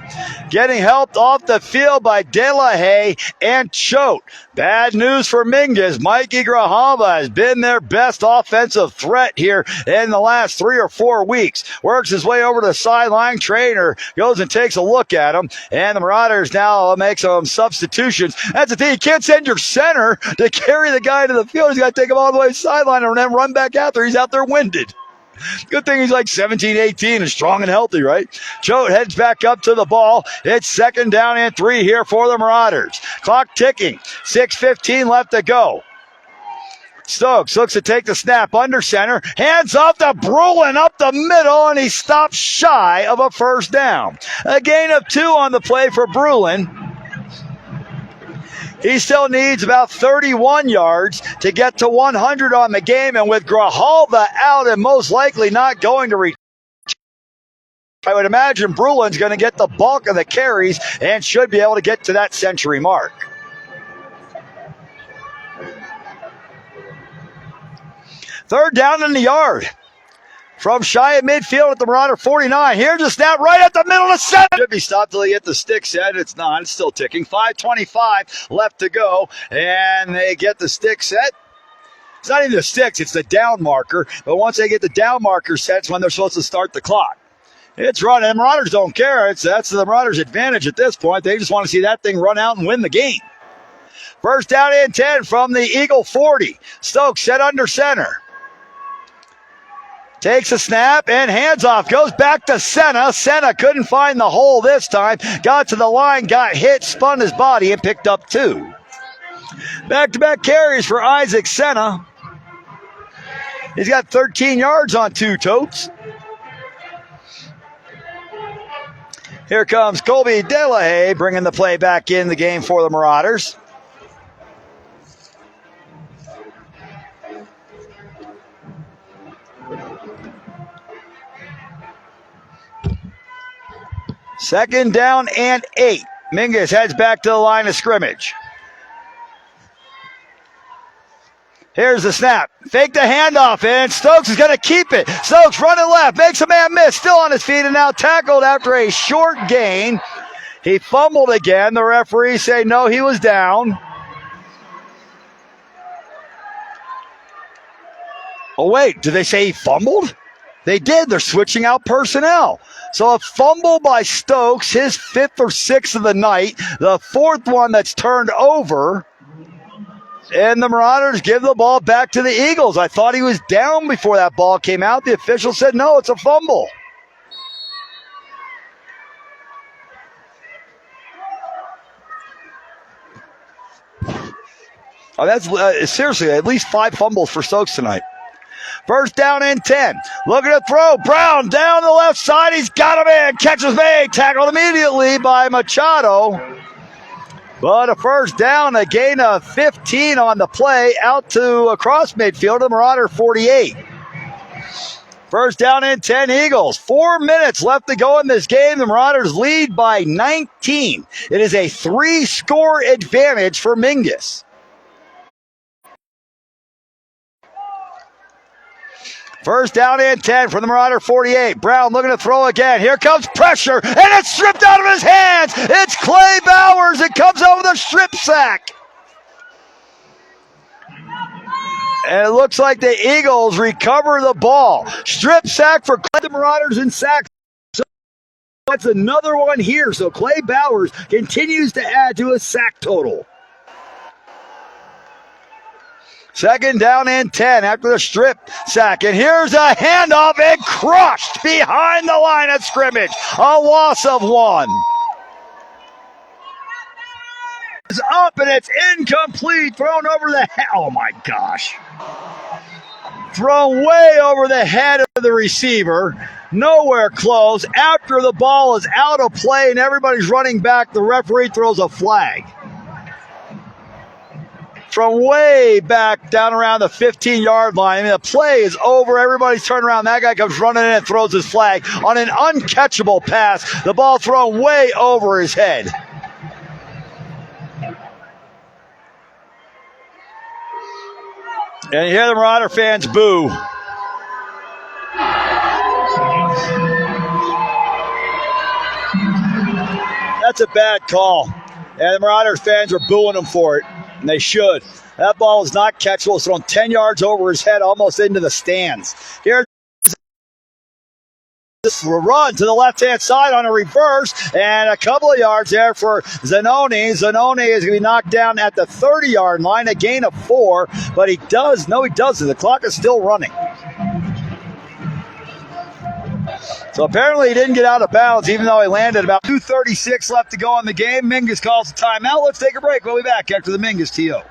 Speaker 8: Getting helped off the field by Delahaye and Choate. Bad news for Mingus. Mikey Grijalva has been their best offensive threat here in the last 3 or 4 weeks. Works his way over to the sideline. Trainer goes and takes a look at him. And the Marauders now make some substitutions. That's the thing. You can't send your center to carry the guy to the field. He's got to take him all the way to the sideline and then run back out there. He's out there winded. Good thing he's like 17, 18 and strong and healthy, right? Choate heads back up to the ball. It's 2nd down and 3 here for the Marauders. Clock ticking. 6:15 left to go. Stokes looks to take the snap under center. Hands off to Brulin up the middle, and he stops shy of a first down. A gain of 2 on the play for Brulin. He still needs about 31 yards to get to 100 on the game, and with Grijalva out and most likely not going to return, I would imagine Brulin's going to get the bulk of the carries and should be able to get to that century mark. Third down in the yard. From shy of midfield at the Marauder 49. Here's a snap right at the middle of center. Should be stopped till they get the stick set. It's not. It's still ticking. 5:25 left to go. And they get the stick set. It's not even the sticks. It's the down marker. But once they get the down marker set, it's when they're supposed to start the clock. It's running. The Marauders don't care. That's the Marauders' advantage at this point. They just want to see that thing run out and win the game. First down and 10 from the Eagle 40. Stokes set under center. Takes a snap and hands off. Goes back to Senna. Senna couldn't find the hole this time. Got to the line, got hit, spun his body, and picked up 2. Back-to-back carries for Isaac Senna. He's got 13 yards on 2 totes. Here comes Colby Delahaye bringing the play back in the game for the Marauders. Second down and 8. Mingus heads back to the line of scrimmage. Here's the snap. Fake the handoff, and Stokes is going to keep it. Stokes running left, makes a man miss, still on his feet, and now tackled after a short gain. He fumbled again. The referees say no, he was down. Oh, wait, did they say he fumbled? They did. They're switching out personnel. So a fumble by Stokes, his 5th or 6th of the night, the 4th one that's turned over. And the Marauders give the ball back to the Eagles. I thought he was down before that ball came out. The official said, no, it's a fumble. Oh, that's seriously at least 5 fumbles for Stokes tonight. First down and 10. Looking to throw. Brown down the left side. He's got him in. Catches made. Tackled immediately by Machado. But a first down, a gain of 15 on the play out to across midfield, the Marauder 48. First down and 10 Eagles. 4 minutes left to go in this game. The Marauders lead by 19. It is a 3-score advantage for Mingus. First down and 10 from the Marauder 48. Brown looking to throw again. Here comes pressure, and it's stripped out of his hands. It's Clay Bowers. It comes over the strip sack. And it looks like the Eagles recover the ball. Strip sack for Clay. The Marauders in sack. So that's another one here. So Clay Bowers continues to add to his sack total. Second down and 10 after the strip sack. And here's a handoff and crushed behind the line of scrimmage. A loss of 1. It's up and it's incomplete. Thrown over the head. Oh my gosh.
Speaker 6: thrown way over the head of the receiver. Nowhere close. After the ball is out of play and everybody's running back, the referee throws a flag. From way back down around the 15-yard line. I mean, the play is over. Everybody's turning around. That guy comes running in and throws his flag on an uncatchable pass. The ball thrown way over his head. And you hear the Marauder fans boo. That's a bad call. And the Marauder fans are booing him for it. And they should. That ball was not catchable. It's thrown 10 yards over his head, almost into the stands. Here's this run to the left-hand side on a reverse, and a couple of yards there for Zanoni. Zanoni is going to be knocked down at the 30-yard line, a gain of 4, but he doesn't. The clock is still running. So apparently he didn't get out of bounds, even though he landed. About 2:36 left to go in the game. Mingus calls a timeout. Let's take a break. We'll be back after the Mingus TO.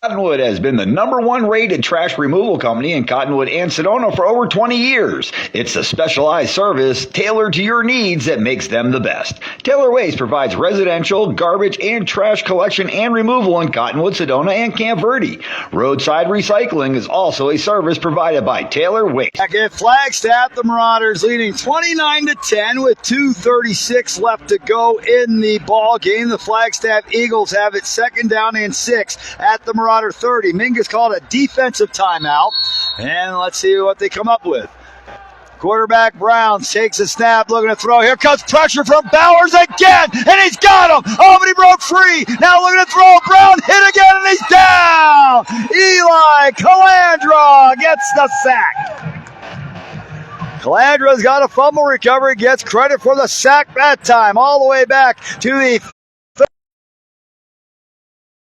Speaker 8: Cottonwood has been the #1 rated trash removal company in Cottonwood and Sedona for over 20 years. It's a specialized service tailored to your needs that makes them the best. Taylor Waste provides residential, garbage, and trash collection and removal in Cottonwood, Sedona, and Camp Verde. Roadside recycling is also a service provided by Taylor Waste.
Speaker 6: Back at Flagstaff, the Marauders leading 29-10 with 2:36 left to go in the ball game. The Flagstaff Eagles have it 2nd down and 6 at the Marauder 30. Mingus called a defensive timeout, and let's see what they come up with. Quarterback Brown takes a snap, looking to throw. Here comes pressure from Bowers again, and he's got him. Oh, but he broke free. Now looking to throw. Brown hit again, and he's down. Eli Calandra gets the sack. Calandra's got a fumble recovery, gets credit for the sack that time, all the way back to the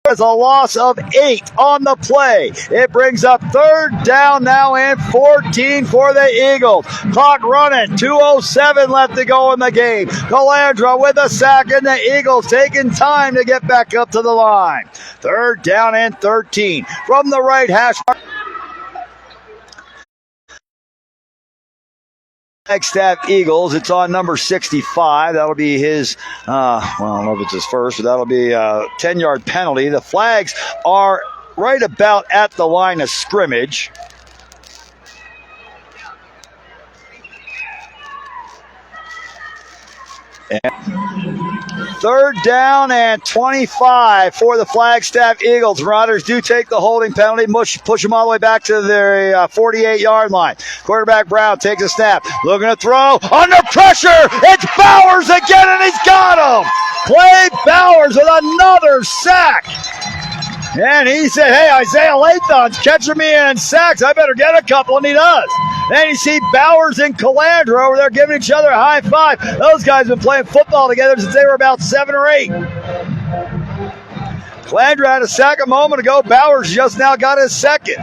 Speaker 6: a loss of 8 on the play. It brings up 3rd down now and 14 for the Eagles. Clock running, 2:07 left to go in the game. Calandra with a sack, and the Eagles taking time to get back up to the line. 3rd down and 13 from the right hash mark. Flagstaff Eagles, it's on number 65. That'll be his, I don't know if it's his first, but that'll be a 10-yard penalty. The flags are right about at the line of scrimmage. And 3rd down and 25 for the Flagstaff Eagles. Marauders do take the holding penalty, push them all the way back to their 48-yard line. Quarterback Brown takes a snap, looking to throw, under pressure. It's Bowers again, and he's got him. Clay Bowers with another sack. And he said, hey, Isaiah Lathon's catching me in sacks. I better get a couple, and he does. Then you see Bowers and Calandra over there giving each other a high five. Those guys have been playing football together since they were about 7 or 8. Calandra had a sack a moment ago. Bowers just now got his second.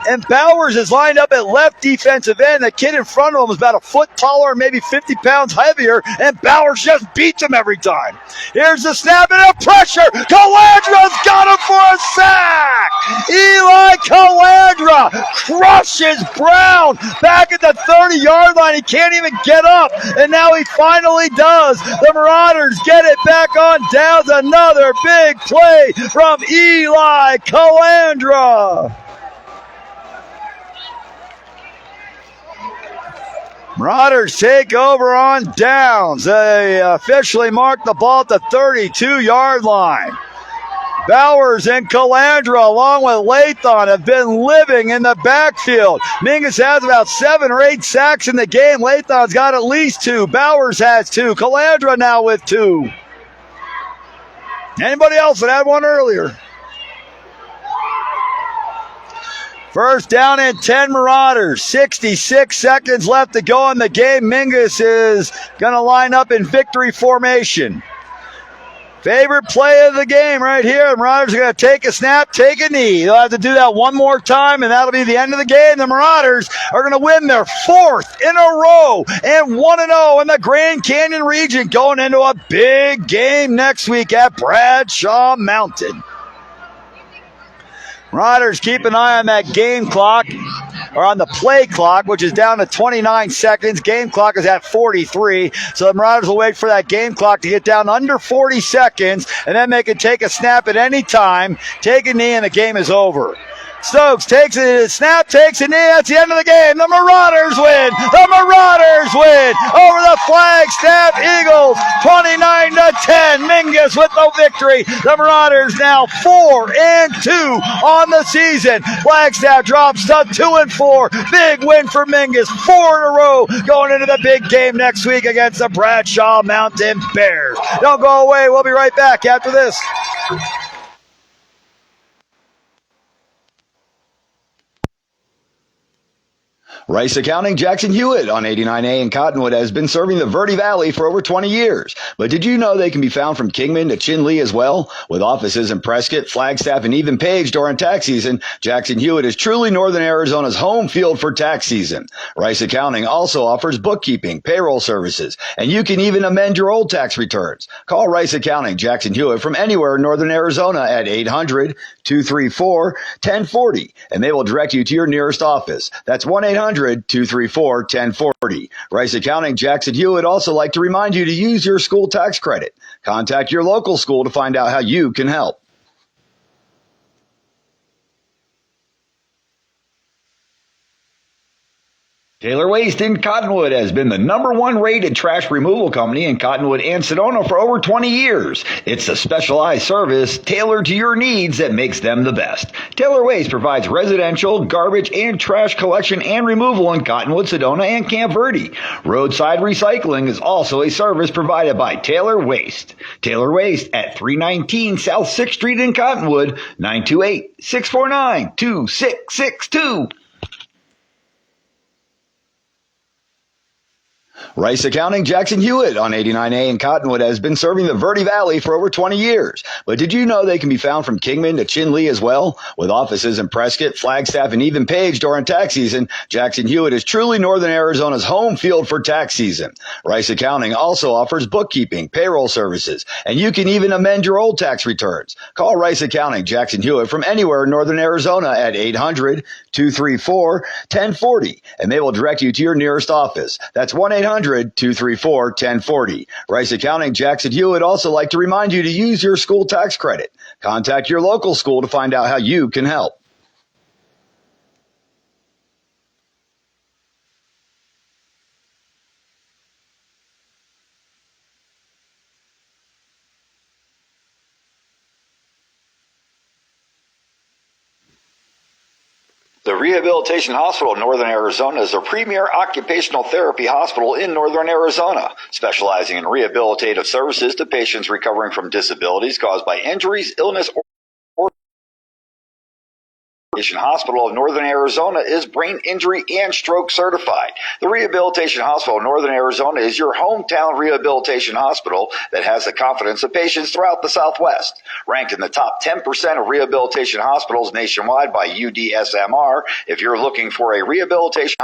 Speaker 6: And Bowers is lined up at left defensive end. The kid in front of him is about a foot taller, maybe 50 pounds heavier, and Bowers just beats him every time. Here's the snap and a pressure. Calandra's got him for a sack. Eli Calandra crushes Brown back at the 30-yard line. He can't even get up, and now he finally does. The Marauders get it back on downs. Another big play from Eli Calandra. Marauders take over on downs. They officially mark the ball at the 32-yard line. Bowers and Calandra, along with Lathon, have been living in the backfield. Mingus has about 7 or 8 sacks in the game. Lathon's got at least 2. Bowers has 2. Calandra now with 2. Anybody else that had one earlier? 1st down and 10 Marauders. 66 seconds left to go in the game. Mingus is going to line up in victory formation.
Speaker 8: Favorite play of the game right here. The Marauders are going to take a snap, take a knee. They'll have to do that one more time, and that'll be the end of the game. The Marauders are going to win their 4th in a row and 1-0 in the Grand Canyon region, going into a big game next week at Bradshaw Mountain. Marauders, keep an eye on that game clock, or on the play clock, which is down to 29 seconds. Game clock is at 43. So the Marauders will wait for that game clock to get down under 40 seconds, and then they can take a snap at any time, take a knee, and the game is over. Stokes takes a snap, takes a knee. That's the end of the game. The Marauders win. The Marauders win over the Flagstaff Eagles, 29-10. Mingus with the victory. The Marauders now 4-2 on the season. Flagstaff drops to 2-4. Big win for Mingus. 4 in a row going into the big game next week against the Bradshaw Mountain Bears. Don't go away. We'll be right back after this. Rice Accounting Jackson Hewitt on 89A in Cottonwood has been serving the Verde Valley for over 20 years. But did you know they can be found from Kingman to Chinle as well? With offices in Prescott, Flagstaff, and even Page during tax season, Jackson Hewitt is truly Northern Arizona's home field for tax season. Rice Accounting also offers bookkeeping, payroll services, and you can even amend your old tax returns. Call Rice Accounting Jackson Hewitt from anywhere in Northern Arizona at 800-234-1040, and they will direct you to your nearest office. That's 1-800-234-1040. Rice Accounting Jackson Hewitt also like to remind you to use your school tax credit. Contact your local school to find out how you can help. Taylor Waste in Cottonwood has been the #1 rated trash removal company in Cottonwood and Sedona for over 20 years. It's a specialized service tailored to your needs that makes them the best. Taylor Waste provides residential, garbage, and trash collection and removal in Cottonwood, Sedona, and Camp Verde. Roadside recycling is also a service provided by Taylor Waste. Taylor Waste at 319 South 6th Street in Cottonwood, 928-649-2662. Rice Accounting Jackson Hewitt on 89A in Cottonwood has been serving the Verde Valley for over 20 years. But did you know they can be found from Kingman to Chinle as well? With offices in Prescott, Flagstaff, and even Page during tax season, Jackson Hewitt is truly Northern Arizona's home field for tax season. Rice Accounting also offers bookkeeping, payroll services, and you can even amend your old tax returns. Call Rice Accounting Jackson Hewitt from anywhere in Northern Arizona at 800-234-1040, and they will direct you to your nearest office. That's 1-800-234-1040. Rice Accounting Jackson Hewitt also like to remind you to use your school tax credit. Contact your local school to find out how you can help. The Rehabilitation Hospital in Northern Arizona is a premier occupational therapy hospital in Northern Arizona, specializing in rehabilitative services to patients recovering from disabilities caused by injuries, illness, or Rehabilitation Hospital of Northern Arizona is brain injury and stroke certified. The Rehabilitation Hospital of Northern Arizona is your hometown rehabilitation hospital that has the confidence of patients throughout the Southwest. Ranked in the top 10% of rehabilitation hospitals nationwide by UDSMR, if you're looking for a rehabilitation...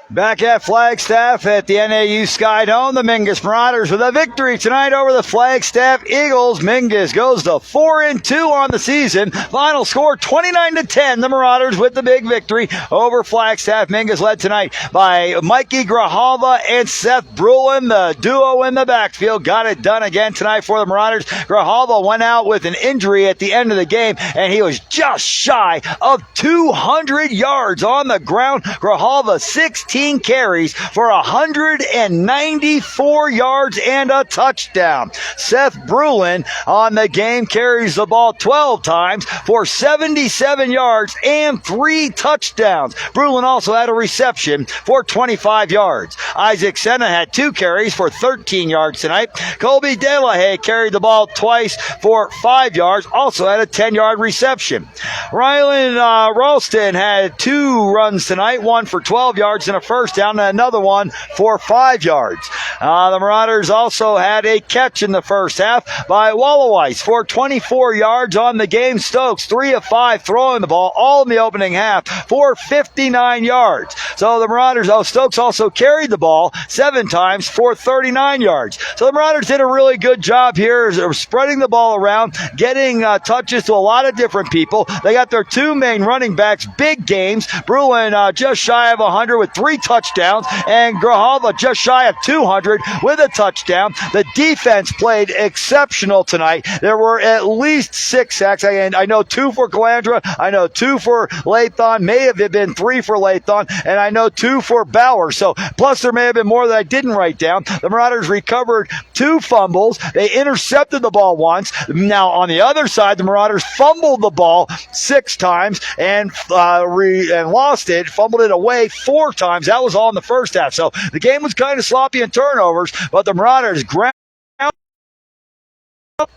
Speaker 8: Back at Flagstaff at the NAU Sky Dome, the Mingus Marauders with a victory tonight over the Flagstaff Eagles. Mingus goes to 4-2 on the season. Final score 29-10. The Marauders with the big victory over Flagstaff. Mingus led tonight by Mikey Grijalva and Seth Brulin. The duo in the backfield got it done again tonight for the Marauders. Grijalva went out with an injury at the end of the game, and he was just shy of 200 yards on the ground. Grijalva 16 carries for 194 yards and a touchdown. Seth Brulin on the game carries the ball 12 times for 77 yards and 3 touchdowns. Brulin also had a reception for 25 yards. Isaac Senna had 2 carries for 13 yards tonight. Colby Delahaye carried the ball twice for 5 yards, also had a 10-yard reception. Rylan Ralston had 2 runs tonight, one for 12 yards and a
Speaker 6: first down and another one for 5 yards. The Marauders also had a catch in the first half by Walloweiss for 24 yards on the game. Stokes 3 of 5 throwing the ball all in the opening half for 59 yards. So the Marauders, Stokes also carried the ball 7 times for 39 yards. So the Marauders did a really good job here of spreading the ball around, getting touches to a lot of different people. They got their 2 main running backs big games. Bruin just shy of 100 with 3 touchdowns, and Grijalva just shy of 200 with a touchdown. The defense played exceptional tonight. There were at least 6 sacks. I know 2 for Calandra. I know 2 for Lathon. May have been 3 for Lathon, and I know 2 for Bauer. So plus there may have been more that I didn't write down. The Marauders recovered 2 fumbles. They intercepted the ball once. Now on the other side, the Marauders fumbled the ball 6 times and lost it, fumbled it away 4 times. That was all in the first half. So the game was kind of sloppy in turnovers, but the Marauders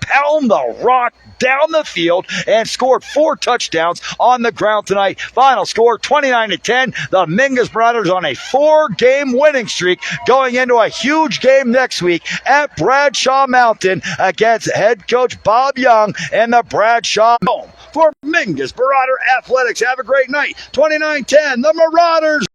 Speaker 6: pound the rock down the field and scored 4 touchdowns on the ground tonight. Final score 29-10. The Mingus Marauders on a 4-game winning streak, going into a huge game next week at Bradshaw Mountain against head coach Bob Young and the Bradshaw home. For Mingus Marauder Athletics, have a great night. 29-10, the Marauders.